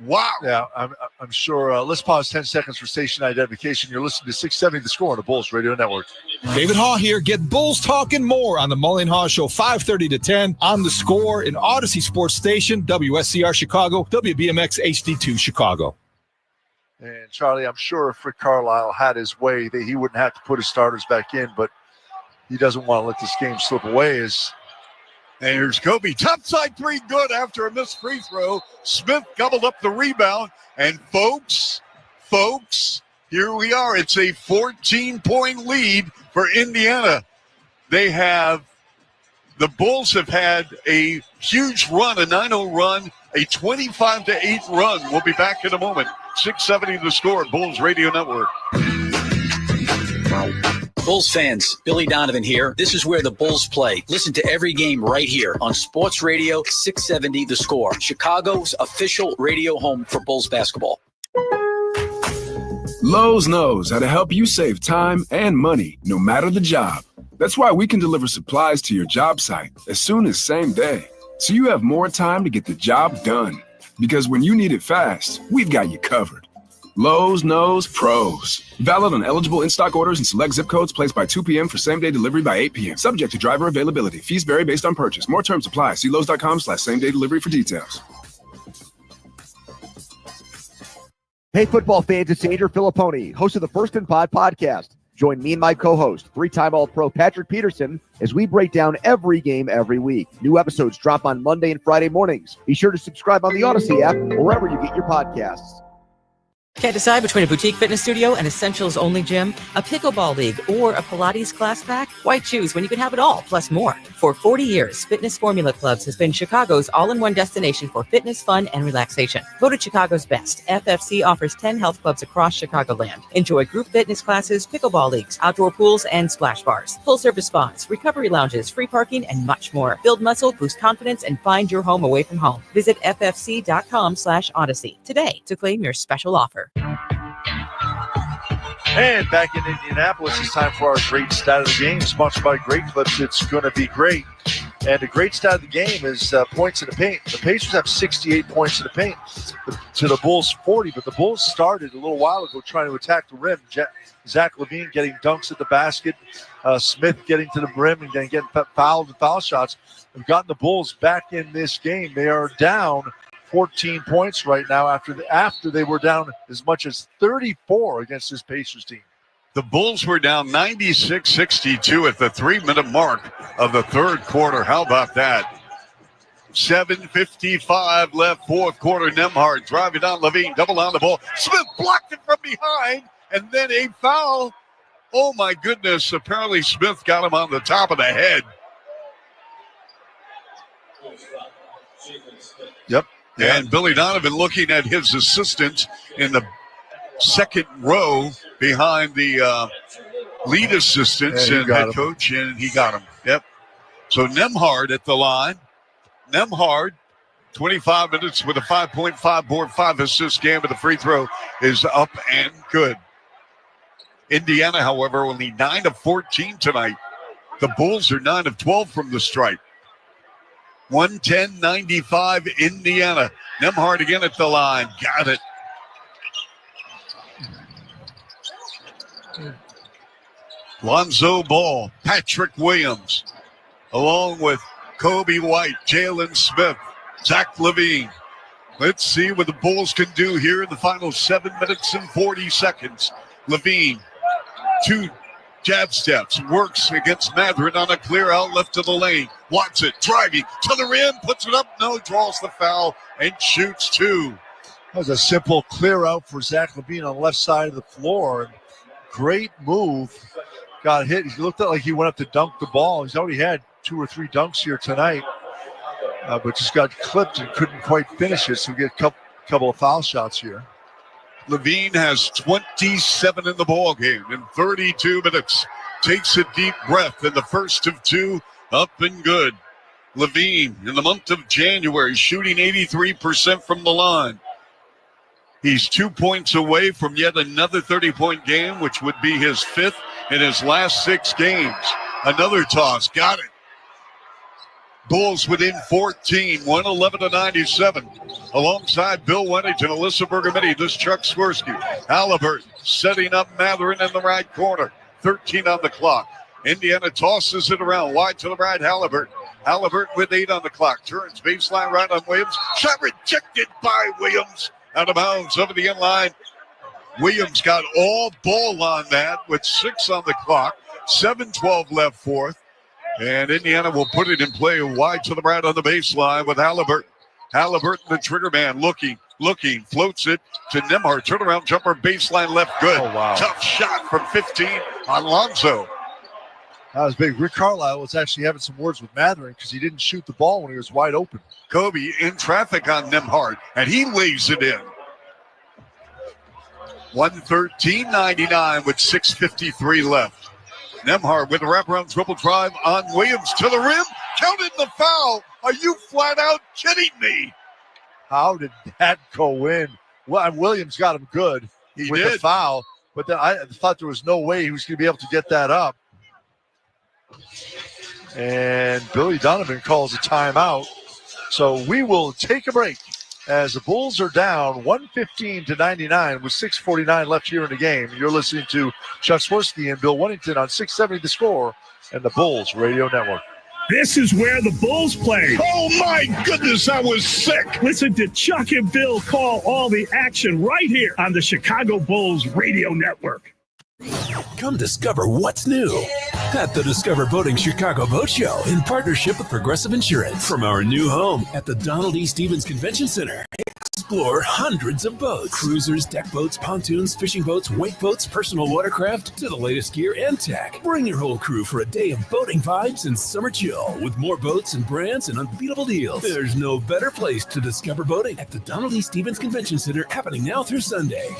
Wow. Yeah, I'm sure. Let's pause 10 seconds for station identification. You're listening to 670 The Score on the Bulls Radio Network. David Haw here. Get Bulls talking more on the Mully & Haw Show, 5:30 to 10 on The Score in Odyssey Sports Station, WSCR Chicago, WBMX HD2 Chicago. And Charlie, I'm sure if Rick Carlisle had his way, that he wouldn't have to put his starters back in, but he doesn't want to let this game slip away. And here's Kobe. Topside three, good after a missed free throw. Smith gobbled up the rebound. And folks, here we are. It's a 14-point lead for Indiana. The Bulls have had a huge run, a 9-0 run, a 25-8 run. We'll be back in a moment. 670 The Score, Bulls Radio Network. Bulls fans, Billy Donovan here. This is where the Bulls play. Listen to every game right here on Sports Radio 670 The Score, Chicago's official radio home for Bulls basketball. Lowe's knows how to help you save time and money, no matter the job. That's why we can deliver supplies to your job site as soon as same day, so you have more time to get the job done. Because when you need it fast, we've got you covered. Lowe's knows pros. Valid on eligible in-stock orders and select zip codes. Placed by 2 p.m. for same-day delivery by 8 p.m. Subject to driver availability. Fees vary based on purchase. More terms apply. See Lowe's.com/same-day delivery for details. Hey, football fans, it's Andrew Filipponi, host of the First and Pod podcast. Join me and my co-host, 3-time All-Pro Patrick Peterson, as we break down every game every week. New episodes drop on Monday and Friday mornings. Be sure to subscribe on the Odyssey app or wherever you get your podcasts. Can't decide between a boutique fitness studio and essentials-only gym, a pickleball league, or a Pilates class pack? Why choose when you can have it all, plus more? For 40 years, Fitness Formula Clubs has been Chicago's all-in-one destination for fitness, fun, and relaxation. Voted Chicago's best, FFC offers 10 health clubs across Chicagoland. Enjoy group fitness classes, pickleball leagues, outdoor pools, and splash bars. Full-service spas, recovery lounges, free parking, and much more. Build muscle, boost confidence, and find your home away from home. Visit ffc.com/Odyssey today to claim your special offer. And back in Indianapolis, it's time for our great stat of the game, sponsored by Great Clips. It's going to be great. And the great stat of the game is points in the paint. The Pacers have 68 points in the paint to the Bulls 40, but the Bulls started a little while ago trying to attack the rim. Zach LaVine getting dunks at the basket, Smith getting to the rim and then getting fouled and foul shots. Have gotten the Bulls back in this game. They are down 14 points right now after they were down as much as 34 against this Pacers team. The Bulls were down 96-62 at the 3-minute mark of the third quarter. How about that? 7:55 left, fourth quarter. Nembhard driving down LaVine, double on the ball. Smith blocked it from behind, and then a foul. Oh, my goodness. Apparently Smith got him on the top of the head. Yep. And Billy Donovan looking at his assistant in the second row behind the lead assistants and head coach, and he got him. Yep. So Nembhard at the line. Nembhard, 25 minutes with a 5.5 board, 5 assist game with a free throw is up and good. Indiana, however, only 9 of 14 tonight. The Bulls are 9 of 12 from the stripe. 110-95 Indiana. Nembhard again at the line. Got it. Lonzo Ball, Patrick Williams, along with Kobe White, Jalen Smith, Zach LaVine. Let's see what the Bulls can do here in the final 7 minutes and 40 seconds. LaVine, 2 jab steps, works against Mathurin on a clear out left of the lane. Wants it, driving to the rim, puts it up, no, draws the foul, and shoots 2. That was a simple clear out for Zach LaVine on the left side of the floor. Great move. Got hit. He looked like he went up to dunk the ball. He's already had 2 or 3 dunks here tonight, but just got clipped and couldn't quite finish it, so we get a couple of foul shots here. LaVine has 27 in the ball game in 32 minutes. Takes a deep breath in the first of 2, up and good. LaVine in the month of January shooting 83% from the line. He's 2 points away from yet another 30-point game, which would be his 5th in his last 6 games. Another toss, got it. Bulls within 14, 111-97. Alongside Bill Wennington, Alyssa Bergametti, this Chuck Swirsky. Halliburton setting up Mathurin in the right corner. 13 on the clock. Indiana tosses it around. Wide to the right, Halliburton. Halliburton with 8 on the clock. Turns baseline right on Williams. Shot rejected by Williams. Out of bounds over the end line. Williams got all ball on that with 6 on the clock. 7:12 left fourth. And Indiana will put it in play wide to the right on the baseline with Halliburton. Halliburton, the trigger man, looking, floats it to Nembhard. Turnaround jumper, baseline left, good. Oh, wow. Tough shot from 15 on Lonzo. That was big. Rick Carlisle was actually having some words with Mathurin because he didn't shoot the ball when he was wide open. Kobe in traffic on Nembhard, and he lays it in. 113-99 with 6:53 left. Nembhard with a wraparound triple drive on Williams to the rim. Counted the foul. Are you flat out kidding me? How did that go in? Well, Williams got him good with the foul, but then I thought there was no way he was going to be able to get that up. And Billy Donovan calls a timeout. So we will take a break as the Bulls are down 115-99 with 6:49 left here in the game. You're listening to Chuck Swirsky and Bill Wennington on 670 The Score and the Bulls Radio Network. This is where the Bulls play. Oh, my goodness, I was sick. Listen to Chuck and Bill call all the action right here on the Chicago Bulls Radio Network. Come discover what's new at the Discover Boating Chicago Boat Show in partnership with Progressive Insurance. From our new home at the Donald E. Stevens Convention Center, explore hundreds of boats. Cruisers, deck boats, pontoons, fishing boats, wake boats, personal watercraft, to the latest gear and tech. Bring your whole crew for a day of boating vibes and summer chill with more boats and brands and unbeatable deals. There's no better place to discover boating at the Donald E. Stevens Convention Center, happening now through Sunday.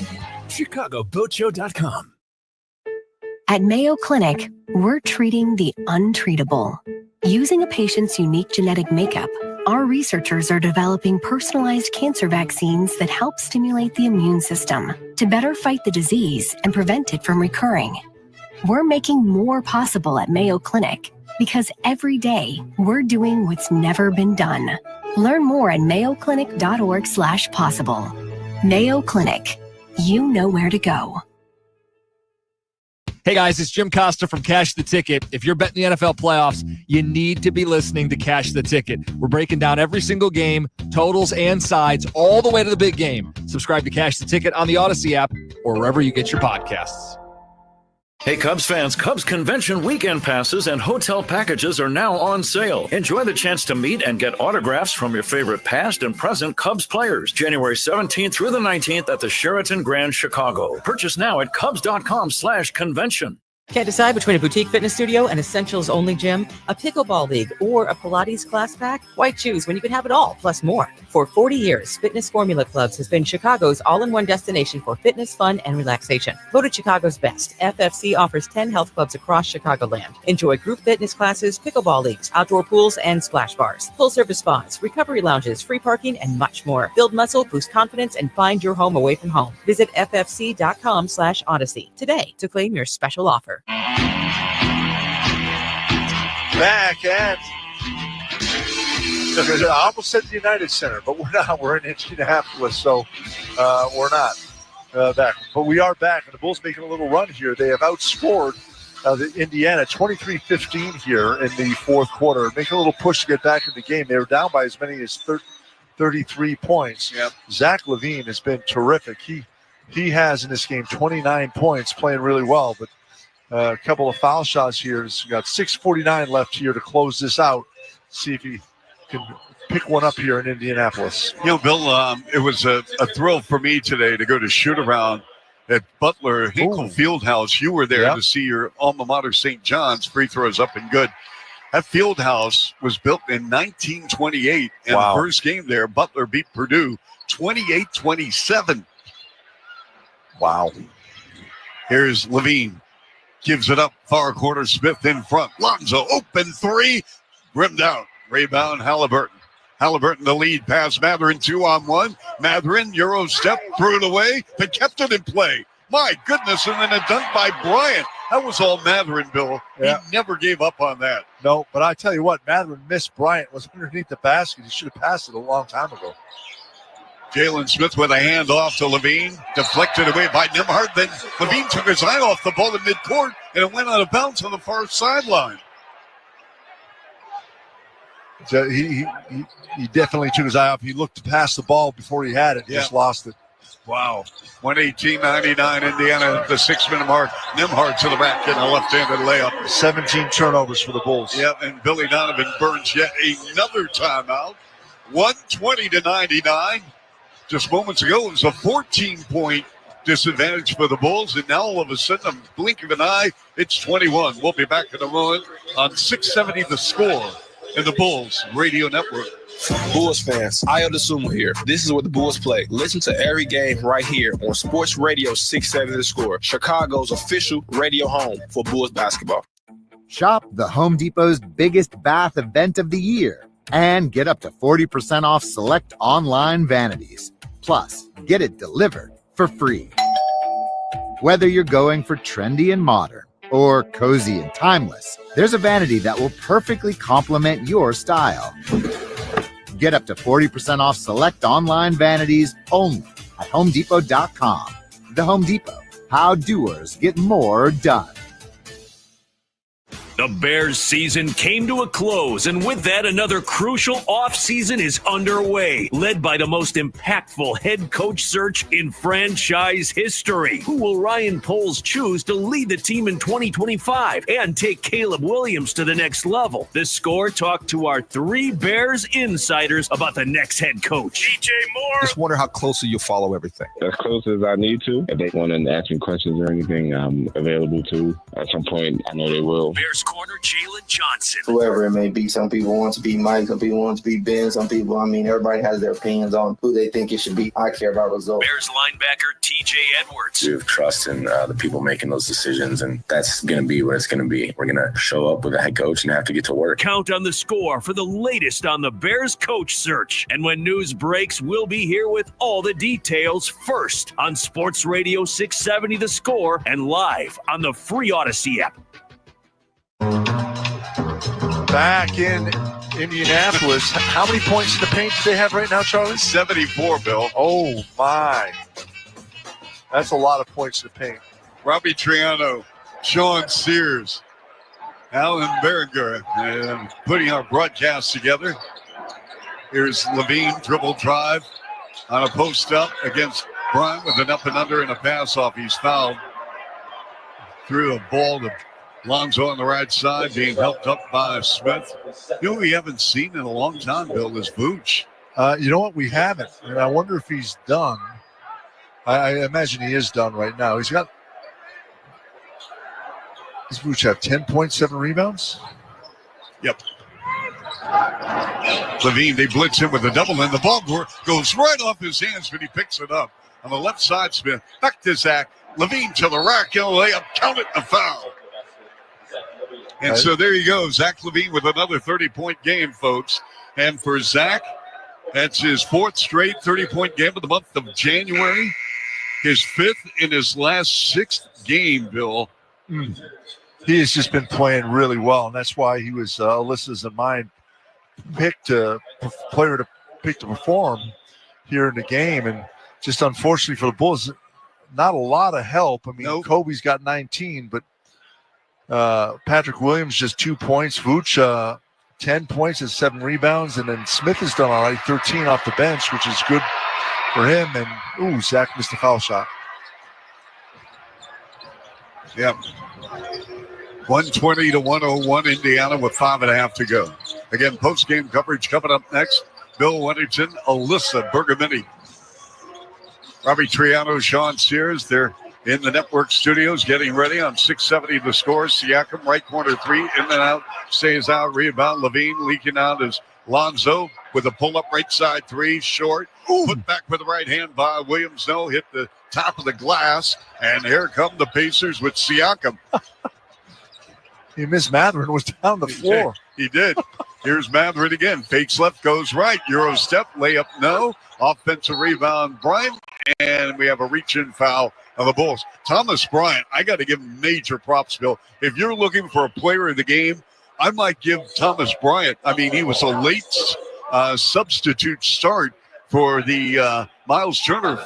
ChicagoBoatShow.com. At Mayo Clinic, we're treating the untreatable. Using a patient's unique genetic makeup, our researchers are developing personalized cancer vaccines that help stimulate the immune system to better fight the disease and prevent it from recurring. We're making more possible at Mayo Clinic because every day we're doing what's never been done. Learn more at mayoclinic.org/possible. Mayo Clinic. You know where to go. Hey guys, it's Jim Costa from Cash the Ticket. If you're betting the NFL playoffs, you need to be listening to Cash the Ticket. We're breaking down every single game, totals and sides, all the way to the big game. Subscribe to Cash the Ticket on the Odyssey app or wherever you get your podcasts. Hey Cubs fans, Cubs Convention weekend passes and hotel packages are now on sale. Enjoy the chance to meet and get autographs from your favorite past and present Cubs players. January 17th through the 19th at the Sheraton Grand Chicago. Purchase now at Cubs.com/convention. Can't decide between a boutique fitness studio, an essentials-only gym, a pickleball league, or a Pilates class pack? Why choose when you can have it all, plus more? For 40 years, Fitness Formula Clubs has been Chicago's all-in-one destination for fitness, fun, and relaxation. Voted Chicago's best, FFC offers 10 health clubs across Chicagoland. Enjoy group fitness classes, pickleball leagues, outdoor pools, and splash bars, full-service spas, recovery lounges, free parking, and much more. Build muscle, boost confidence, and find your home away from home. Visit ffc.com/odyssey today to claim your special offer. Back at, I almost said the United Center, but we're not. We're in Indianapolis, so we're not back. But we are back, and the Bulls making a little run here. They have outscored the Indiana 23-15 here in the fourth quarter, making a little push to get back in the game. They were down by as many as 33 points. Yep. Zach LaVine has been terrific. He has in this game 29 points, playing really well, but a couple of foul shots here. He's got 6:49 left here to close this out. See if he can pick one up here in Indianapolis. You know, Bill, it was a thrill for me today to go to shoot around at Butler Hinkle Fieldhouse. You were there to see your alma mater, St. John's, free throws up and good. That Fieldhouse was built in 1928, and the first game there, Butler beat Purdue 28-27. Wow. Here's LaVine. Gives it up, far corner, Smith in front. Lonzo, open three, rimmed out. Rebound, Halliburton. Halliburton the lead pass, Mathurin 2-on-1. Mathurin, Euro step, threw it away, but kept it in play. My goodness, and then a dunk by Bryant. That was all Mathurin, Bill. Yeah. He never gave up on that. No, but I tell you what, Mathurin missed Bryant, was underneath the basket. He should have passed it a long time ago. Jalen Smith with a hand off to LaVine, deflected away by Nembhard. Then LaVine took his eye off the ball in midcourt, and it went out of bounds on the far sideline. So he definitely took his eye off. He looked to pass the ball before he had it. Just lost it. Wow. 118-99 Indiana at the 6-minute mark. Nembhard to the back in a left-handed layup. 17 turnovers for the Bulls. Yep, and Billy Donovan burns yet another timeout. 120-99. Just moments ago, it was a 14-point disadvantage for the Bulls, and now all of a sudden, a blink of an eye, it's 21. We'll be back in a moment on 670 The Score in the Bulls Radio Network. Bulls fans, Ayo DeSumo here. This is what the Bulls play. Listen to every game right here on Sports Radio 670 The Score, Chicago's official radio home for Bulls basketball. Shop the Home Depot's biggest bath event of the year and get up to 40% off select online vanities. Plus, get it delivered for free. Whether you're going for trendy and modern or cozy and timeless, there's a vanity that will perfectly complement your style. Get up to 40% off select online vanities only at HomeDepot.com. The Home Depot, how doers get more done. The Bears season came to a close, and with that, another crucial offseason is underway, led by the most impactful head coach search in franchise history. Who will Ryan Poles choose to lead the team in 2025 and take Caleb Williams to the next level? The Score talked to our 3 Bears insiders about the next head coach. DJ Moore. Just wonder how closely you follow everything. As close as I need to. If they want to ask me questions or anything, I'm available to. At some point, I know they will. Bears corner Jalen Johnson. Whoever it may be, some people want to be Mike, some people want to be Ben, some people, everybody has their opinions on who they think it should be. I care about results. Bears linebacker TJ Edwards. We have trust in the people making those decisions, and that's going to be what it's going to be. We're going to show up with a head coach and have to get to work. Count on the Score for the latest on the Bears coach search. And when news breaks, we'll be here with all the details first on Sports Radio 670 The Score and live on the free Odyssey app. Back in Indianapolis, how many points in the paint do they have right now, Charlie? 74, Bill. Oh, my. That's a lot of points in the paint. Robbie Triano, Sean Sears, Alan Berenger, and putting our broadcast together. Here's Levine, dribble drive on a post up against Bryant with an up and under and a pass off. He's fouled. Threw a ball to Lonzo on the right side, being helped up by Smith. You know, we haven't seen in a long time, Bill, is Vooch. You know what? We haven't. And I wonder if he's done. I imagine he is done right now. Does Vooch have 10.7 rebounds? Yep. Levine, they blitz him with a double, and the ball goes right off his hands, but he picks it up. On the left side, Smith back to Zach. Levine to the rack, and a layup, count it, the foul. And so there you go, Zach Levine with another 30-point game, folks. And for Zach, that's his 4th straight 30-point game of the month of January. His 5th in his last 6th game, Bill. He has just been playing really well, and that's why he was Alyssa's and mine picked player to pick to perform here in the game. And just unfortunately for the Bulls, not a lot of help. I mean, Kobe's got 19, but Patrick Williams just 2 points. Vooch 10 points and 7 rebounds, and then Smith has done all right, 13 off the bench, which is good for him. And Zach missed a foul shot. Yep. 120 to 101, Indiana with 5.5 to go. Again, post-game coverage coming up next. Bill Weddington, Alyssa Bergamini, Robbie Triano, Sean Sears. They're in the network studios getting ready on 670 The Score. Siakam, right corner 3, in and out, stays out, rebound. Levine leaking out is Lonzo with a pull-up right side 3, short. Put back with the right hand by Williams. No, hit the top of the glass, and here come the Pacers with Siakam. He missed Matherin, was down the floor. He did. Here's Matherin again. Fakes left, goes right. Euro step, layup, no. Offensive rebound, Bryant. And we have a reach-in foul of the Bulls. Thomas Bryant, I got to give him major props, Bill. If you're looking for a player of the game, I might give Thomas Bryant. I mean, he was a late substitute start for the Miles Turner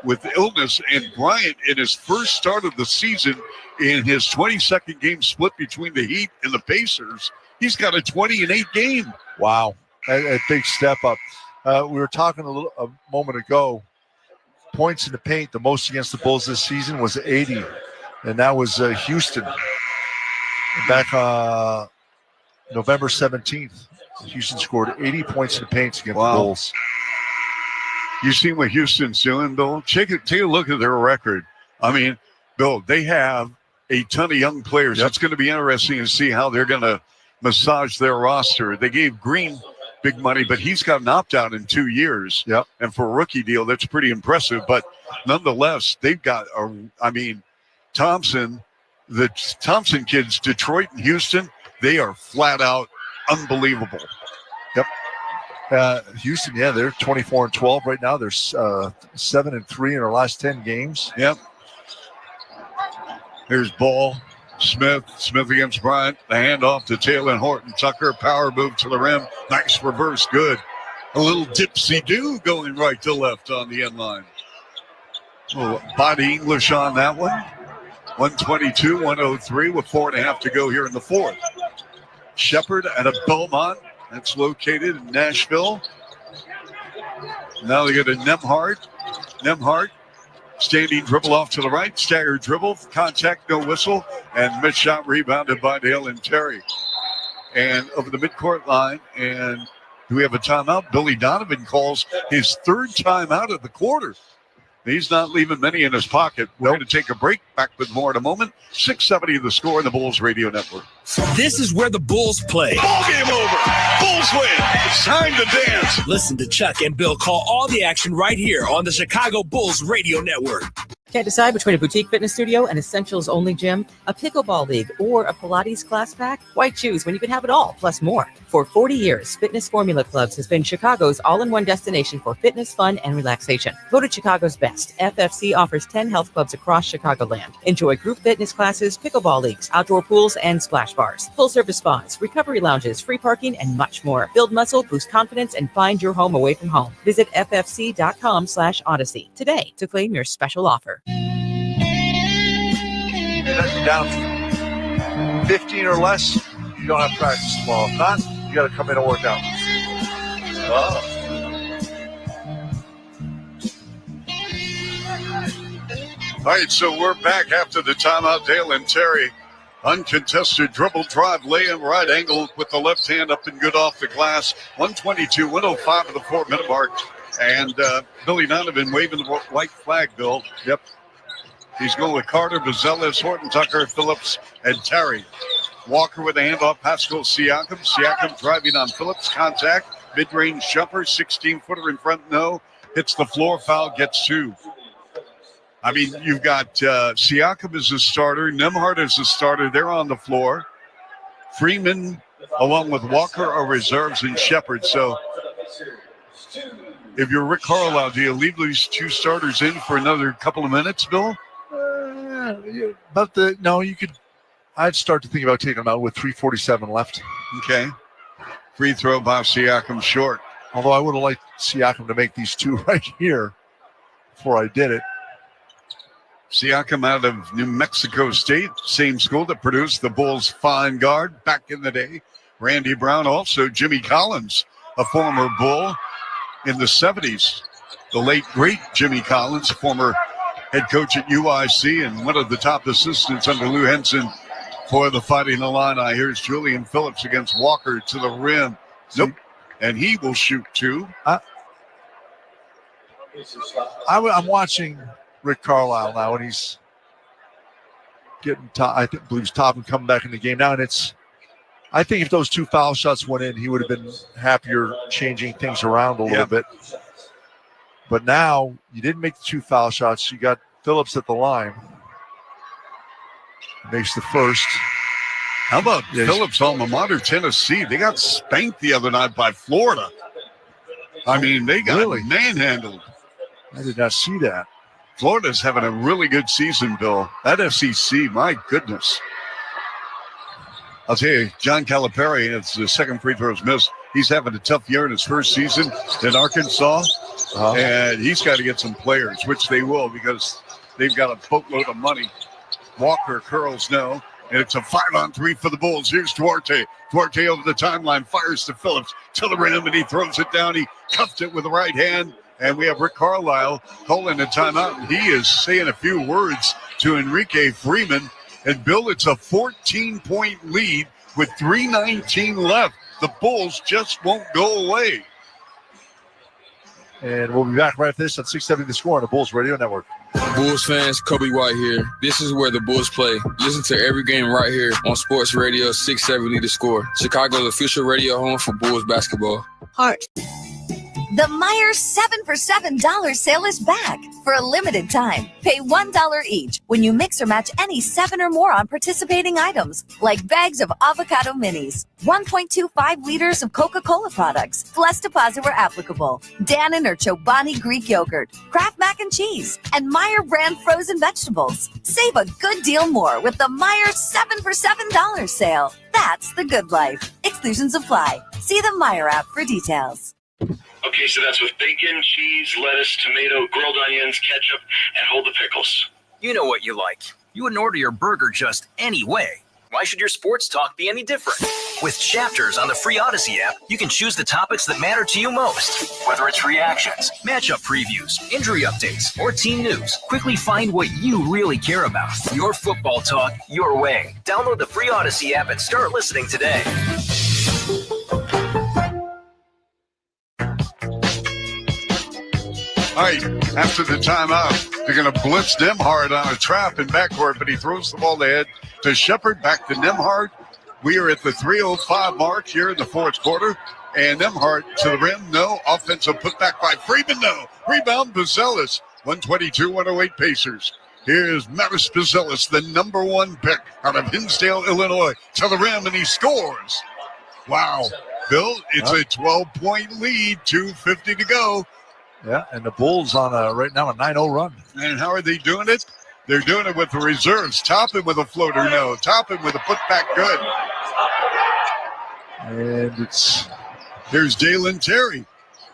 with illness. And Bryant, in his first start of the season, in his 22nd game split between the Heat and the Pacers, he's got a 20-8 game. Wow, a big step up. We were talking a moment ago. Points in the paint, the most against the Bulls this season was 80, and that was Houston back November 17th. Houston scored 80 points in the paint against the Bulls. You see what Houston's doing, Bill? Take a look at their record. I mean, Bill, they have a ton of young players. It's going to be interesting to see how they're going to massage their roster. They gave Green big money, but he's got an opt-out in 2 years. Yep. And for a rookie deal, that's pretty impressive. But nonetheless, they've got, Thompson, the Thompson kids, Detroit and Houston, they are flat out unbelievable. Yep. Houston, they're 24-12 right now. They're 7-3 in their last 10 games. Yep. Here's Ball. Smith against Bryant. The handoff to Taylor Horton Tucker. Power move to the rim. Nice reverse. Good. A little dipsy-do going right to left on the end line. A little body English on that one. 122-103 with 4.5 to go here in the fourth. Shepherd out of Belmont. That's located in Nashville. Now they go to Nemhart. Nemhart, standing dribble off to the right, staggered dribble, contact, no whistle, and mid shot rebounded by Dale and Terry. And over the midcourt line, and do we have a timeout? Billy Donovan calls his third timeout of the quarter. He's not leaving many in his pocket. We're going to take a break. Back with more in a moment. 670 The Score in the Bulls Radio Network. This is where the Bulls play. Ball game over. Bulls win. It's time to dance. Listen to Chuck and Bill call all the action right here on the Chicago Bulls Radio Network. Can't decide between a boutique fitness studio, an essentials-only gym, a pickleball league, or a Pilates class pack? Why choose when you can have it all, plus more? For 40 years, Fitness Formula Clubs has been Chicago's all-in-one destination for fitness, fun, and relaxation. Voted Chicago's best, FFC offers 10 health clubs across Chicagoland. Enjoy group fitness classes, pickleball leagues, outdoor pools, and splash bars. Full-service spas, recovery lounges, free parking, and much more. Build muscle, boost confidence, and find your home away from home. Visit ffc.com/odyssey today to claim your special offer. Down 15 or less, you don't have practice tomorrow. If not, you got to come in and work out. All right, so we're back after the timeout. Dale and Terry, uncontested dribble drive, lay-in right angle with the left hand up and good off the glass. 122, 105 of the 4-minute mark. And Billy Donovan waving the white flag, Bill. Yep. He's going with Carter, Vazelis, Horton, Tucker, Phillips, and Terry. Walker with a handoff, Pascal Siakam. Siakam driving on Phillips, contact, mid-range jumper, 16-footer in front, no. Hits the floor, foul, gets two. I mean, you've got Siakam as a starter, Nemhart as a starter. They're on the floor. Freeman, along with Walker, are reserves and Shepherd. So if you're Rick Carlisle, do you leave these two starters in for another couple of minutes, Bill? I'd start to think about taking them out with 3:47 left. Okay. Free throw by Siakam short. Although I would have liked Siakam to make these two right here before I did it. Siakam out of New Mexico State, same school that produced the Bulls' fine guard back in the day. Randy Brown, also Jimmy Collins, a former Bull in the 70s. The late, great Jimmy Collins, former head coach at UIC and one of the top assistants under Lou Henson for the Fighting Illini. Here's Julian Phillips against Walker to the rim. Nope. And he will shoot two. I'm watching Rick Carlisle now, and he's getting top. I believe he's top and coming back in the game now. And I think if those two foul shots went in, he would have been happier changing things around a little bit. But now you didn't make the two foul shots. You got Phillips at the line. Makes the first. How about Phillips' alma mater, Tennessee? They got spanked the other night by Florida. I mean, they got manhandled. I did not see that. Florida's having a really good season, Bill. That FCC, my goodness. I'll tell you, John Calipari, it's the second free throws missed. He's having a tough year in his first season in Arkansas. And he's got to get some players, which they will because they've got a boatload of money. Walker curls no. And it's a 5-on-3 for the Bulls. Here's Duarte. Duarte over the timeline, fires to Phillips to the rim, and he throws it down. He cuffed it with the right hand. And we have Rick Carlisle calling a timeout. And he is saying a few words to Enrique Freeman. And Bill, it's a 14-point lead with 3:19 left. The Bulls just won't go away. And we'll be back right after this on 670 The Score on the Bulls Radio Network. Bulls fans, Kobe White here. This is where the Bulls play. Listen to every game right here on Sports Radio 670 The Score. Chicago's official radio home for Bulls basketball. Heart. The Meijer 7 for $7 sale is back for a limited time. Pay $1 each when you mix or match any 7 or more on participating items, like bags of avocado minis, 1.25 liters of Coca-Cola products, plus deposit where applicable, Dannon or Chobani Greek yogurt, Kraft mac and cheese, and Meijer brand frozen vegetables. Save a good deal more with the Meijer 7 for $7 sale. That's the good life. Exclusions apply. See the Meijer app for details. Okay, so that's with bacon, cheese, lettuce, tomato, grilled onions, ketchup, and hold the pickles. You know what you like. You wouldn't order your burger just any way. Why should your sports talk be any different? With Chapters on the free Odyssey app, you can choose the topics that matter to you most. Whether it's reactions, matchup previews, injury updates, or team news, quickly find what you really care about. Your football talk, your way. Download the free Odyssey app and start listening today. All right, after the timeout, they're going to blitz Nembhard on a trap in backcourt, but he throws the ball ahead to Shepard, back to Nembhard. We are at the 3:05 mark here in the fourth quarter, and Nembhard to the rim. No. Offensive putback by Freeman. No. Rebound, Buzelis. 122-108 Pacers. Here's Maris Buzelis, the number 1 pick out of Hinsdale, Illinois, to the rim, and he scores. Wow. Bill, it's a 12-point lead, 2:50 to go. Yeah, and the Bulls on right now a 9-0 run. And how are they doing it? They're doing it with the reserves. Toppin with a floater, no. Toppin with a putback, good. And here's Dalen Terry.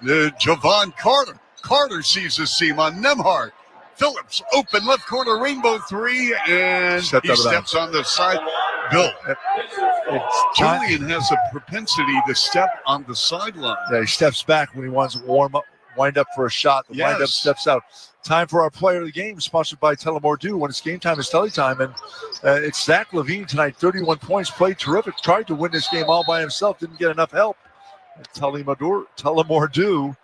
Javon Carter. Carter sees the seam on Nembhard. Phillips, open left corner, rainbow 3, and he steps on the side. Bill, Julian has a propensity to step on the sideline. Yeah, he steps back when he wants to wind up for a shot. The wind up steps out. Time for our player of the game, sponsored by Tullamore Dew. When it's game time, it's Tully time. And it's Zach Levine tonight, 31 points, played terrific, tried to win this game all by himself, didn't get enough help. Tullamore Dew,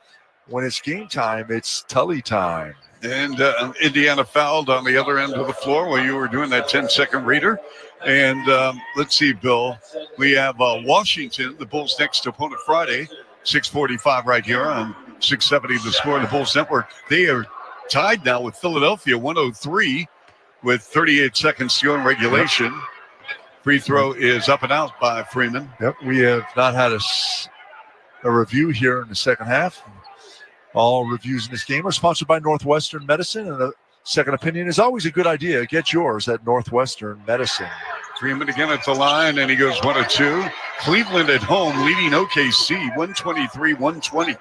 when it's game time, it's Tully time. And Indiana fouled on the other end of the floor while you were doing that 10-second reader. And let's see, Bill. We have Washington, the Bulls' next opponent Friday, 6:45 right here on 670 The Score, the Bulls Network. They are tied now with Philadelphia, 103, with 38 seconds to go in regulation. Yep. Free throw is up and out by Freeman. Yep, we have not had a review here in the second half. All reviews in this game are sponsored by Northwestern Medicine, and a second opinion is always a good idea. Get yours at Northwestern Medicine. Freeman again at the line, and he goes 1 of 2. Cleveland at home leading OKC, 123-120.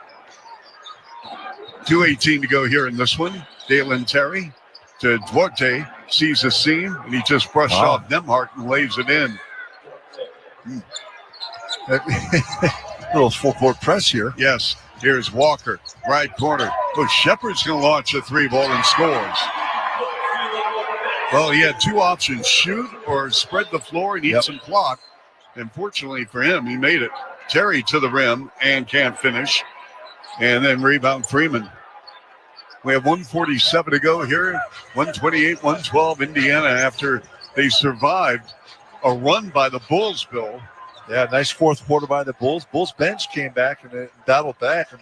2:18 to go here in this one. Dalen Terry to Duarte, sees the seam, and he just brushed off Nembhard and lays it in. Little full-court press here. Yes. Here's Walker, right corner. Oh, Shepard's going to launch a 3-ball and scores. Well, he had 2 options, shoot or spread the floor and eat some clock. And fortunately for him, he made it. Terry to the rim and can't finish. And then rebound Freeman. We have 1:47 to go here. 128-112 Indiana after they survived a run by the Bulls, Bill. Yeah, nice fourth quarter by the Bulls. Bulls bench came back and battled back and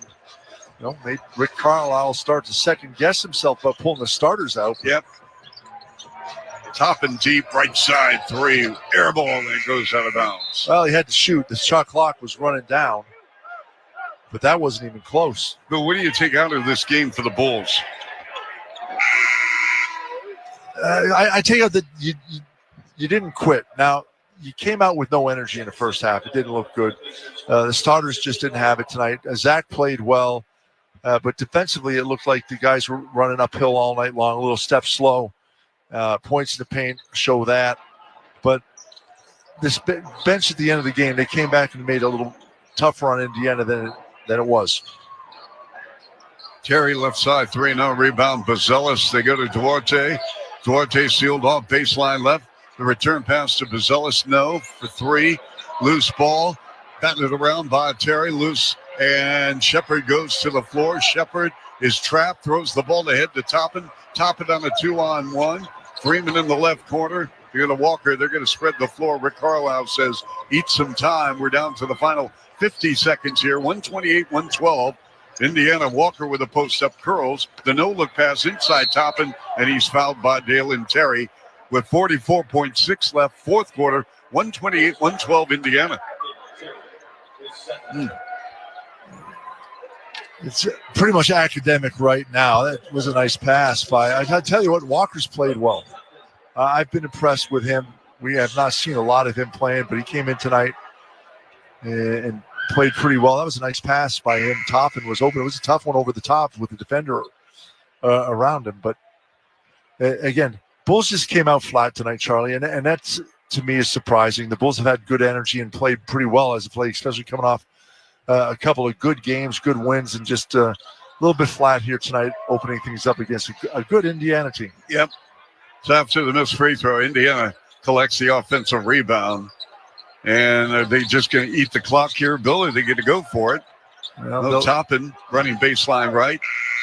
made Rick Carlisle start to second guess himself by pulling the starters out. Yep. Top and deep, right side 3. Air ball that goes out of bounds. Well, he had to shoot. The shot clock was running down. But that wasn't even close. But what do you take out of this game for the Bulls? I take out that you didn't quit. Now, you came out with no energy in the first half. It didn't look good. The starters just didn't have it tonight. Zach played well, but defensively it looked like the guys were running uphill all night long, a little step slow. Points in the paint show that. But this bench at the end of the game, they came back and made it a little tougher on Indiana than it was. Terry left side 3-0 rebound. Buzelis, they go to Duarte. Duarte sealed off baseline left. The return pass to Buzelis, no, for 3. Loose ball, batted around by Terry, loose, and Shepard goes to the floor. Shepard is trapped, throws the ball ahead to Toppin. Toppin on a 2-on-1. Freeman in the left corner. They're going to Walker. They're going to spread the floor. Rick Carlisle says, eat some time. We're down to the final 50 seconds here. 128-112. Indiana. Walker with a post-up curls. The no-look pass inside Toppin, and he's fouled by Dalen Terry with 44.6 left. Fourth quarter, 128-112 Indiana. It's pretty much academic right now. That was a nice pass by, I tell you what, Walker's played well. I've been impressed with him. We have not seen a lot of him playing, but he came in tonight and played pretty well. That was a nice pass by him. Toppin was open. It was a tough one over the top with the defender around him. But again, Bulls just came out flat tonight, Charlie, and that's to me is surprising. The Bulls have had good energy and played pretty well as a play, especially coming off a couple of good games, good wins, and just a little bit flat here tonight, opening things up against a good Indiana team. Yep. So after the missed free throw, Indiana collects the offensive rebound. And are they just going to eat the clock here, Bill? Are they going to go for it? Well, Toppin running baseline right,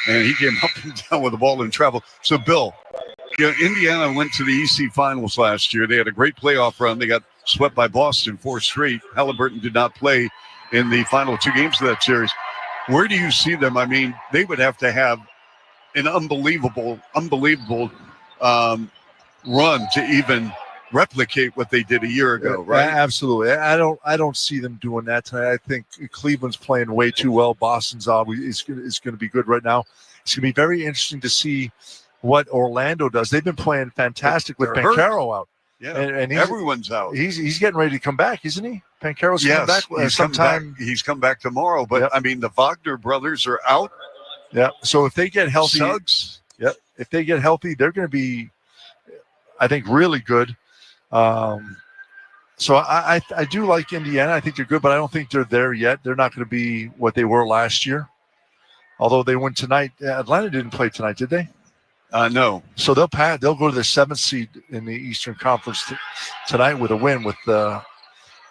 and he came up and down with the ball in travel. So, Bill, Indiana went to the EC Finals last year. They had a great playoff run. They got swept by Boston 4th straight. Halliburton did not play in the final 2 games of that series. Where do you see them? I mean, they would have to have an unbelievable run to even replicate what they did a year ago, right? Absolutely. I don't see them doing that tonight. I think Cleveland's playing way too well. Boston's is going to be good right now. It's going to be very interesting to see what Orlando does. They've been playing fantastic with Pancaro out. Yeah, and everyone's out. He's getting ready to come back, isn't he? Pancaro's coming back sometime. He's come back tomorrow, but I mean the Wagner brothers are out. Yeah. So if they get healthy, Suggs. Yeah. If they get healthy, they're going to be, I think, really good. So I do like Indiana. I think they're good, but I don't think they're there yet. They're not going to be what they were last year. Although they win tonight. Atlanta didn't play tonight, did they? No. So they'll go to the 7th seed in the Eastern Conference tonight with a win, with a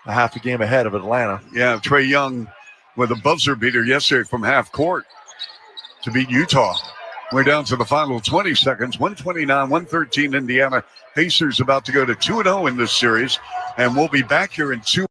half a game ahead of Atlanta. Yeah, Trae Young with a buzzer beater yesterday from half court to beat Utah. We're down to the final 20 seconds, 129-113 Indiana. Pacers about to go to 2-0 in this series, and we'll be back here in 2.